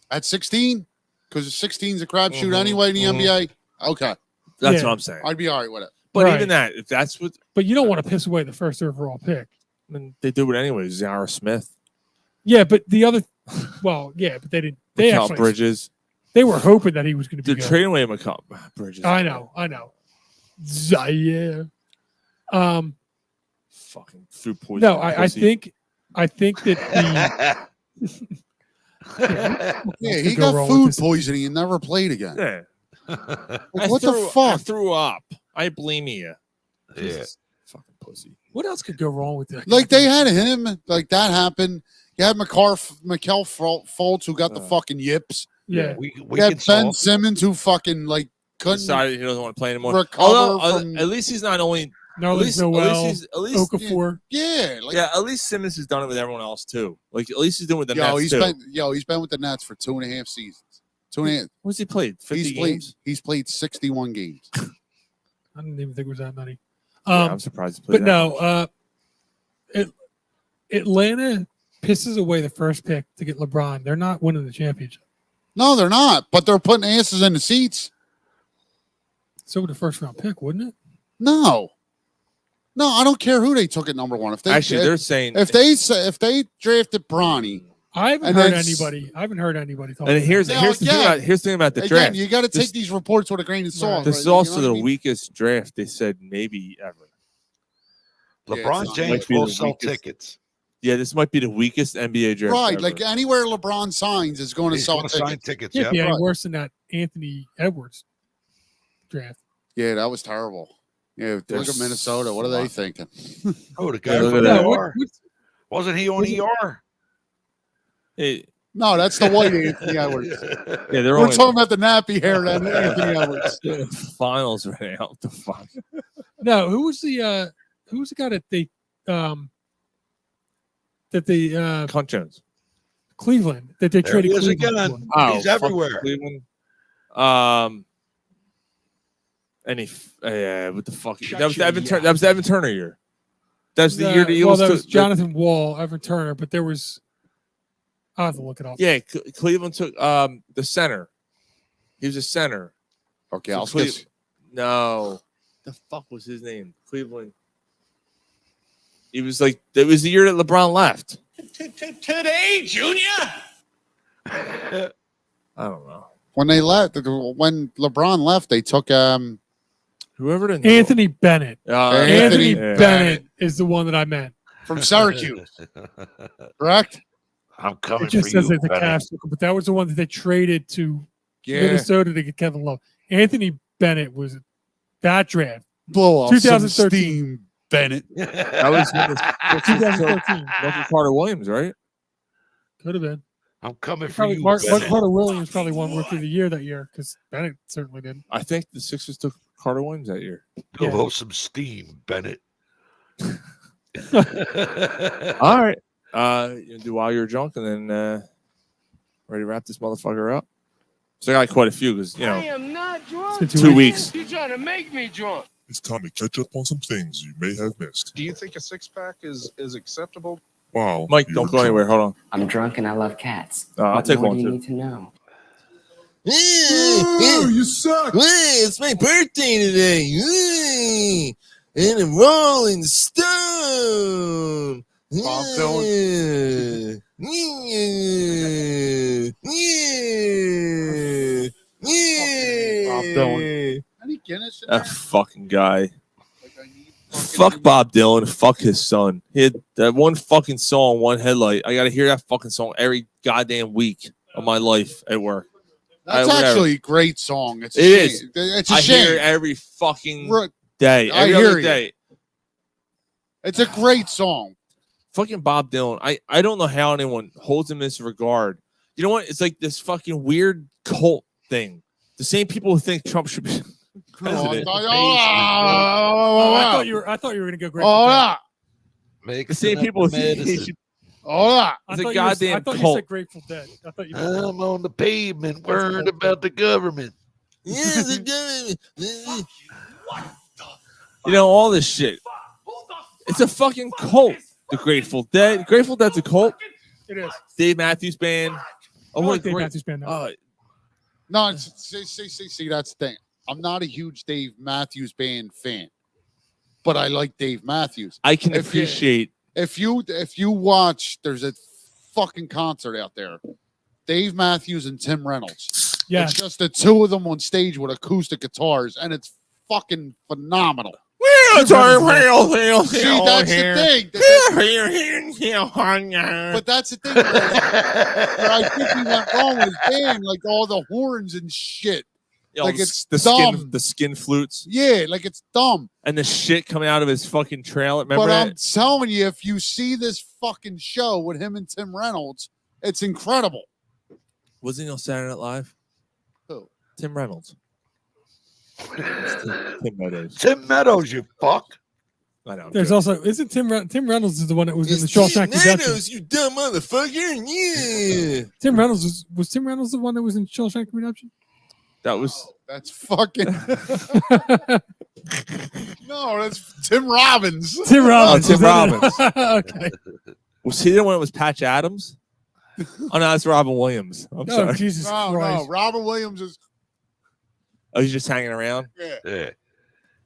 At 16? Because 16 is a crapshoot Mhm, anyway in the mhm. NBA. Okay, That's Yeah. what I'm saying. I'd be all right with it. But Right. even that, if that's what, but you don't want to piss away the first overall pick. I mean, they do it anyway. Zara Smith, Yeah, but the other, well, yeah, but they didn't. They Mikal actually, Bridges. they were hoping that he was going to be They're good. trading away Mikal Bridges. I know. Yeah. Fucking food poisoning. No, I pussy. think that the Yeah, could he go got wrong with food this? poisoning and never played again. Yeah. Like, what the I fuck? threw up. I blame you. Yeah. Fucking pussy. what else could go wrong with that? Like they had him, like that happened. You had Mikel Fultz who got the Uh, fucking yips. Yeah. we You can had Ben solve. Simmons who fucking like couldn't. Decided he doesn't want to play anymore. recover Although, from- at least he's not only. At Nerlens least, Noel, at least, Okafor. Yeah, like yeah. At least Simmons has done it with everyone else too. Like at least he's doing it with the yo, Nets he's too. been with the Nets for 2.5 seasons. 2.5. What's he played? 50 He's games. He's played 61 games. I didn't even think it was that many. Yeah, I'm surprised he played. But that no, Atlanta pisses away the first pick to get LeBron. They're not winning the championship. No, they're not. But they're putting asses in the seats. So would the first round pick, wouldn't it? No, I don't care who they took at number 1. If they Actually, they're saying if they drafted Bronny, I haven't And heard then anybody. I haven't heard anybody talk. And about here's that. Now, here's the thing again- about the again, draft. you got to This- take these reports with a grain of salt. This right? is You know also what I the mean? weakest draft they said maybe ever. LeBron it's James might be will the sell weakest. tickets. Yeah, this might be the weakest NBA draft. Right, ever. like anywhere LeBron signs is going to He's sell going to sign tickets. tickets. Can't be Yeah. any right. worse than that Anthony Edwards draft. Yeah, that was terrible. Yeah, look There's at Minnesota. What are they thinking? Oh, the guy Yeah, look from at that. ER. Wasn't he on ER? Hey, No, that's the white Anthony Edwards. yeah, they're We're only talking about the nappy hair that Anthony Edwards. finals right now. What the fuck? No, who was the guy that they Cunt Jones. Cleveland that they There traded he is Cleveland again. for? He's fuck everywhere. Cleveland. And he, what the fuck? That was the Evan Turner. That was the Evan Turner year. That's the year the Eagles that took. was Jonathan Wall, Evan Turner, but there was. I'll have to look it up. Yeah, Cleveland took the center. He was a center. Okay, So I'll skip. No, the fuck was his name? Cleveland. He was like, it was the year that LeBron left. Today, Junior. I don't know. When LeBron left, they took Whoever the Anthony Bennett. Anthony Anthony Bennett is the one that I meant. from Syracuse, correct? I'm It coming for just says you, that the Bennett. Cavs took him, but that was the one that they traded to Yeah, Minnesota to get Kevin Love. Anthony Bennett was that draft. blow off some 2013. steam, Bennett. That was 2013. Michael Carter Williams, right? Could have been. I'm coming for Probably you, Mark Bennett. Carter Williams probably won Rookie of the Year that year because Bennett certainly did. I think the Sixers took Carter Williams that year. Blow some steam, Bennett. All right. You do while you're drunk and then ready to wrap this motherfucker up. So I got quite a few because, you know, am not drunk. It's been 2 weeks. You're trying to make me drunk. It's time to catch up on some things you may have missed. Do you think a six-pack is acceptable? Wow. Mike, you're don't go drunk. anywhere. Hold on. I'm drunk and I love cats. I'll What take more one do you too. need to know? You suck. It's my birthday today. And I'm rolling stone. Bob Dylan. Any Guinness in That there? fucking guy. Like, I need Fuck Bob Dylan. Fuck his son. He had that one fucking song, one headlight. I gotta hear that fucking song every goddamn week of my life at work. That's actually a great song. It's a It shame. is. It's a I shame. hear it every fucking Right. day. I Every hear other you. day. It's a great song. Fucking Bob Dylan. I don't know how anyone holds him in this regard. You know what? It's like this fucking weird cult thing. The same people who think Trump should be president. I thought you were going to go great. The same people who think he should. I It's a thought goddamn I thought you cult. said Grateful Dead. I thought you. I'm on the pavement worried about the government. Yeah, the government. You know, all this shit. It's a fucking cult. The Grateful Dead. Grateful Dead's a cult. It is. Dave Matthews Band. Oh, I what like a Dave great. Matthews Band now. No, see, that's the thing. I'm not a huge Dave Matthews Band fan, but I like Dave Matthews. I can If you- appreciate. If you watch, there's a fucking concert out there. Dave Matthews and Tim Reynolds. Yeah. It's just the two of them on stage with acoustic guitars, and it's fucking phenomenal. See, that's the thing. But that's the thing. Where I think he went wrong with his band, like all the horns and shit. Like it's the dumb. skin flutes. Yeah, like it's dumb. And the shit coming out of his fucking trailer. Remember But I'm that? telling you, if you see this fucking show with him and Tim Reynolds, it's incredible. Wasn't he on Saturday Night Live? Who? Tim Reynolds. Tim Meadows. Tim Meadows, you fuck. I know. There's also isn't Tim Reynolds is the one that was in the Shawshank Redemption. You dumb motherfucker. Yeah. Tim Reynolds was Tim Reynolds the one that was in Shawshank Redemption? That was. That's fucking. No, that's Tim Robbins. Tim Robbins. Tim Robbins. Okay. Was he the one that was Patch Adams? Oh no, that's Robin Williams. I'm No, sorry. Jesus No, Christ. no. Robert Williams is. Oh, he's just hanging around. Yeah.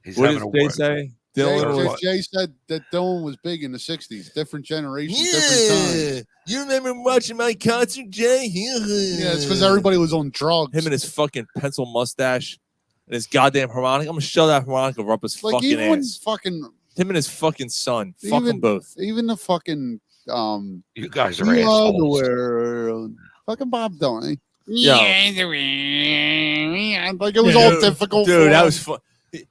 He's What having did a they say? Dylan was. Jay said that Dylan was big in the 60s. Different generations, different times. You remember watching my concert, Jay? Yeah, it's because everybody was on drugs. Him and his fucking pencil mustache and his goddamn harmonica. I'm gonna shove that harmonica up his like fucking even ass. fucking Him and his fucking son. Fuck them both. Even the fucking you guys are the assholes. underwear, fucking Bob Dylan. Yo. Like it was all difficult. for Dude, that him. was fun.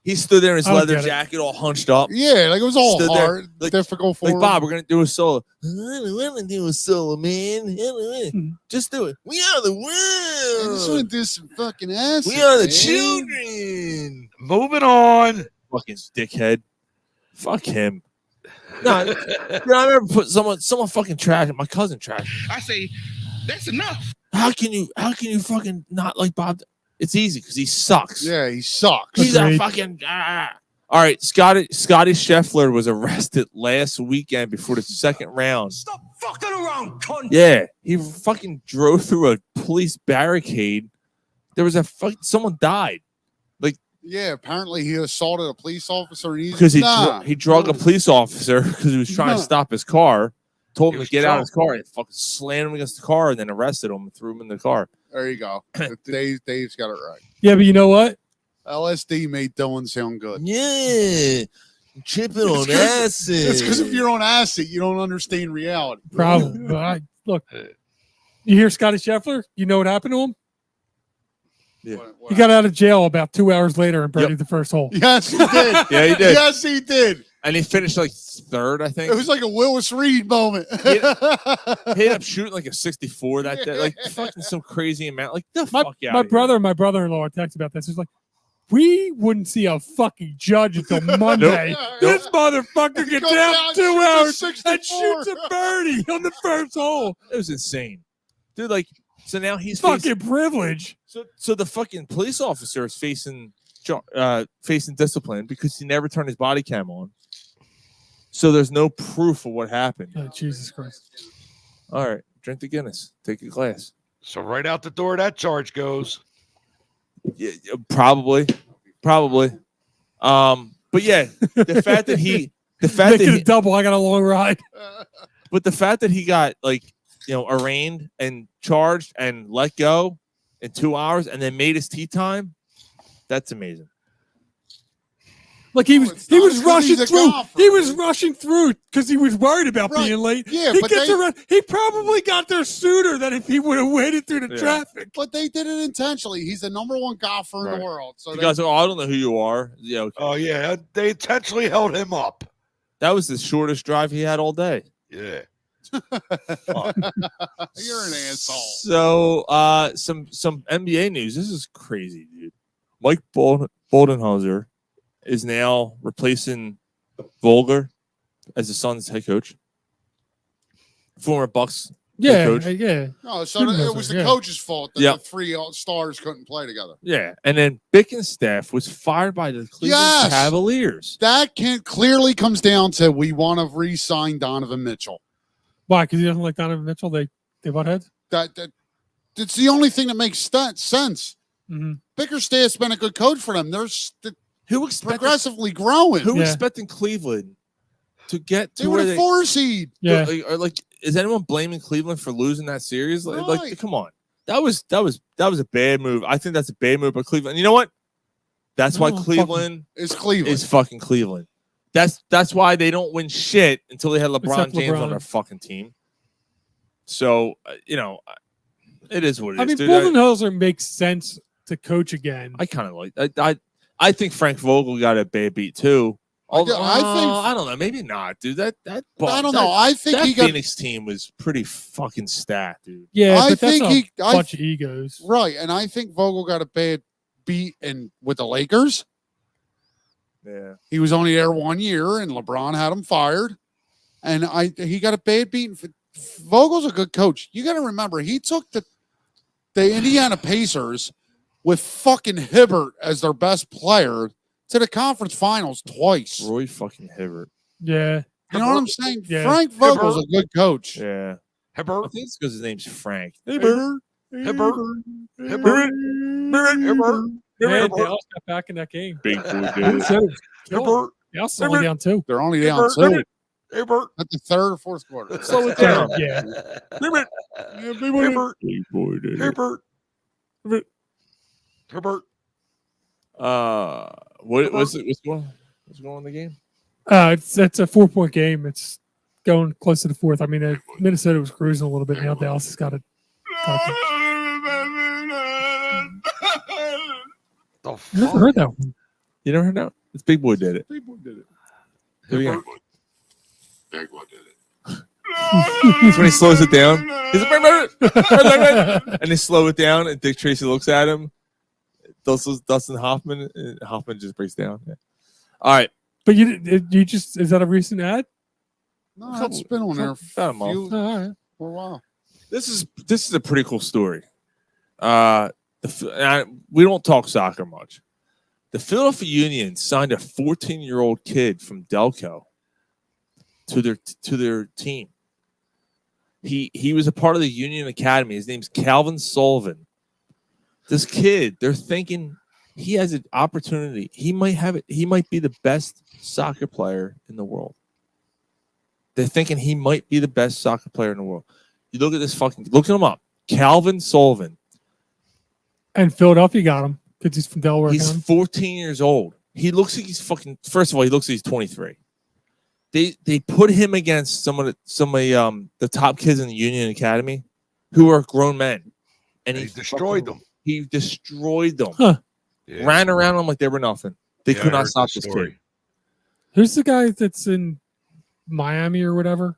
He stood there in his I don't leather get it. jacket, all hunched up. Yeah, like it was all Stood there, hard, like- difficult for Like, him. Bob, we're gonna do a solo. I don't want to do a solo, man. Just do it. We are the I just want world. to do some fucking ass. We are the children. Moving on. Fucking dickhead. Fuck him. No, dude, I remember put someone fucking trashed my cousin trashed. I say, that's enough. How can you fucking not like Bob? It's easy because he sucks. Yeah, he sucks. He's a Agreed. fucking. All right, Scotty Scheffler was arrested last weekend before the second round. Stop fucking around, cunt. Yeah, he fucking drove through a police barricade. There was someone died Yeah, apparently he assaulted a police officer. And because he drug a police officer because he was trying to stop his car. Told him He to was get out of his drunk. car and fucking slammed him against the car and then arrested him and threw him in the car. There you go. Dave's got it right. Yeah, but you know what? LSD made Dylan sound good. Yeah, tripping on It's acid. because if you're on acid, you don't understand reality. Probably. But look, you hear Scotty Scheffler? You know what happened to him? Yeah. He got out of jail about 2 hours later and birdied the first hole. Yes, he did. Yeah, he did. Yes, he did. And he finished like third, I think. It was like a Willis Reed moment. He ended up shooting like a 64 that day, like fucking some crazy amount. Like the fuck out. My brother and my brother-in-law text about this. It's like, we wouldn't see a fucking judge until Monday. This motherfucker gets goes out down, 2 shoots a hours 64. and shoots a birdie on the first hole. It was insane, dude. Like, so now he's Fucking privilege. So the fucking police officer is facing discipline because he never turned his body cam on. So there's no proof of what happened. Oh, Jesus Christ. All right, drink the Guinness. Take a glass. So right out the door that charge goes. Yeah, probably. But yeah, the fact that Make it a double. I got a long ride. but the fact that he got like arraigned and charged and let go in 2 hours, and then made his tea time. That's amazing. Like he was rushing he's a through. golfer, He was dude. rushing through because he was worried about Right. being late. Yeah, he but gets around. He probably got there sooner than if he would have waited through the Yeah. traffic. But they did it intentionally. He's the number one golfer in Right. the world. So You they- guys, I don't know who you are. Yeah, okay. Oh yeah, they intentionally held him up. That was the shortest drive he had all day. Yeah. You're an asshole. So, some NBA news. This is crazy, dude. Mike Boldenhauser is now replacing Vogler as the Suns head coach. Former Bucks head coach. Yeah. No, so it was the coach's fault that the three stars couldn't play together. Yeah, and then Bickenstaff was fired by the Cleveland Cavaliers. That clearly comes down to we want to re-sign Donovan Mitchell. Why? Because he doesn't like Donovan Mitchell. They butt heads. That's the only thing that makes sense. Mm-hmm. Bickerstaff's been a good coach for them. They're progressively growing. Who expecting Cleveland to get to They were where the 4 seed. Yeah. Like, is anyone blaming Cleveland for losing that series? Like, Right. come on. That was a bad move. I think that's a bad move by Cleveland. And you know what? That's why Cleveland is fucking Cleveland. That's why they don't win shit until they have LeBron Except James LeBron. on their fucking team. So it is what it is. I mean, dude. Budenholzer makes sense to coach again. I kind of like. I think Frank Vogel got a bad beat too. Although, I think I don't know, maybe not, dude. That I don't know. I think that he got Phoenix team was pretty fucking stacked, dude. Yeah, I but that's think a bunch of egos. right, and I think Vogel got a bad beat with the Lakers. Yeah, he was only there 1 year, and LeBron had him fired, and he got a bad beat. Vogel's a good coach. You got to remember, he took the Indiana Pacers with fucking Hibbert as their best player to the conference finals twice. Roy fucking Hibbert. Yeah. You know what I'm saying? Yeah. Frank Vogel's a good coach. Yeah. Hibbert. I think it's because his name's Frank. Hibbert. Hibbert. Hibbert. Hibbert. Man, Dallas got back in that game. Big boy, Hibbert. Dallas only down 2. They're only down Hibbert. 2 Hibbert. at the third or fourth quarter. Slow it down. Yeah. Hibbert. Hibbert. Big boy, dude. Hibbert. Hibbert. What's going on in the game? It's a 4-point game. It's going close to the fourth. I mean, Minnesota was cruising a little bit. Now Dallas has got it. The I never heard that one. You never heard that? It's Big Boy did it. Big boy did it. Here we go. Big boy did it. That's when he slows it down. He's like, and they slow it down, and Dick Tracy looks at him. Dustin Hoffman, and Hoffman just breaks down. Yeah. All right. But you just, is that a recent ad? No, it's been on there About a month. All right. for a while. This is a pretty cool story. We don't talk soccer much. The Philadelphia Union signed a 14-year-old kid from Delco to their team. He was a part of the Union Academy. His name's Calvin Sullivan. This kid, they're thinking he has an opportunity. He might be the best soccer player in the world. They're thinking he might be the best soccer player in the world. You look at this look him up. Calvin Sullivan. And Philadelphia got him because he's from Delaware. He's County. 14 years old. He looks like he's fucking. First of all, he looks like he's 23. They put him against some of the top kids in the Union Academy, who are grown men, and he destroyed them. He destroyed them. Huh. Yeah. Ran around them like they were nothing. They Yeah, could I not heard stop this this story. kid. Who's the guy that's in Miami or whatever?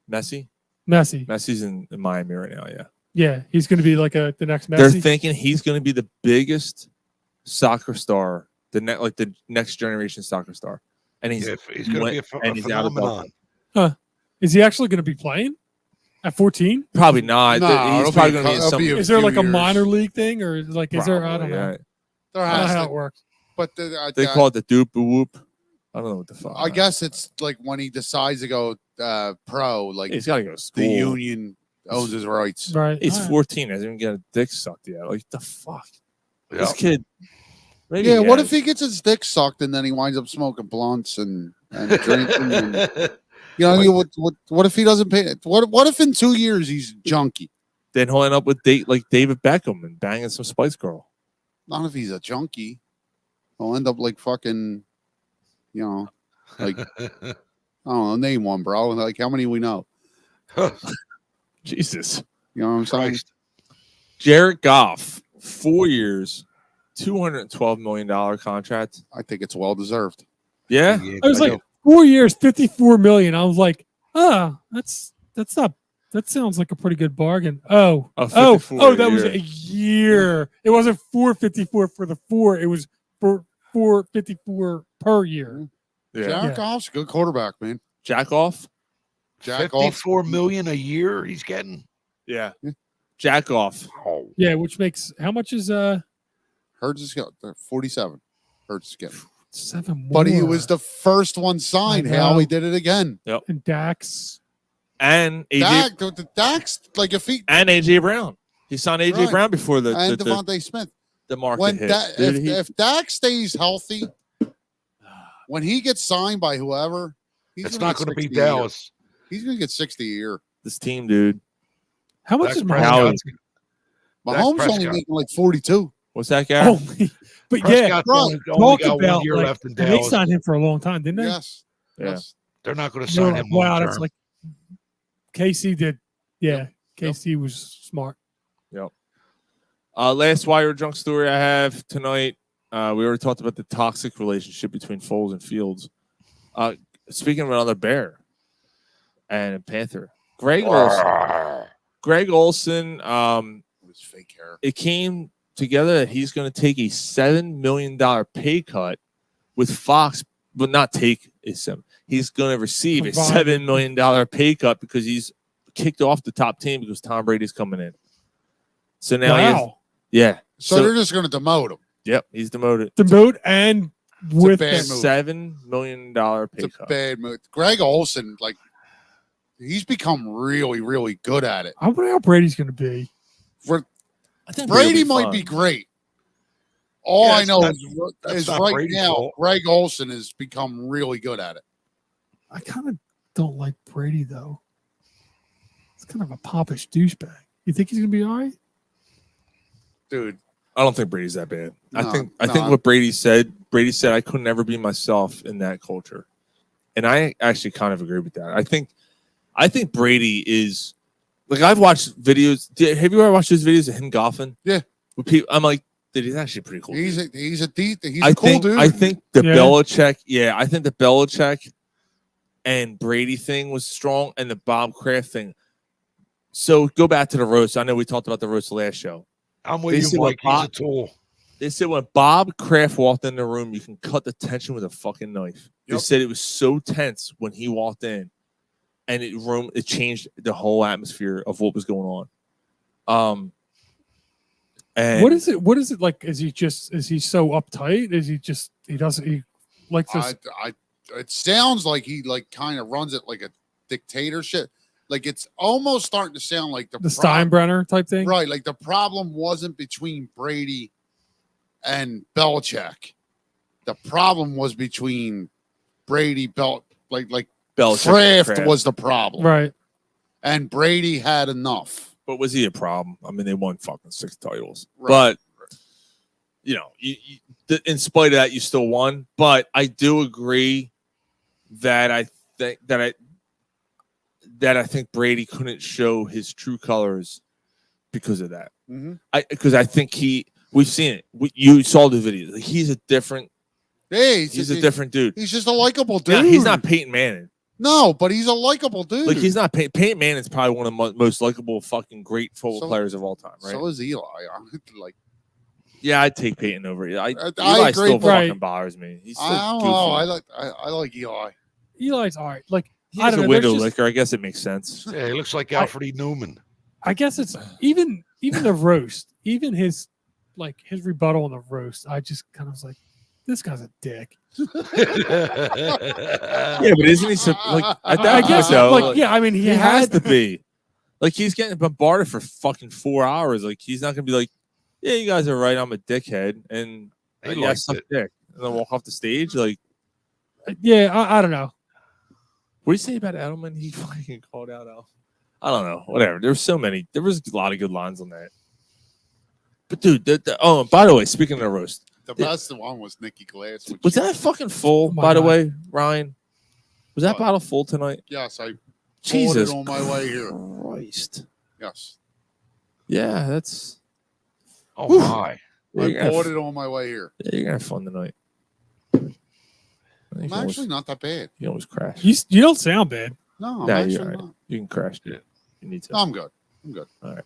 Messi. Messi. In Miami right now. Yeah. Yeah, he's going to be like the next Messi. They're thinking he's going to be the biggest soccer star, the next generation soccer star, and he's going to be a phenomenon. Huh? Is he actually going to be playing at 14? Probably not. No, He's probably going to be in some. Is there like a years. minor league thing, or like is there? I don't know. Yeah. There I don't know has how to, it works. but They call it the doop whoop. I don't know what the fuck. I guess it's like when he decides to go pro, like He's got to go to school. the union owns his rights. Right. He's All right. 14. Hasn't even got a dick sucked yet. Like the fuck. Yeah. This kid. Maybe Yeah, he what has. if he gets his dick sucked and then he winds up smoking blunts and drinking? And You know, what if he doesn't pay? What if in 2 years he's junkie? Then he'll end up with like David Beckham and banging some Spice Girl. Not if he's a junkie. He'll end up like fucking, you know, like I don't know, name one, bro. Like how many we know? Jesus. You know what I'm saying? Christ. Jared Goff, 4 years, $212 million contract. I think it's well deserved. Yeah. I was like 4 years, $54 million. I was like, that's not. That sounds like a pretty good bargain. Oh, that was a year. It wasn't $454 for the 4. It was for $454 per year. Yeah. Jared Goff's a good quarterback, man. Jack off. Jack off. $54 million a year he's getting. Yeah. Jack off. Oh. Yeah, which makes how much is Hurts is got 47. Hurts is getting 7 more. But he was the first one signed. How he did it again. Yep. And Dax. And AJ Dax, like if he and AJ Brown. He signed AJ Right. Brown before the and Devontae Smith. the market When hit. if Dax stays healthy, when he gets signed by whoever, It's not going to be 60 a year. Dallas. He's going to get 60 a year. This team, dude. How much Dak is Prescott. Mahomes only Prescott. making like 42. What's that, Gary? Only, but yeah, Prescott's only talk got 1 about year like, left in they Dallas. signed him for a long time, didn't they? Yes. Yeah. Yes. They're not going to No, sign him wow, long that's term. like KC did. Yeah, KC was smart. Yep. Last wire drunk story I have tonight. We already talked about the toxic relationship between Foles and Fields. Speaking of another Bear and a Panther, Greg Olson. Greg Olson. His fake hair. It came together that he's going to take a $7 million pay cut with Fox, but not take a $7. He's going to receive a $7 million pay cut because he's kicked off the top team because Tom Brady's coming in. So now he has, yeah. So they're just going to demote him. Yep, he's demoted. Demote and with bad him. move. $7 million pay It's a cut. bad move. Greg Olson, like, he's become really, really good at it. I wonder how Brady's going to be. I think Brady will might fine. be great. All Yeah, I it's know not- is that's not right Brady's now, fault. Greg Olson has become really good at it. I kind of don't like Brady though. It's kind of a popish douchebag. You think he's going to be all right? Dude, I don't think Brady's that bad. I No, think no. what Brady said I could never be myself in that culture. And I actually kind of agree with that. I think Brady is like, I've watched videos. Have you ever watched those videos of him golfing? Yeah. With people, I'm like, dude, he's actually pretty cool. he's a I cool think, dude. I think the Yeah. Belichick, I think the Belichick and Brady thing was strong, and the Bob Kraft thing. So go back to the roast. I know we talked about the roast last show. I'm They with said you, when Mike. He's a Bob- tool. They said when Bob Kraft walked in the room, you can cut the tension with a fucking knife. They Yep. said it was so tense when he walked in, and it changed the whole atmosphere of what was going on. And What is it? What is it like? Is he so uptight? Is he likes this? It sounds like he like kind of runs it like a dictatorship. Like it's almost starting to sound like The prob- Steinbrenner type thing? Right. Like the problem wasn't between Brady and Belichick. The problem was between Brady, like Belichick Kraft was the problem. Right. And Brady had enough. But was he a problem? I mean, they won fucking 6 titles. Right. But you know, in spite of that, you still won. But I do agree that I think Brady couldn't show his true colors because of that. Mm-hmm. Because I think we've seen it. You saw the video. He's a different. Hey, He's a different dude. He's just a likable dude. Yeah, he's not Peyton Manning. No, but he's a likable dude. Like he's not Peyton Manning's probably one of the most likable fucking great football So- players of all time, right? So is Eli. Like Yeah, I'd take Peyton over it. I Eli agree, still right. fucking bothers me. He's so I don't goofy. know. I like Eli. Eli's all right. Like He's I don't a know. window there's just- licker. I guess it makes sense. Yeah, he looks like Alfred E. Newman. I guess it's even the roast, even his rebuttal on the roast. I just kind of was like, this guy's a dick. Yeah, but isn't he like at that I point, guess though, like yeah. I mean, he he has had to be. Like he's getting bombarded for fucking 4 hours. Like he's not gonna be like, yeah, you guys are right. I'm a dickhead, and He yeah, likes suck it. dick, and then walk off the stage. Like yeah. I don't know. What do you say about Edelman? He fucking called out Al. I don't know. Whatever. There was so many. There was a lot of good lines on that. But dude, oh, by the way, speaking of the roast, The best one was Nikki Glass. Was that fucking full, Oh my by the God. way, Ryan? Was that What? bottle full tonight? Yes, I Jesus poured it on my way here. Christ. Yes. Yeah, that's. Oh my! I poured it on my way here. Yeah, you're gonna have fun tonight. I'm actually not that bad. You almost crashed. You don't sound bad. No, I'm Nah, actually you're all right. not. You can crash, dude. You need to. No, I'm good. I'm good. All right.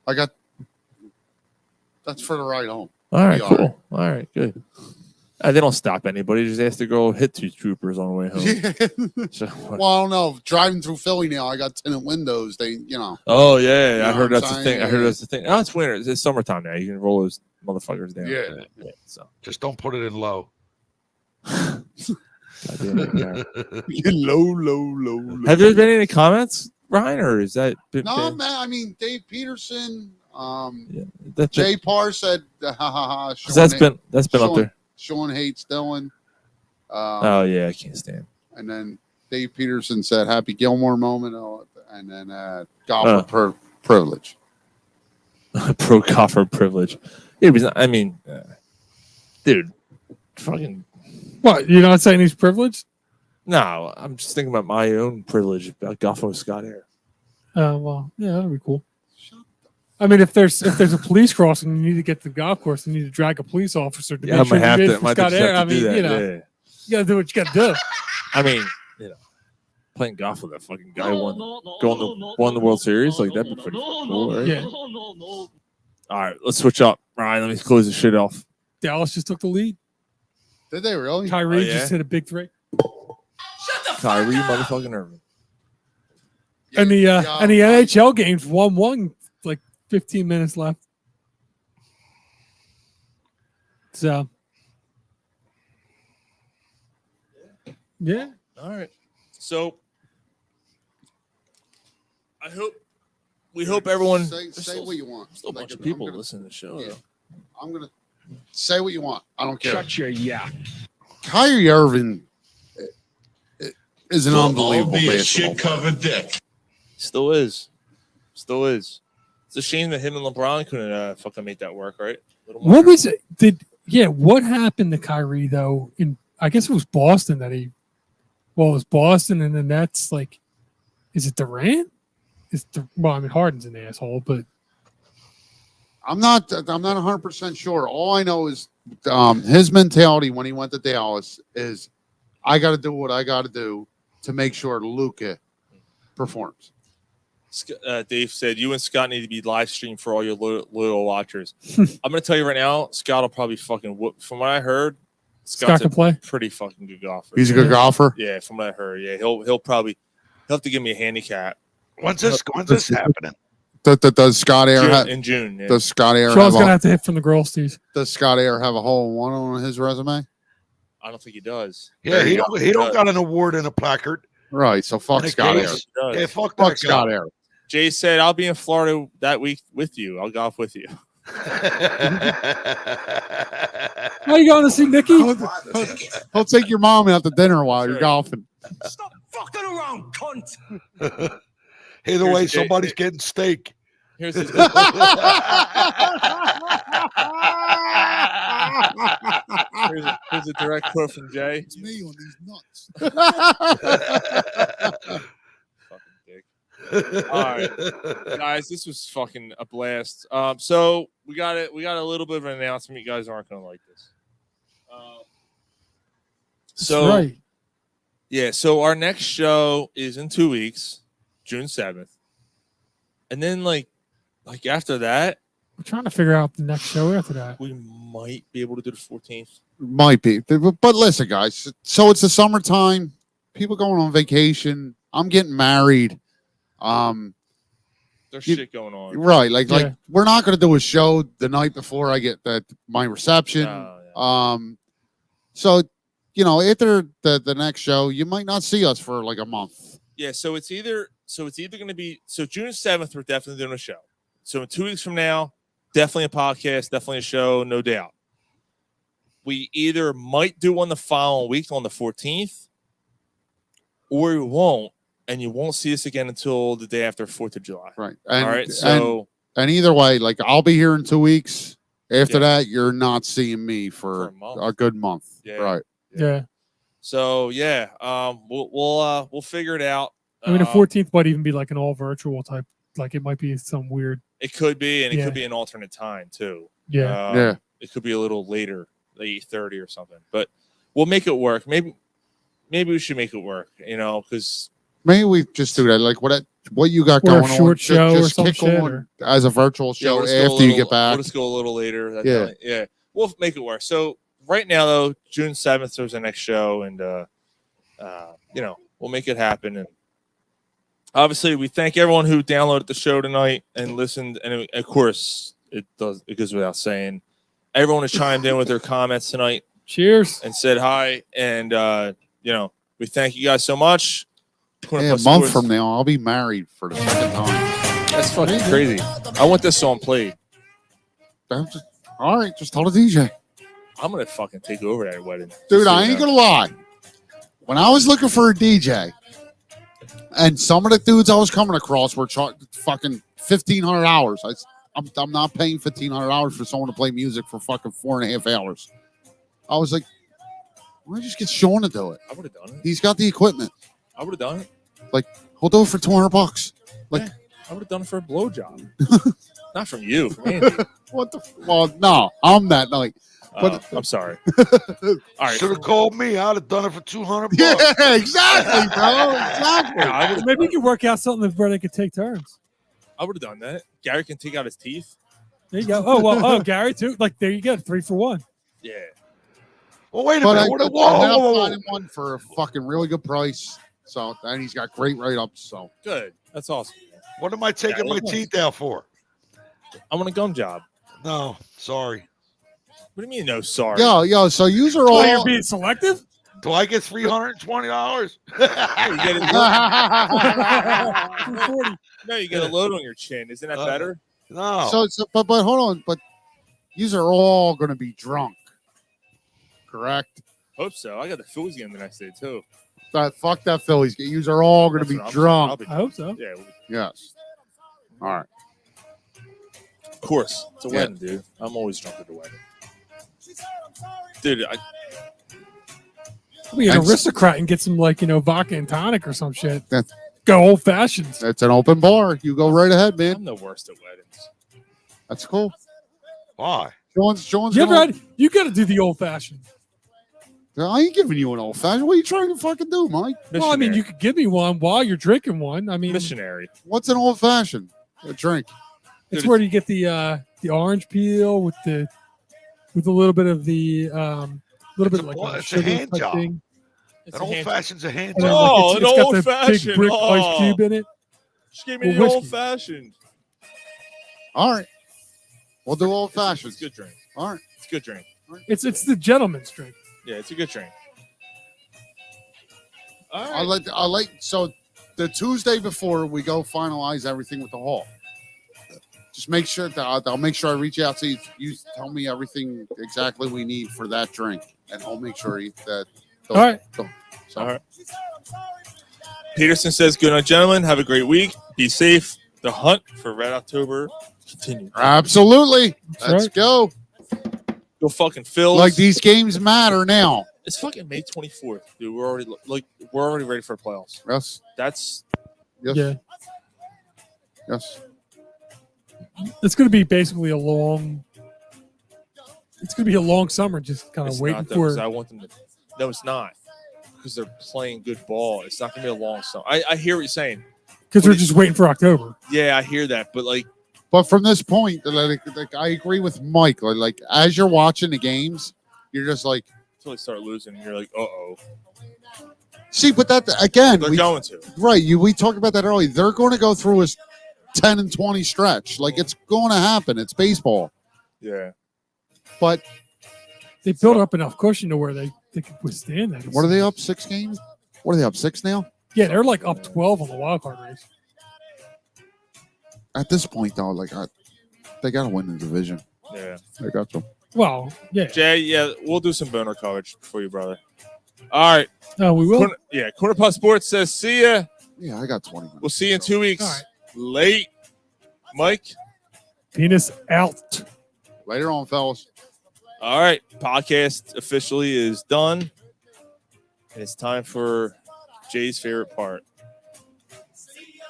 I got. That's for the ride home. All right, Be all cool. All right, good. They don't stop anybody. Just ask the girl to hit 2 troopers on the way home. Yeah. So, Well, I don't know. Driving through Philly now, I got tinted windows. They, oh yeah, know I heard what I'm that's the saying? thing. I heard Yeah. that's the thing. Oh, it's winter. It's summertime now. You can roll those motherfuckers down. Yeah. So Just don't put it in low. goddamn it, yeah. low. Have there been any comments, Ryan, or is that been, No, man. I mean, Dave Peterson, that, Jay Parr said, ha ha ha. 'cause that's been up Sean- there. Sean hates Dylan. Oh yeah, I can't stand. And then Dave Peterson said, Happy Gilmore moment. And then golfer privilege. Pro coffer privilege. It was. I mean, dude, fucking. What? You're not saying he's privileged? No, I'm just thinking about my own privilege about Goffo Scott Air. Well, yeah, that'd be cool. I mean, if there's a police crossing, and you need to get to the golf course, and you need to drag a police officer to Yeah, I make sure might have you're to. good for Might Scott just Air. I have to mean, do that. you know, Yeah. you gotta do what you gotta do. I mean, playing golf with that fucking guy won the World Series, like that'd be pretty cool, right? Yeah. All right, let's switch up. Ryan, let me close this shit off. Dallas just took the lead. Did they really? Kyrie Oh, yeah? just hit a big 3. Kyrie motherfucking Irving. And the NHL games 1-1, like 15 minutes left. So, yeah. All right. So we hope everyone. Say what you want. Still a bunch Like, of people I'm gonna- listening to the show. yeah. Though. I'm going to say what you want. I don't care. Shut your yak. Kyrie Irving is an unbelievable basketball shit covered dick. Still is. It's a shame that him and LeBron couldn't fucking make that work, right? What was it? What happened to Kyrie though? I guess it was Boston that it was Boston and the Nets. Like, is it Durant? I mean, Harden's an asshole, but I'm not 100% sure. All I know is his mentality when he went to Dallas is I got to do what I got to do to make sure Luka performs. Dave said you and Scott need to be live streamed for all your loyal watchers. I'm going to tell you right now, Scott will probably fucking whoop. From what I heard, Scott can play. Pretty fucking good golfer. He's a good golfer. Yeah, from what I heard, yeah, he'll have to give me a handicap. When's this happening? Does Scott Air In June? Yeah. Does Scott Air Sean's gonna have to hit from the girls' tees. Does Scott Air have a hole in one on his resume? I don't think he does. Yeah, he don't got an award and a placard. Right, so fuck And a Scott Air. case. Yeah, fuck Scott Air. Jay said, "I'll be in Florida that week with you. I'll golf with you." How you going to see Nikki? He'll take your mom out to dinner while you're golfing. Stop fucking around, cunt. Either way, somebody's getting steak. Here's his here's a direct quote from Jay. It's me on these nuts. Fucking dick. All right, guys, this was fucking a blast. So we got it. We got a little bit of an announcement. You guys aren't gonna like this. So right. Yeah, so our next show is in 2 weeks, June 7th. And then like after that, We're trying to figure out the next show after that. we might be able to do the 14th. Might be. But listen, guys. So it's the summertime. People going on vacation. I'm getting married. There's shit going on. Right. Like Yeah. we're not going to do a show the night before I get my reception. Oh, yeah. So, after the next show, you might not see us for like a month. Yeah, so it's either going to be June 7th. We're definitely doing a show. So in 2 weeks from now, definitely a podcast, definitely a show, no doubt. We either might do one the following week on the 14th, or we won't, and you won't see us again until the day after 4th of July. Right. All right. So, and either way, like I'll be here in 2 weeks. After Yeah. that, you're not seeing me for a good month. Yeah. Right. Yeah. So yeah, we'll figure it out. I mean, the 14th might even be like an all virtual type. Like it might be some weird. It could be, and it Yeah. could be an alternate time too. Yeah. Yeah. It could be a little later, like 8:30 or something. But we'll make it work. Maybe we should make it work. You know, because Maybe we just do that. Like what you got Or a going on? short show or just some kick shit, on or- as a virtual show we'll just go a after you little- get back. We'll just go a little later. That Yeah. night. Yeah. We'll make it work. So right now, though, June 7th is our next show, and we'll make it happen. And obviously, we thank everyone who downloaded the show tonight and listened. And of course, it goes without saying, everyone has chimed in with their comments tonight. Cheers. And said hi. And we thank you guys so much. Yeah, a month from now, I'll be married for the second time. That's fucking crazy. I want this song played. All right, just tell the DJ. I'm gonna fucking take over that wedding, Dude, I ain't gonna lie. When I was looking for a DJ, and some of the dudes I was coming across were fucking $1,500. I'm not paying $1,500 for someone to play music for fucking 4.5 hours. I was like, why don't you just get Sean to do it? I would have done it. He's got the equipment. I would have done it. Like, he'll do it for $200. Like, Yeah, I would have done it for a blowjob. Not from you, from Andy. What the? Well, no, I'm that night. But I'm sorry. All right. Should have called me. I'd have done it for $200. Yeah, exactly, bro. Exactly. Maybe we could work out something where they could take turns. I would have done that. Gary can take out his teeth. There you go. Oh well. Oh, Gary too. Like there you go. 3 for 1. Yeah. Well, wait a But minute. I Whoa, ended up whoa, whoa. finding one for a fucking really good price. So, and he's got great write-ups. So, Good. That's awesome. What am I taking my teeth out for? I want a gum job. No, sorry. What do you mean, no, sorry? yo. So yous are Oh, all. you're being selective. Do I get $320? Hey, you get a load. 240. No, you get a load on your chin. Isn't that better? No. So, but hold on. But yous are all going to be drunk, correct? Hope so. I got the Phillies game the next day too. Fuck that Phillies. Yous are all going to That's be what I'll drunk. be I hope so. Yeah, Yes. All right. of course. It's a Yeah. wedding, dude. I'm always drunk at the wedding. Dude, Be an That's- aristocrat and get some vodka and tonic or some shit. That's Go old fashions. It's an open bar. You go right ahead, man. I'm the worst at weddings. That's cool. Why? John's You ever gonna, had? You got to do the old fashioned. I ain't giving you an old fashioned. What are you trying to fucking do, Mike? Well, I mean, you could give me one while you're drinking one. I mean, Missionary. What's an old fashioned? A drink. it's Dude, where you get the orange peel with a little bit of the little bit like Well, a it's a sugar hand type job. thing. It's An a old hand- fashioned's a hand And then, job. Oh, it's an got the old-fashioned. big brick ice Oh. cube in it. Just give me With the whiskey. old fashioned. All right. We'll do old It's fashioned. a good drink. All right. It's a good drink. It's the gentleman's drink. Yeah, it's a good drink. All right. I'll let so the Tuesday before we go finalize everything with the hall. Just make sure that I'll make sure I reach out to you. You tell me everything exactly we need for that drink, and I'll make sure that. All right. So, All right. Peterson says, "Good night, gentlemen. Have a great week. Be safe. The hunt for Red October continues." absolutely. That's Let's right. go. Go fucking Phils. Like these games matter now. It's fucking May 24th, dude. We're already ready for playoffs. Yes. That's Yes. Yeah, Yes. it's going to be basically a long. It's going to be a long summer, just kind of it's waiting not, though, for. 'cause I want them to. No, it's not because they're playing good ball. It's not gonna be a long summer. I hear what you're saying. Because we're just waiting for October. Yeah, I hear that, but like, But from this point, like I agree with Mike. Like as you're watching the games, you're just like, until they start losing, you're like, oh, see, but that again, they're going to. right. We talked about that earlier. They're going to go through a 10 and 20 stretch. Like it's going to happen. It's baseball. Yeah. But They built up enough cushion to where they can withstand that. what are they up 6 games? What are they up 6 now? Yeah, they're like up 12 on the wild card race. At this point, though, like they got to win the division. Yeah. They got to. Well, yeah. Jay, yeah, we'll do some boner coverage for you, brother. All right. Oh, we will. Corner Puff Sports says, see ya. Yeah, I got 20 minutes. We'll see you in 2 weeks. All right. Late. Mike? Penis out. Later on, fellas. All right. Podcast officially is done. And it's time for Jay's favorite part.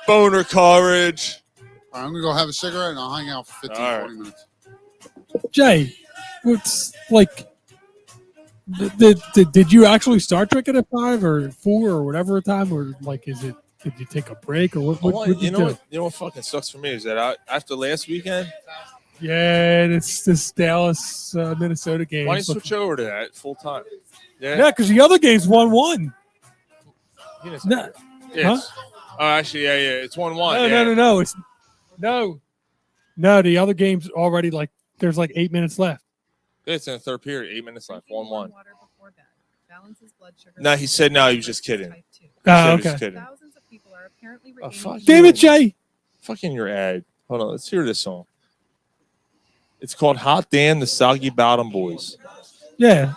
Boner coverage. All right, I'm going to go have a cigarette and I'll hang out for 15, All right. 20 minutes. Jay, what's like? Did you actually start drinking at 5 or 4 or whatever time, or like is it? Did you take a break or what? You know what fucking sucks for me is that after last weekend, Yeah, this Dallas Minnesota game. why don't you switch over to that full time? Yeah, because the other game's 1-1. No. Yes. Oh, actually, yeah. It's 1-1. No. It's no. The other game's already like there's like 8 minutes left. It's in the third period. 8 minutes left. 1-1. Water before bed. Balances blood sugar. No, he said no. He was just kidding. Type 2. He said he was Okay. just kidding. Thousands of people are apparently Oh, regaining fuck Damn you. it, Jay. Fucking your ad. Hold on. Let's hear this song. It's called Hot Damn the Soggy Bottom Boys. Yeah.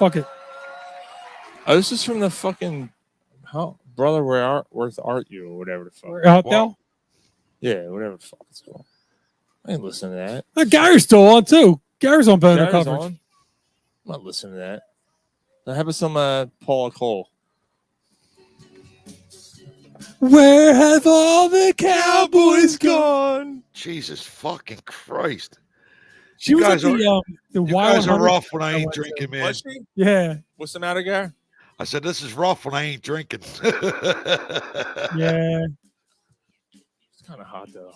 Fuck it. Oh, this is from the fucking Brother Where Art You or whatever the fuck. We're out now. Yeah, whatever the fuck it's called. I ain't listening to that. Gary's still on too. Gary's on boner Gary's coverage. on. I'm not listening to that. Now, how about some Paula Cole? Where have all the cowboys gone? Jesus fucking Christ. She You was at guys are- the You Wild guys are 100 rough when I I ain't went to. drinking, man. Was she? Yeah. What's the matter, Gary? I said, this is rough when I ain't drinking. Yeah. It's kind of hot though.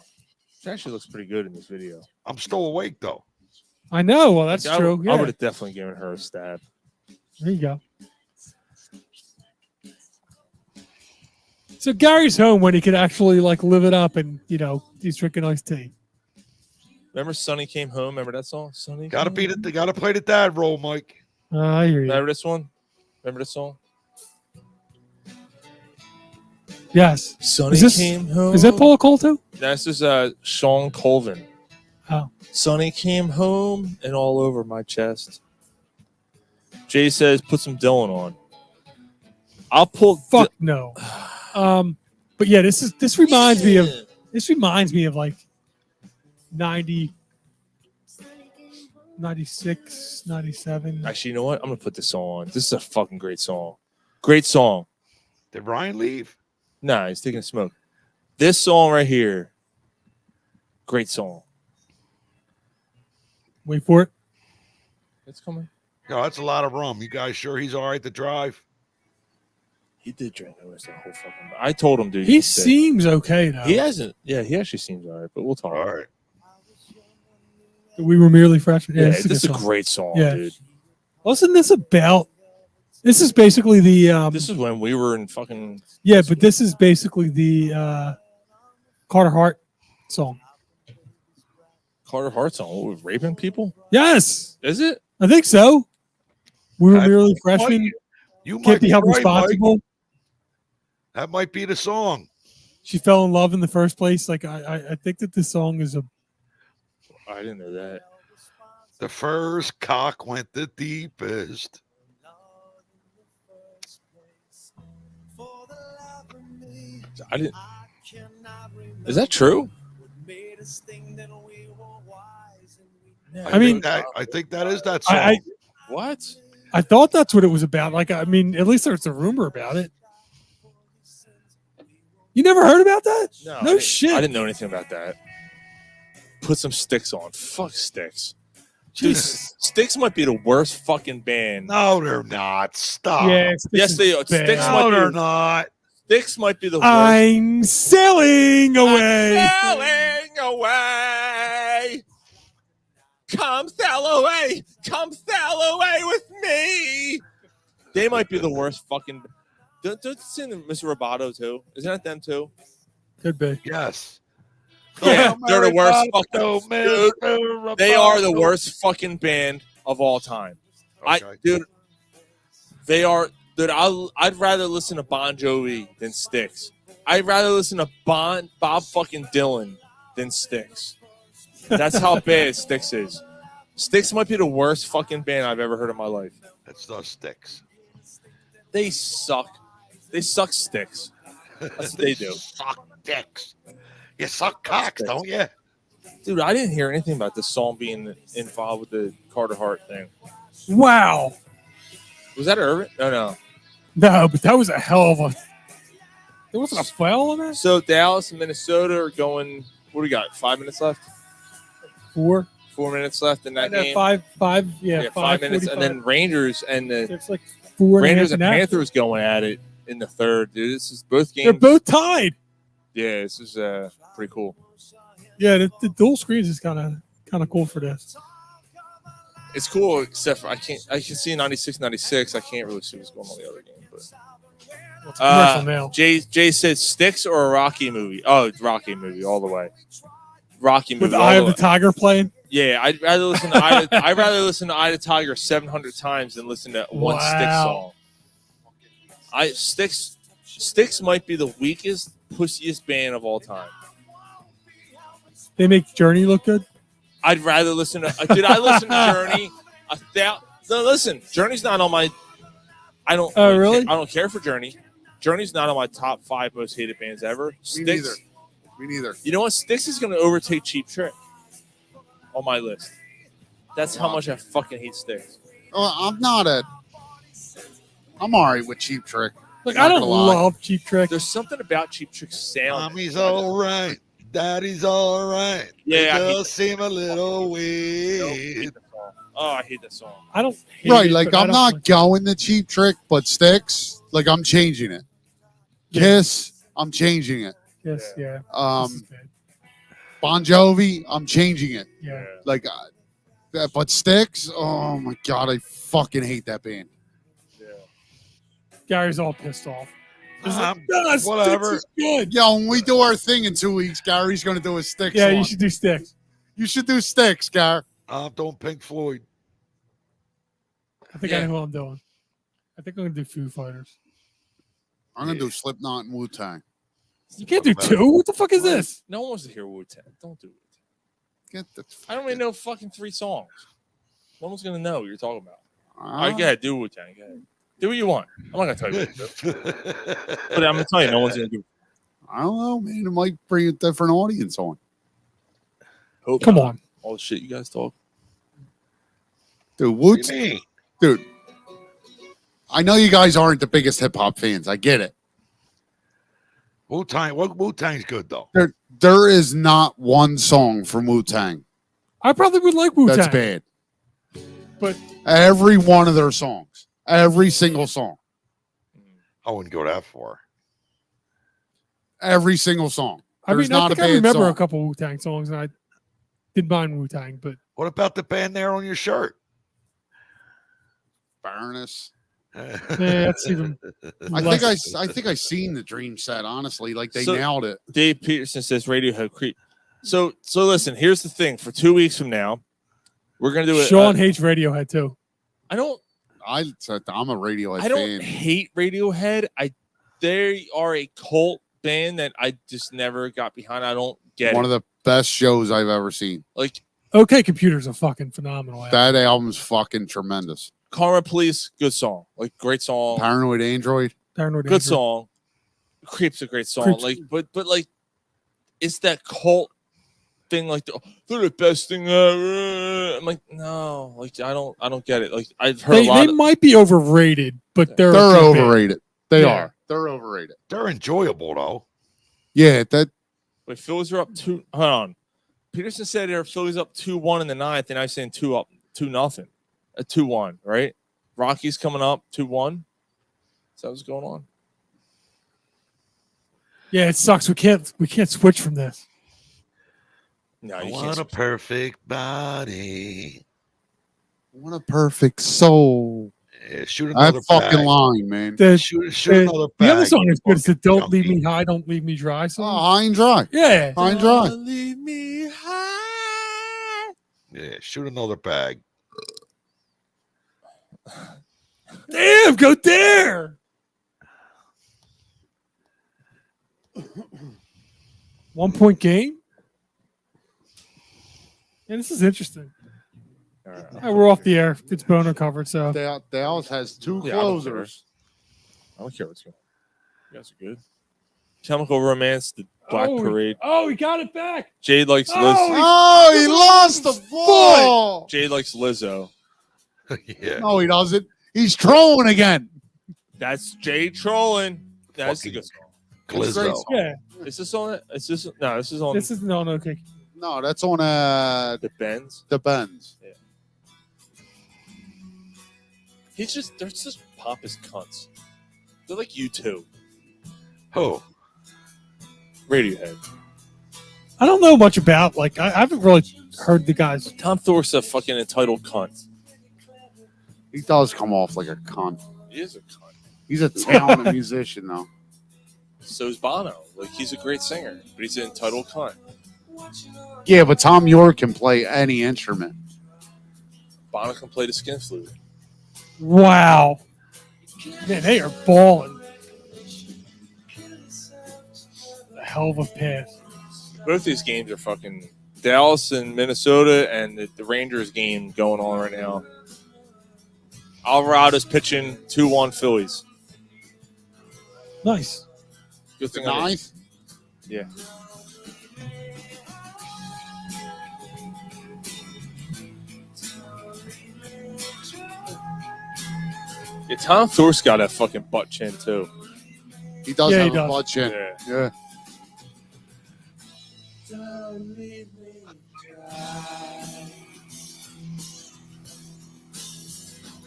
It actually looks pretty good in this video. I'm still awake, though. I know. Well, that's Like, true. I Yeah. would have definitely given her a stab. There you go. So Gary's home when he could actually like live it up and he's drinking iced tea. Remember Sonny Came Home? Remember that song? Sonny Gotta Came beat Home? it. Gotta play the dad role, Mike. I hear you. Remember this one? Remember this song? Yes. Sonny Is this- Came Home. Is that Paula Cole too? This is Sean Colvin. Oh. Sonny came home and all over my chest. Jay says, put some Dylan on. I'll pull. Fuck no. But yeah, this reminds me of like 90, 96, 97. Actually, you know what? I'm gonna put this on. This is a fucking great song. Great song. Did Ryan leave? Nah, he's taking a smoke. This song right here. Great song. Wait for it. It's coming. No, that's a lot of rum. You guys sure he's all right to drive? He did drink the rest of the whole fucking. I told him, dude. He seems okay though. He hasn't. Yeah, he actually seems all right. But we'll talk. All right. We were merely freshmen. Yeah, this this is good a song. great song, Yeah. dude. Wasn't this about? This is basically the. This is when we were in fucking. Yeah, but this is basically the Carter Hart song. Carter Hart song. What, with raping people? Yes, Is it? I think so. We were That merely might- freshmen. You might Can't be be held right, responsible. Mike. That might be the song. She fell in love in the first place. Like I think that this song is a. I didn't know that. The first cock went the deepest. I didn't. Is that true? I mean, I think that is that song. I What? I thought that's what it was about. Like I mean, at least there's a rumor about it. You never heard about that? No, No shit. I didn't know anything about that. Put some Sticks on. Fuck Sticks. Dude, Jesus. Sticks might be the worst fucking band. No, they're not. Stop. Yes, Yes, they are. Sticks No, might they're be. not. Sticks might be the worst. I'm sailing away. Sailing away. Come sail away. Come sail away with me. They might be the worst fucking. Don't sing Mr. Roboto too. Isn't that them too? Could be. Yes. Yeah, they're the worst Roboto, fucking. Dude, Mr. they are the Roboto. worst fucking band of all time. Okay. Dude, they are. Dude, I'd rather listen to Bon Jovi than Styx. I'd rather listen to Bob fucking Dylan than Styx. That's how bad Styx is. Styx might be the worst fucking band I've ever heard in my life. That's the Sticks. They suck. They suck sticks. That's what they do. Suck dicks. You suck cocks, don't you? Dude, I didn't hear anything about this song being involved with the Carter Hart thing. Wow. Was that Irvin? No. No, but that was a hell of a. There wasn't a foul on that. So Dallas and Minnesota are going. What do we got? 5 minutes left. 4 minutes left in that game. 5 minutes, and then Rangers and the It's like 4 Rangers and and a half. Panthers going at it in the third. Dude, this is both games. They're both tied. Yeah, this is pretty cool. Yeah, the dual screens is kind of cool for this. It's cool, except for I can see 96, 96. I can't really see what's going on in the other game. But It's commercial now. Jay said Sticks or a Rocky movie. Oh, it's Rocky movie all the way. Rocky movie With all Eye of the the way. Tiger playing. Yeah, I'd rather listen to Eye of the Tiger 700 times than listen to one Stick song. Sticks might be the weakest, pussiest band of all time. They make Journey look good. I'd rather listen to. Did I listen to Journey? No, listen. Journey's not on my. I don't. Oh, really? I don't care for Journey. Journey's not on my top 5 most hated bands ever. Me neither. You know what? Sticks is going to overtake Cheap Trick on my list. That's how much I fucking hate Sticks. I'm all right with Cheap Trick. Like, Not I don't gonna lie. love Cheap Trick. There's something about Cheap Trick's sound. Mommy's all right. Daddy's all right. Yeah, I They hate just seem a little weird. Oh, I hate that song. I don't. Hate Right, it, like but I I'm don't not like- going the Cheap Trick, but Sticks, like I'm changing it. Kiss, I'm changing it. Yes, yeah. This is bad. Bon Jovi, I'm changing it. Yeah. Like, but Sticks, oh my god, I fucking hate that band. Gary's all pissed off. He's like, Um, "No, Sticks whatever. is good." Yo, when we do our thing in 2 weeks, Gary's gonna do a Sticks. Yeah, one. you should do Sticks. You should do Sticks, Gary. I'm doing Pink Floyd. I think I know what I'm doing. I think I'm gonna do Foo Fighters. I'm gonna do Slipknot and Wu Tang. You can't do 2. What the fuck is this? No one wants to hear Wu-Tang. Don't do it. Get the. I don't even know fucking 3 songs. No one's going to know what you're talking about. All Uh, right, go ahead. Do Wu-Tang. Go ahead. Do what you want. I'm not going to tell you what to do. But I'm going to tell you, no one's going to do it. I don't know, man. It might bring a different audience on. Hope Come not. on. All the shit you guys talk. Dude, What do you mean? Dude, I know you guys aren't the biggest hip hop fans. I get it. Wu-Tang. Wu-Tang's good, though. There is not one song from Wu Tang I probably would like Wu that's Tang, bad. but Every one of their songs, every single song, I wouldn't go that far. every single song. I There's mean, I not think a I bad remember song. a couple Wu Tang songs, and I did mind Wu Tang, but What about the band there on your shirt? Furnace. yeah, that's even. I think I seen the Dream set. Honestly, like they So- nailed it. Dave Peterson says Radiohead creep. So listen, here's the thing. For 2 weeks from now, we're going to do it. Sean hates Radiohead too. I'm I'm a Radiohead I don't fan. hate Radiohead. They are a cult band that I just never got behind. I don't get One it. of the best shows I've ever seen. Like OK Computer's a fucking phenomenal. album. That album's fucking tremendous. Karma Police, good song. Like great song. Paranoid Android. Paranoid Good Android. song. Creep's a great song. Creep's- Like, but like, it's that cult thing. Like, they're the best thing ever. I'm like, no, like I don't get it. Like, I've heard They a lot. might be overrated, but they're a They're good band. overrated. They Yeah. are. They're overrated. They're enjoyable, though. Yeah, that Wait, Phillies are up 2. Hold on. Peterson said their Phillies up 2-1 in the 9th, and I'm saying 2-0, 2-1, right? Rockies coming up 2-1. Is that what's going on? Yeah, it sucks. We can't switch from this. No, I you want can't. a perfect body. what a perfect soul. Yeah, shoot another That fucking bag. line, man. The, Shoot the, another the other bag, song is good. It's the "Don't junkie. Leave Me High, Don't Leave Me Dry" Oh, song. high and dry. Yeah, High and dry. Leave me high. Yeah, shoot another bag. damn, go there. 1 point game. And this is interesting. All We're off the air. It's boner covered, so Dallas has two Yeah, I don't care. closers. I don't care what's going on. You guys are good. Chemical Romance, the Black Parade. Oh, he got it back. Jade likes Lizzo. Oh, he lost the ball. Jade likes Lizzo. Yeah. No, he doesn't. He's trolling again. That's Jade trolling. That's a good song. Glizzo. Yeah. Is this on it? Is this no? This is on This is no okay. No, that's on the Benz. the Benz. Yeah. They're just pompous cunts. They're like you two. Oh. Radiohead. I don't know much about I haven't really heard the guys. Tom Thorpe's a fucking entitled cunt. He does come off like a cunt. He is a cunt. He's a talented musician, though. So's Bono. Like he's a great singer, but he's an entitled cunt. Yeah, but Tom York can play any instrument. Bono can play the skin flute. Wow. Man, they are balling. A hell of a pass. Both these games are fucking Dallas and Minnesota, and the Rangers game going on right now. Alvarado's pitching 2-1 Phillies. Nice. Good thing. Nice. Yeah. Yeah, Tom Thorpe's got a fucking butt chin too. He does Yeah, have he a does. butt chin. Yeah.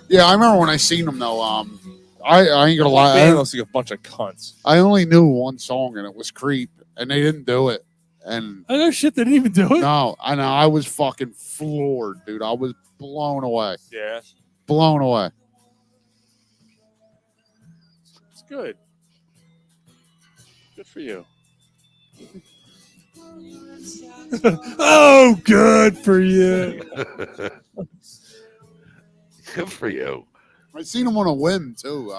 Yeah, I remember when I seen him though. I ain't gonna lie. Band looks like a bunch of cunts. I only knew one song and it was "Creep," and they didn't do it. And I know shit. They didn't even do it. no, I know I was fucking floored, dude. I was blown away. Yeah, Blown away. it's good. Good for you. Oh, good for you. Good for you. I seen him on a whim too.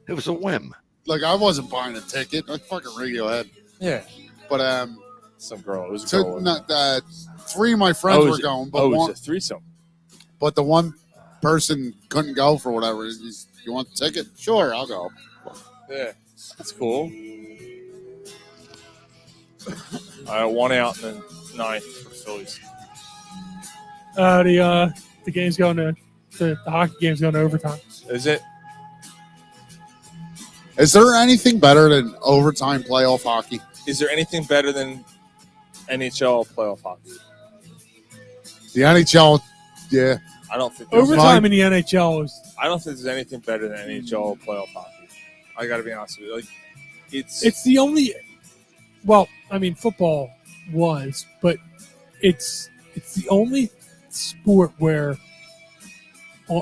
It was a whim. Like I wasn't buying a ticket. I fucking Radiohead. Yeah, But some girl. It was a so girl. not that three of my friends were going, but it was one, a threesome. but the one person couldn't go for whatever. You want the ticket? Sure, I'll go. Yeah, that's cool. I won out in the ninth for Phillies. The game's going to the hockey game's going to overtime. Is it? Is there anything better than overtime playoff hockey? Is there anything better than NHL playoff hockey? The NHL, yeah. I don't think there's Overtime in the NHL is I don't think there's anything better than NHL playoff hockey. I got to be honest with you. Like, it's the only. Well, I mean, football was, but it's the only sport where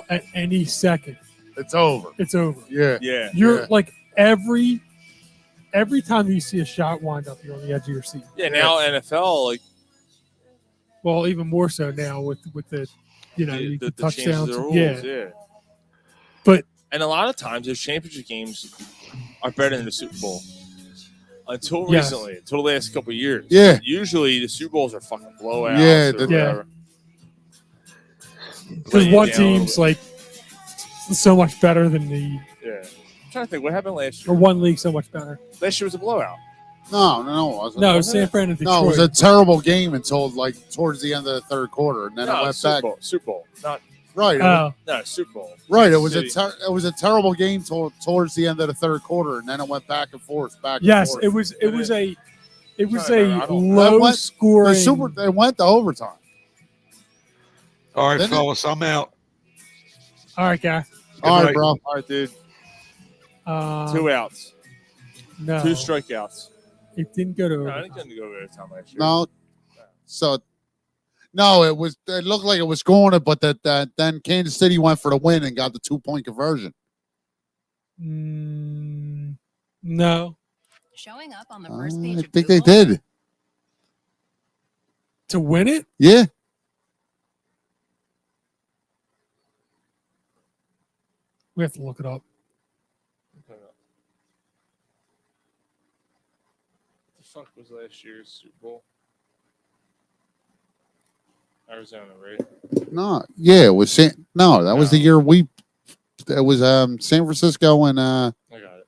at any second It's over. it's over. Yeah. yeah. You're Yeah. like every time you see a shot wind up, you're on the edge of your seat. Yeah, now NFL, like Well, even more so now with the you know the changes touchdowns. of the rules, Yeah, yeah. but And a lot of times, those championship games are better than the Super Bowl. Until Yes. recently, until the last couple of years. Yeah. Usually, the Super Bowls are fucking blowouts. Yeah, or the- whatever. because Laying one down team's like so much better than the Yeah. I'm trying to think what happened last or year. one league so much better. Last year was a blowout. No, it wasn't. No, it was San Fran and Detroit. No, it was a terrible game until like towards the end of the third quarter, and then it went Super back. Bowl. Super Bowl. Not Right, Oh, no Super Bowl. right. It was City. it was a terrible game towards the end of the third quarter, and then it went back and forth, back. yes, and it forth. was a I don't- low The scoring. They went to overtime. All right, Didn't it? fellas, I'm out. All right, guy. All right, night. bro. All right, dude. 2 outs. No, 2 strikeouts. it didn't go to No, I overtime. didn't go over time last year. No, so no, it was. It looked like it was going to, but that then Kansas City went for the win and got the 2-point conversion. No, Showing up on the I first page of think they Google. did. to win it. Yeah. We have to look it up. What the fuck was last year's Super Bowl? Arizona, right? No, yeah, it was no, that was the year it was San Francisco and I got it.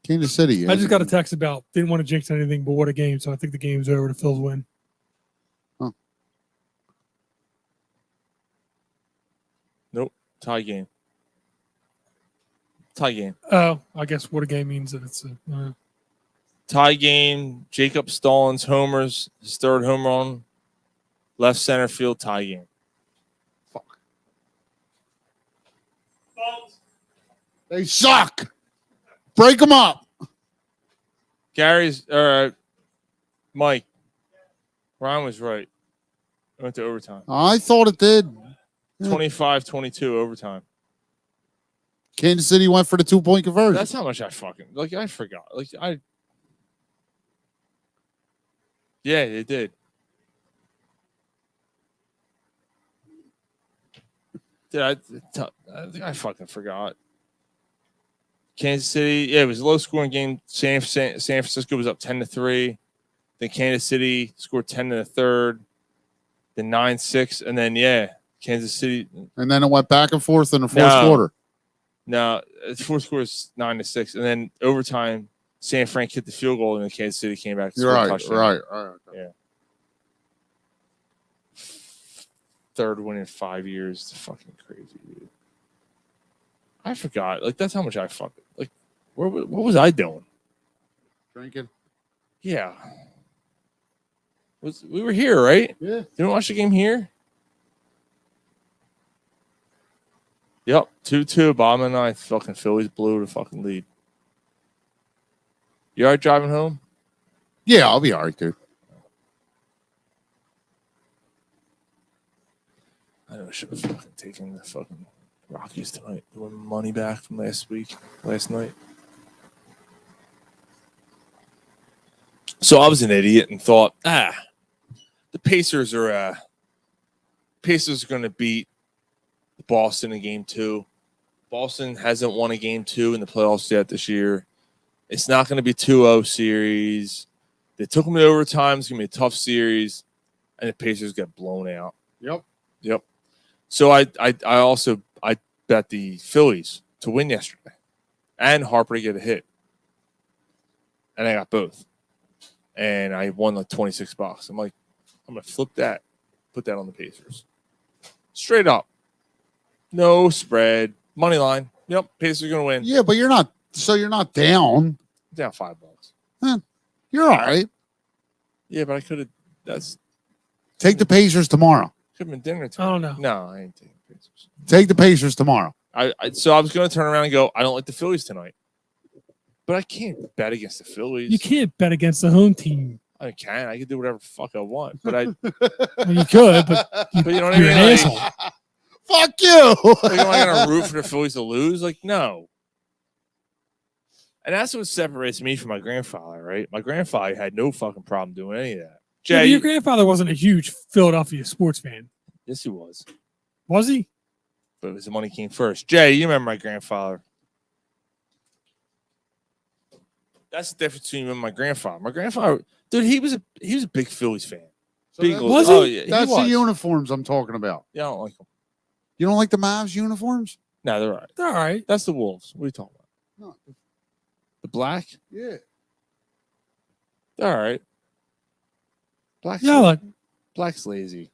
Kansas City. I just got a text about didn't want to jinx anything, but what a game. So I think the game's over. The Phils win. Nope. Tie game. Tie game. Oh, I guess what a game means that it's a Tie game. Jacob Stallings homers. His third home run. Left center field tie game. Fuck. They suck. Break them up. Gary's Mike. Ryan was right. It went to overtime. I thought it did. 25-22 overtime. Kansas City went for the 2-point conversion. That's how much I forgot. Yeah, they did. I fucking forgot. Kansas City, yeah, it was a low scoring game. San Francisco was up 10-3. Then Kansas City scored 10 in the third. Then 9-6, and then Kansas City. And then it went back and forth in the fourth quarter. No, the fourth quarter is 9-6, and then overtime, San Fran hit the field goal, and then Kansas City came back. You're right, right. Yeah. Third win in 5 years. It's fucking crazy, dude. I forgot. Like, that's how much I fucking like. What was I doing? Drinking. Yeah. We were here, right? Yeah. Didn't we watch the game here? Yep. 2-2. Bottom of the ninth. Fucking Phillies blew the fucking lead. You all right driving home? Yeah, I'll be all right, dude. I know I should have fucking taken the fucking Rockies tonight. They won money back from last night. So I was an idiot and thought, the Pacers are going to beat Boston in game 2. Boston hasn't won a game 2 in the playoffs yet this year. It's not going to be 2-0 series. They took them to overtime. It's going to be a tough series, and the Pacers get blown out. Yep. So I also bet the Phillies to win yesterday, and Harper to get a hit, and I got both, and I won like $26. I'm like, I'm gonna flip that, put that on the Pacers, straight up, no spread, money line. Yep, Pacers are gonna win. Yeah, but you're not down. Down $5. You're all right. Yeah, but I could have. Take the Pacers tomorrow. Could have been dinner I don't know. No, I ain't taking Pacers. Take the Pacers tomorrow. So I was going to turn around and go, I don't like the Phillies tonight. But I can't bet against the Phillies. You can't bet against the home team. I can. I can do whatever the fuck I want. But Well, you could, but you know what I you're mean? an Like, asshole. Fuck you. like, am I going to root for the Phillies to lose? Like, no. And that's what separates me from my grandfather, right? My grandfather had no fucking problem doing any of that. Yeah, Jay, your grandfather wasn't a huge Philadelphia sports fan. yes, he was. Was he? But it was the money came first. Jay, you remember my grandfather. That's the difference between me and my grandfather. My grandfather, dude, he was a big Phillies fan. Was he? Oh, yeah, That's he the was. uniforms I'm talking about. Yeah, I don't like them. You don't like the Mavs uniforms? No, they're all right. They're all right. That's the Wolves. What are you talking about? No. The black? Yeah. They're all right. Black's Yeah, like black's lazy.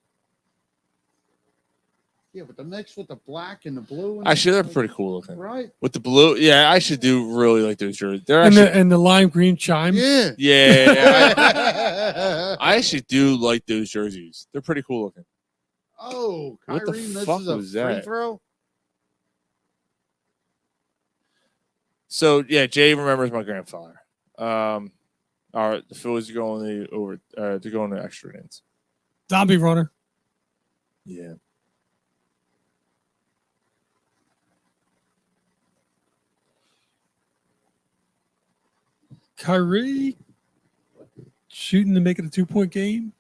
Yeah, but the mix with the black and the blue. And Actually, they're pretty cool looking. Right. With the blue, yeah, I should do really like those jerseys. They're and actually, the lime green chime. Yeah. yeah. I actually do like those jerseys. They're pretty cool looking. Oh, What the Kyrie fuck misses a was free that? throw. So yeah, Jay remembers my grandfather. All right, the Phillies are going to go into extra innings. Zombie runner. Yeah. Kyrie shooting to make it a 2-point game.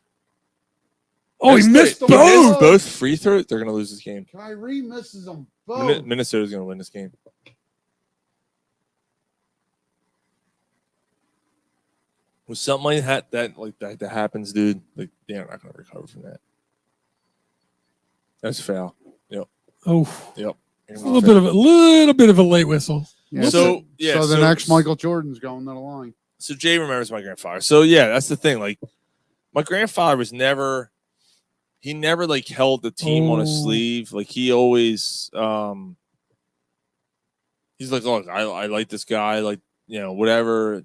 Oh, he missed both. Both free throws. They're going to lose this game. Kyrie misses them both. Minnesota's going to win this game. With something like that happens, dude, like they're not going to recover from that. That's foul. Yep. Oh, Yep. a little bit of a late whistle. Yeah, So the next Michael Jordan's going to the line. So Jay remembers my grandfather. So yeah, that's the thing. Like my grandfather was never like held the team on his sleeve. Like he always he's like, look, I like this guy, like, you know, whatever.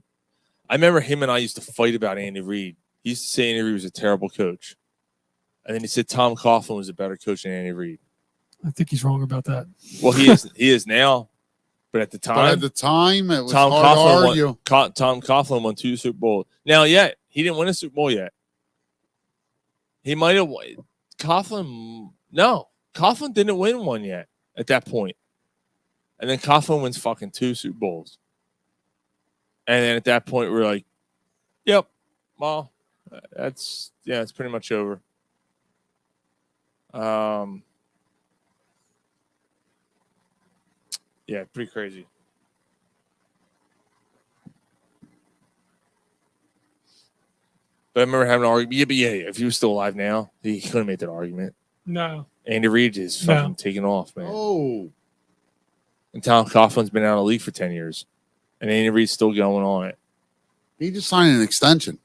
I remember him and I used to fight about Andy Reid. He used to say Andy Reid was a terrible coach. And then he said Tom Coughlin was a better coach than Andy Reid. I think he's wrong about that. Well, he is now. But at the time, it was hard to argue. Tom Coughlin won 2 Super Bowls. Now, he didn't win a Super Bowl yet. He might have won. Coughlin didn't win one yet at that point. And then Coughlin wins fucking 2 Super Bowls. And then at that point, we're like, yep, well, it's pretty much over. Yeah, pretty crazy. But I remember having an argument. Yeah, if he was still alive now, he couldn't make that argument. No. Andy Reid is fucking taking off, man. Oh. And Tom Coughlin's been out of the league for 10 years. And Andy Reid's still going on it. He just signed an extension.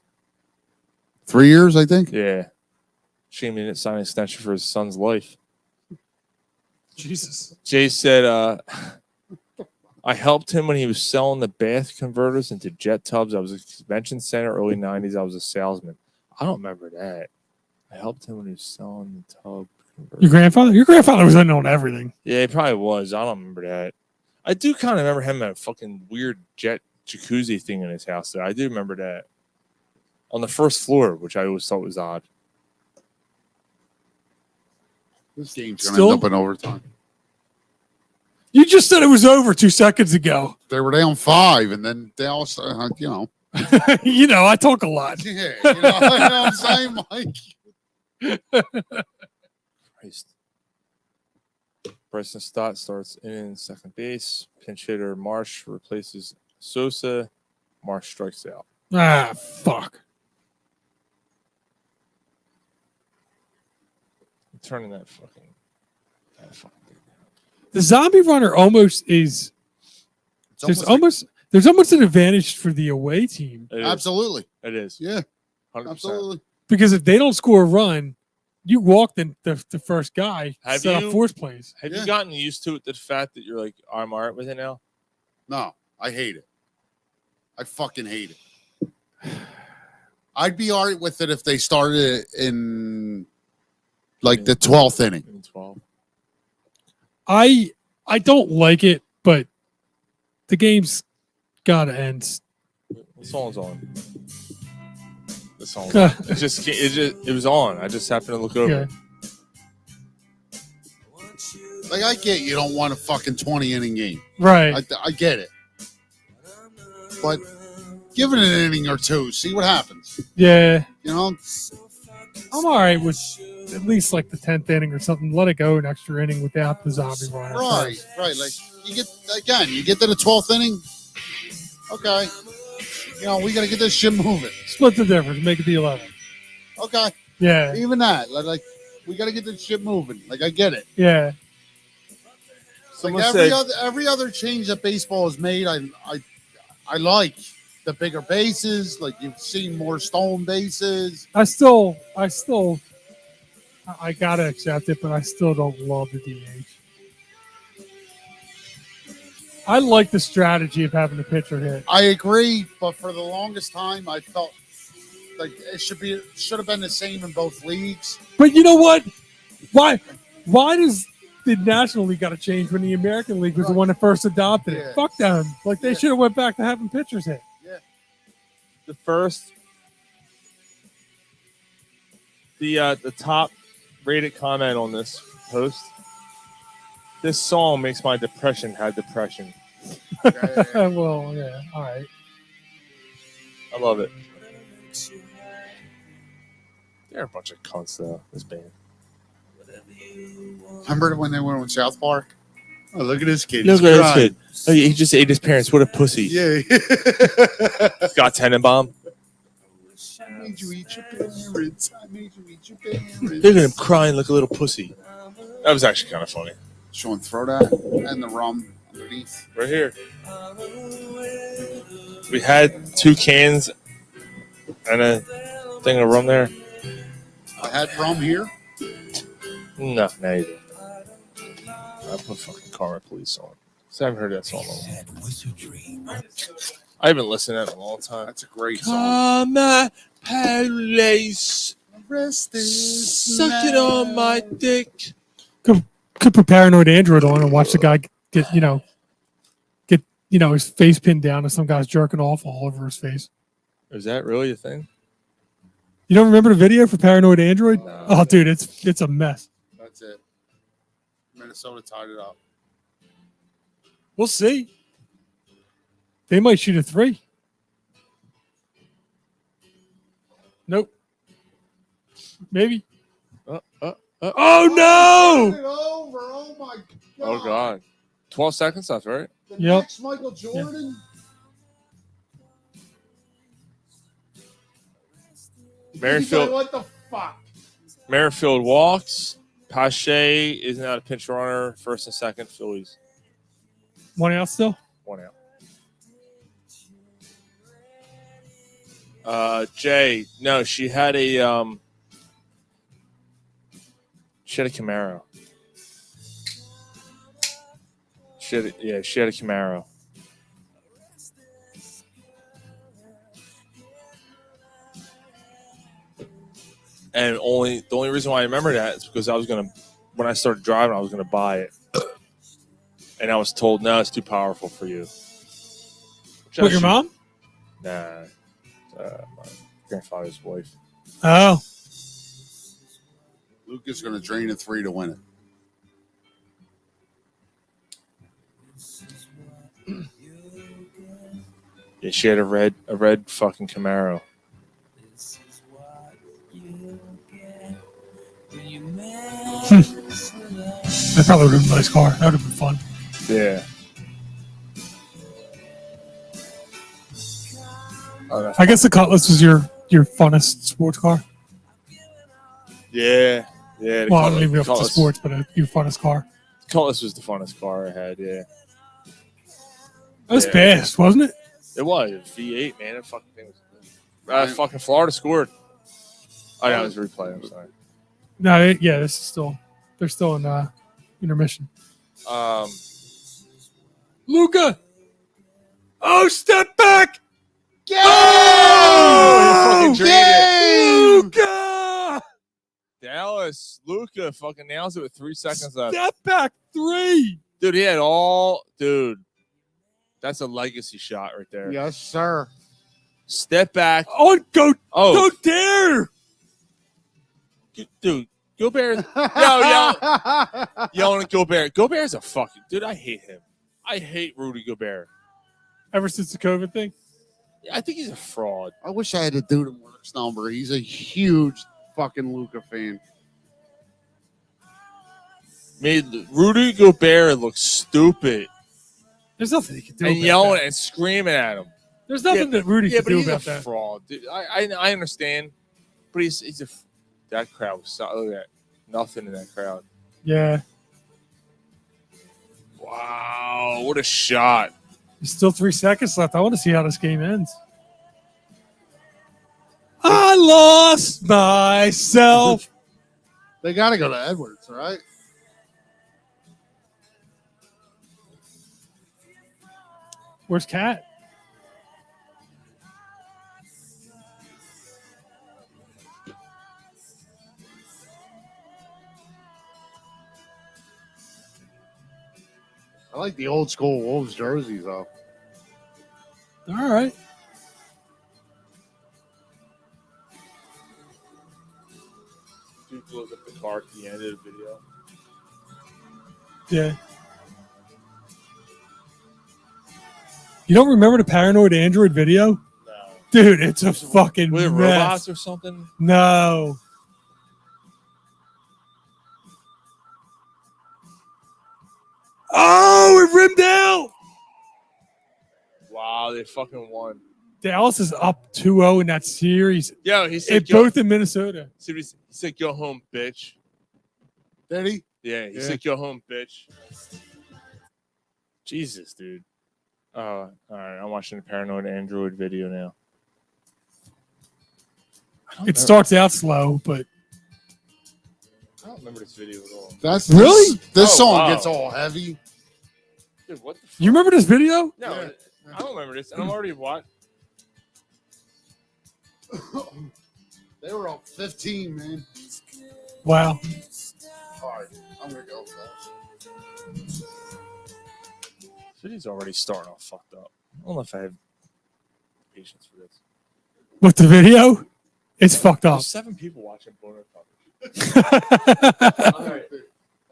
3 years, I think. Yeah. Shame he didn't sign an extension for his son's life. Jesus. Jay said, I helped him when he was selling the bath converters into jet tubs. I was at a convention center, early 90s. I was a salesman. I don't remember that. I helped him when he was selling the tub converters. Your grandfather? Your grandfather was in on everything. Yeah, he probably was. I don't remember that. I do kind of remember him at a fucking weird jet jacuzzi thing in his house there. I do remember that. On the first floor, which I always thought was odd. This game's going to end up in overtime. You just said it was over 2 seconds ago. They were down 5, and then they also, you know. You know, I talk a lot. Yeah, you know what I'm saying, Mike? Christ. Bryson Stott starts in second base. Pinch hitter Marsh replaces Sosa. Marsh strikes out. Ah, fuck. I'm turning that fucking. The zombie runner almost is. There's almost an advantage for the away team. Absolutely. It is. Yeah. 100%. Absolutely. Because if they don't score a run, you walk the first guy, set up force plays. Have you gotten used to it, the fact that you're like, I'm all right with it now? No, I hate it. I fucking hate it. I'd be all right with it if they started it in like the 12th inning. In 12. I don't like it, but the game's gotta end. The song's on. The song's on. It was on. I just happened to look over. Yeah. Like, I get you don't want a fucking 20-inning game. Right. I get it. But give it an inning or two. See what happens. Yeah. You know? I'm all right with at least like the 10th inning or something. Let it go an extra inning without the zombie runner. Right. Like, you get to the 12th inning. Okay. You know, we got to get this shit moving. Split the difference. Make it the 11th. Okay. Yeah. Even that. Like we got to get this shit moving. Like, I get it. Yeah. Like every other change that baseball has made, I like the bigger bases. Like, you've seen more stolen bases. I gotta accept it, but I still don't love the DH. I like the strategy of having the pitcher hit. I agree, but for the longest time, I felt like it should have been the same in both leagues. But you know what? Why does the National League got to change when the American League was the one that first adopted it? Fuck them. Like, they should have went back to having pitchers hit. Yeah. The first, the top rated comment on this post. This song makes my depression have depression. Well, yeah, all right. I love it. They're a bunch of cunts, though, this band. Remember when they went on South Park? Oh, look at this kid. Look at this kid. Oh, he just ate his parents. What a pussy. Yeah. Scott Tenenbaum. I made you eat your parents. I made you eat your parents. Look at him crying like a little pussy. That was actually kind of funny. Sean, throw that and the rum underneath. Right here. We had 2 cans and a thing of rum there. I had rum here. No, now you do. I put fucking Karma Police on. So I haven't heard that song in a while. I haven't listened to that in a long time. That's a great song. Karma Police. Suck it on my dick. Could put Paranoid Android on and watch the guy get his face pinned down and some guy's jerking off all over his face. Is that really a thing? You don't remember the video for Paranoid Android? No. Oh, dude, it's a mess. That's it. Minnesota tied it up. We'll see. They might shoot a 3. Nope. Maybe. Oh no! Over. Oh my god. Oh god. 12 seconds left, right? The Yep. next Michael Jordan. Merrifield. What the fuck? Merrifield walks. Pache is now a pinch runner. First and second, Phillies. 1 out still? 1 out. Jay, no, she had a Camaro. She had a Camaro. And the only reason why I remember that is because when I started driving, I was gonna buy it, and I was told, no, it's too powerful for you. With your mom? Nah, my grandfather's wife. Oh. Luke is going to drain a 3 to win it. Yeah, she had a red fucking Camaro. That probably would have been a nice car. That would have been fun. Yeah. I guess the Cutlass was your funnest sports car. Yeah. Yeah. Well, I don't even know if it's a sports, but your funnest car. Cutlass was the funnest car I had, yeah. That was fast, wasn't it? It was. It was V8, man. That fucking thing was fucking Florida scored. Oh, that was a replay. I'm sorry. No, this is still, they're still in intermission. Luka! Oh, step back! Oh! Luka! Dallas, Luka fucking nails it with 3 seconds left. Step back 3! Dude, he had that's a legacy shot right there. Yes, sir. Step back. Oh, go Oh, dare! dude, Gobert. Yo, yelling at Gobert. Gobert's a fucking dude. I hate him. I hate Rudy Gobert. Ever since the COVID thing? I think he's a fraud. I wish I had a dude in Work's number. He's a huge fucking Luka fan. Made Rudy Gobert look stupid There's nothing he can do and about yelling that. and screaming at him. There's nothing that Rudy can but do he's about a that. fraud, dude. I understand, but he's a that crowd was look at that. Nothing in that crowd. Yeah. Wow, what a shot! There's still 3 seconds left. I want to see how this game ends. I lost myself. They got to go to Edwards, right? Where's Cat? I like the old school Wolves jerseys, though. All right. Dude, look at the car at the end of the video. Yeah. You don't remember the Paranoid Android video? No, Dude, it's a fucking were it mess. robots or something? No. Oh, it rimmed out. Wow, they fucking won. Dallas is up 2-0 in that series. Yo, he said, Both in Minnesota. he said, go home, bitch. Did he? Yeah, he's Yeah. like, "Go home, bitch." Jesus, dude. Oh, all right. I'm watching a Paranoid Android video now. It starts out slow, but I don't remember this video at all. That's Really? This Oh, song wow. gets all heavy. Dude, what the fuck? you remember this video? No, Yeah. I don't remember this. And I'm already what? They were up 15, man. Wow. All right, I'm gonna go for that. This video's already starting off fucked up. I don't know if I have patience for this. With the video, it's fucked up. There's 7 people watching Boner Coverage. All right.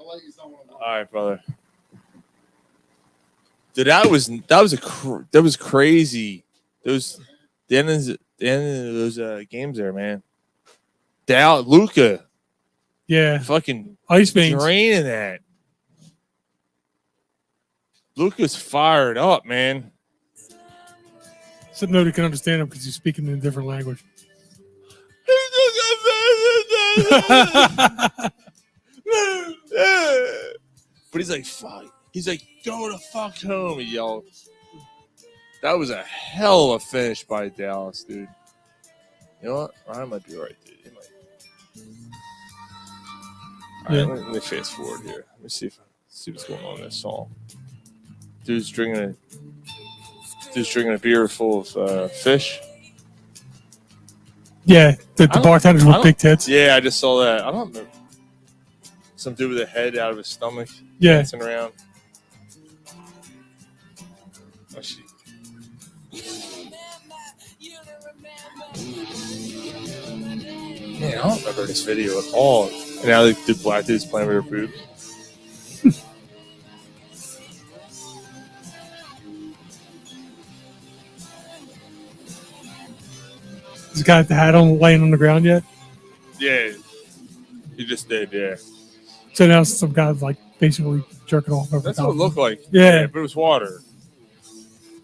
I'll let you someone. All right, brother. Dude, that was crazy. The end of those games there, man. Luca, Yeah. fucking Ice Veins. draining that. Luca's fired up, man. So nobody can understand him because he's speaking in a different language. But he's like, fuck. He's like, go the fuck home, he yelled. That was a hell of a finish by Dallas, dude. You know what? Ryan might be right, dude. He might. All right, let me fast forward here. Let me see what's going on in this song. Dude's drinking a beer full of fish. Yeah, the bartenders with big tits. Yeah, I just saw that. I don't know. Some dude with a head out of his stomach Yeah. dancing around. Oh, shit. Man, I don't remember this video at all. And now the black dude's playing with her boobs. This guy with the hat on laying on the ground yet? Yeah, he just did. Yeah, So now some guy's like basically jerking off over that's top what it of looked him. like. Yeah. But it was water.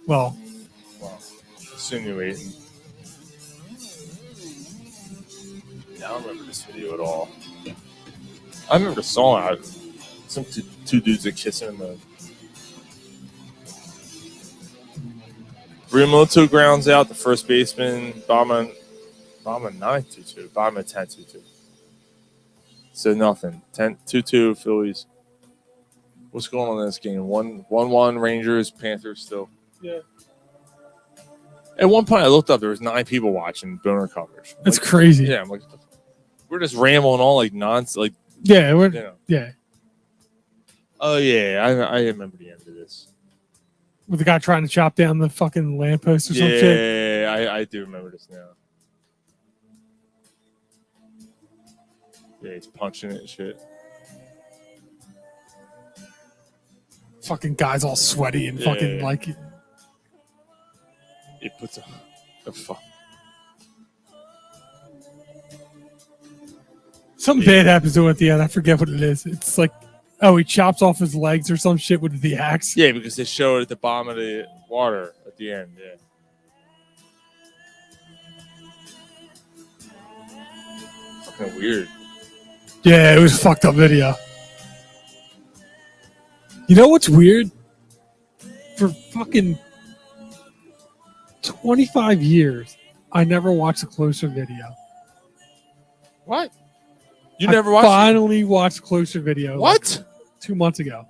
Well, Insinuating. Yeah, I don't remember this video at all. I remember the song. Some two dudes are kissing in the. Realmuto grounds out the first baseman. Bama 9-2-2. Bama 10-2-2. So nothing. 10-2-2 Phillies. What's going on in this game? 1-1 Rangers, Panthers still. yeah. At one point I looked up, there was 9 people watching Boner coverage. That's crazy. Yeah, I'm like, we're just rambling all like nonsense. Like, Yeah, you know. yeah. Oh yeah, I remember the end of this. With the guy trying to chop down the fucking lamppost or some shit. Yeah, I do remember this now. Yeah, he's punching it and shit. Fucking guys all sweaty and fucking Yeah. like. He puts a fuck. Something bad happens to him at the end. I forget what it is. It's like, oh, he chops off his legs or some shit with the axe. Yeah, because they show it at the bottom of the water at the end. Yeah. Fucking weird. Yeah, it was a fucked up video. You know what's weird? For fucking 25 years, I never watched a closer video. What? You never watched it? Finally watched a closer video. What? Like 2 months ago.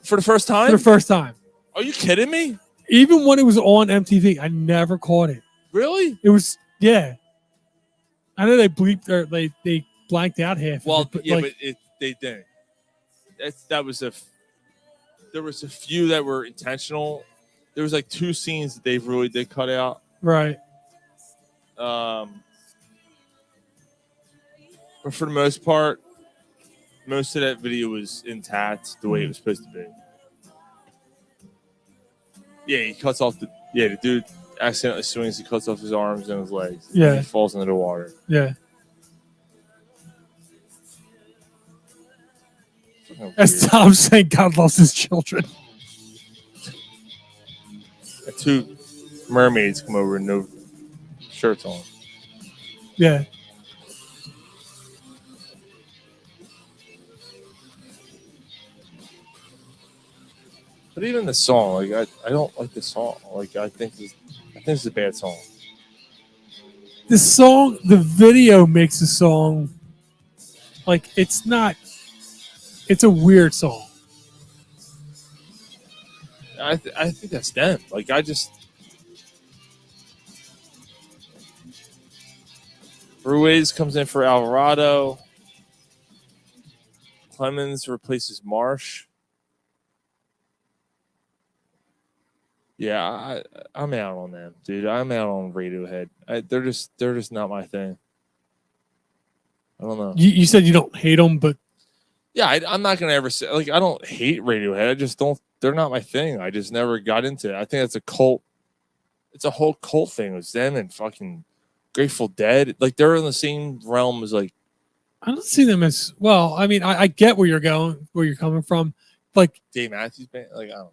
For the first time? For the first time. Are you kidding me? Even when it was on MTV, I never caught it. Really? It was, yeah. I know they bleeped or they blanked out half. Well, of it, yeah, like, but they didn't. There was a few that were intentional. There was like 2 scenes that they really did cut out. right. But for the most part, most of that video was intact the way it was supposed to be. Yeah, he cuts off the dude accidentally swings, he cuts off his arms and his legs. Yeah. And he falls into the water. Yeah. Fucking As weird. Tom saying, God loves his children. And 2 mermaids come over with no shirts on. Yeah. But even the song, like I don't like the song. Like I think it's a bad song. The song, the video makes the song like it's not. It's a weird song. I think that's them. Like Ruiz comes in for Alvarado. Clemens replaces Marsh. Yeah, I'm out on them, dude. I'm out on Radiohead. They're just not my thing. I don't know. You said you don't hate them, but Yeah, I'm not gonna ever say like I don't hate Radiohead. I just don't. They're not my thing. I just never got into it. I think that's a cult. It's a whole cult thing with them and fucking Grateful Dead. Like they're in the same realm as like. I don't see them as well. I mean, I get where you're coming from. Like Dave Matthews Band. Like I don't know.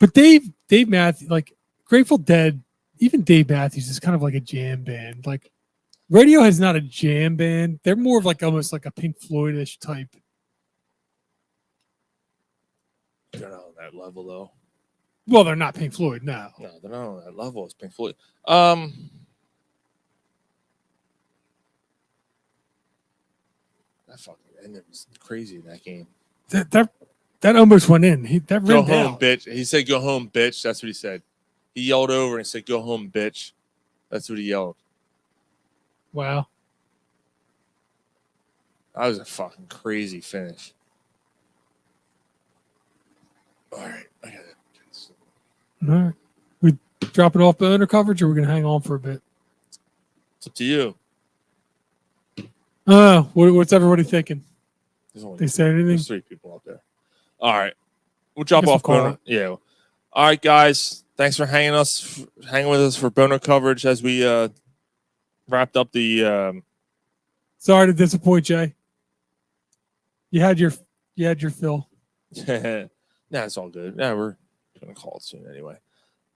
But Dave Matthews, like Grateful Dead, even Dave Matthews is kind of like a jam band. Like Radiohead's not a jam band. They're more of like almost like a Pink Floyd-ish type. They're not on that level though. Well, they're not Pink Floyd, no. No, they're not on that level as Pink Floyd. That fucking ending was crazy in that game. That almost went in. That go ran home, down. bitch. He said, "Go home, bitch." That's what he said. He yelled over and said, "Go home, bitch." That's what he yelled. Wow. That was a fucking crazy finish. All right, I got it. All right. We dropping off the under coverage, or we're gonna hang on for a bit? It's up to you. What's everybody thinking? They say anything? There's 3 people up there. All right, we'll drop Guess off. we'll call Boner. Yeah. All right, guys. Thanks for hanging with us for Boner coverage as we wrapped up the. Sorry to disappoint, Jay. You had your fill. Nah, it's all good. Nah, we're gonna call it soon anyway.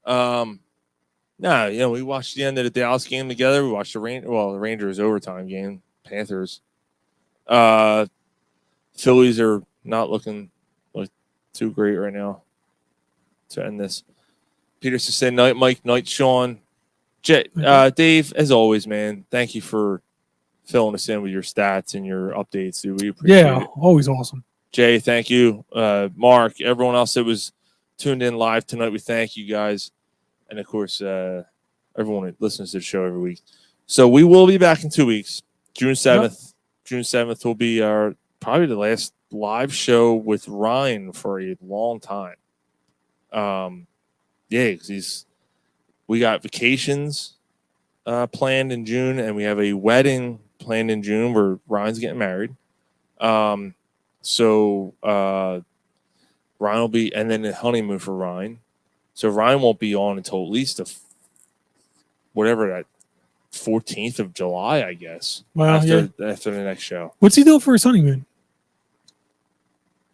We watched the end of the Dallas game together. We watched the Rangers overtime game, Panthers. Phillies are not looking like too great right now to end this. Peterson said, "Night, Mike. Night, Sean. Dave, as always, man. Thank you for filling us in with your stats and your updates. Dude. We appreciate it. Always awesome. Jay, thank you. Mark, everyone else that was tuned in live tonight, we thank you guys. And, of course, everyone that listens to the show every week. So we will be back in 2 weeks. June 7th. Yep. June 7th will be our probably the last live show with Ryan for a long time. Because we got vacations planned in June, and we have a wedding planned in June where Ryan's getting married. So Ryan will be, and then the honeymoon for Ryan. So Ryan won't be on until at least that 14th of July, I guess. Well, after the next show. What's he doing for his honeymoon?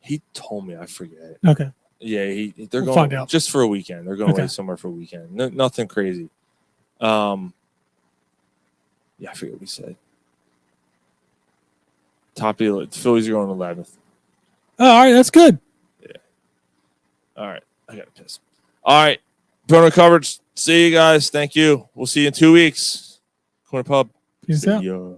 He told me, I forget. Okay. Yeah, they're We'll going find out. just for a weekend. They're going Okay. away somewhere for a weekend. No, nothing crazy. I forget what he said. Top of the Phillies are going 11th. Oh, all right, that's good. Yeah. All right, I got to piss. All right, Boner coverage. See you guys. Thank you. We'll see you in 2 weeks. Corner Pub. Peace See out. ya.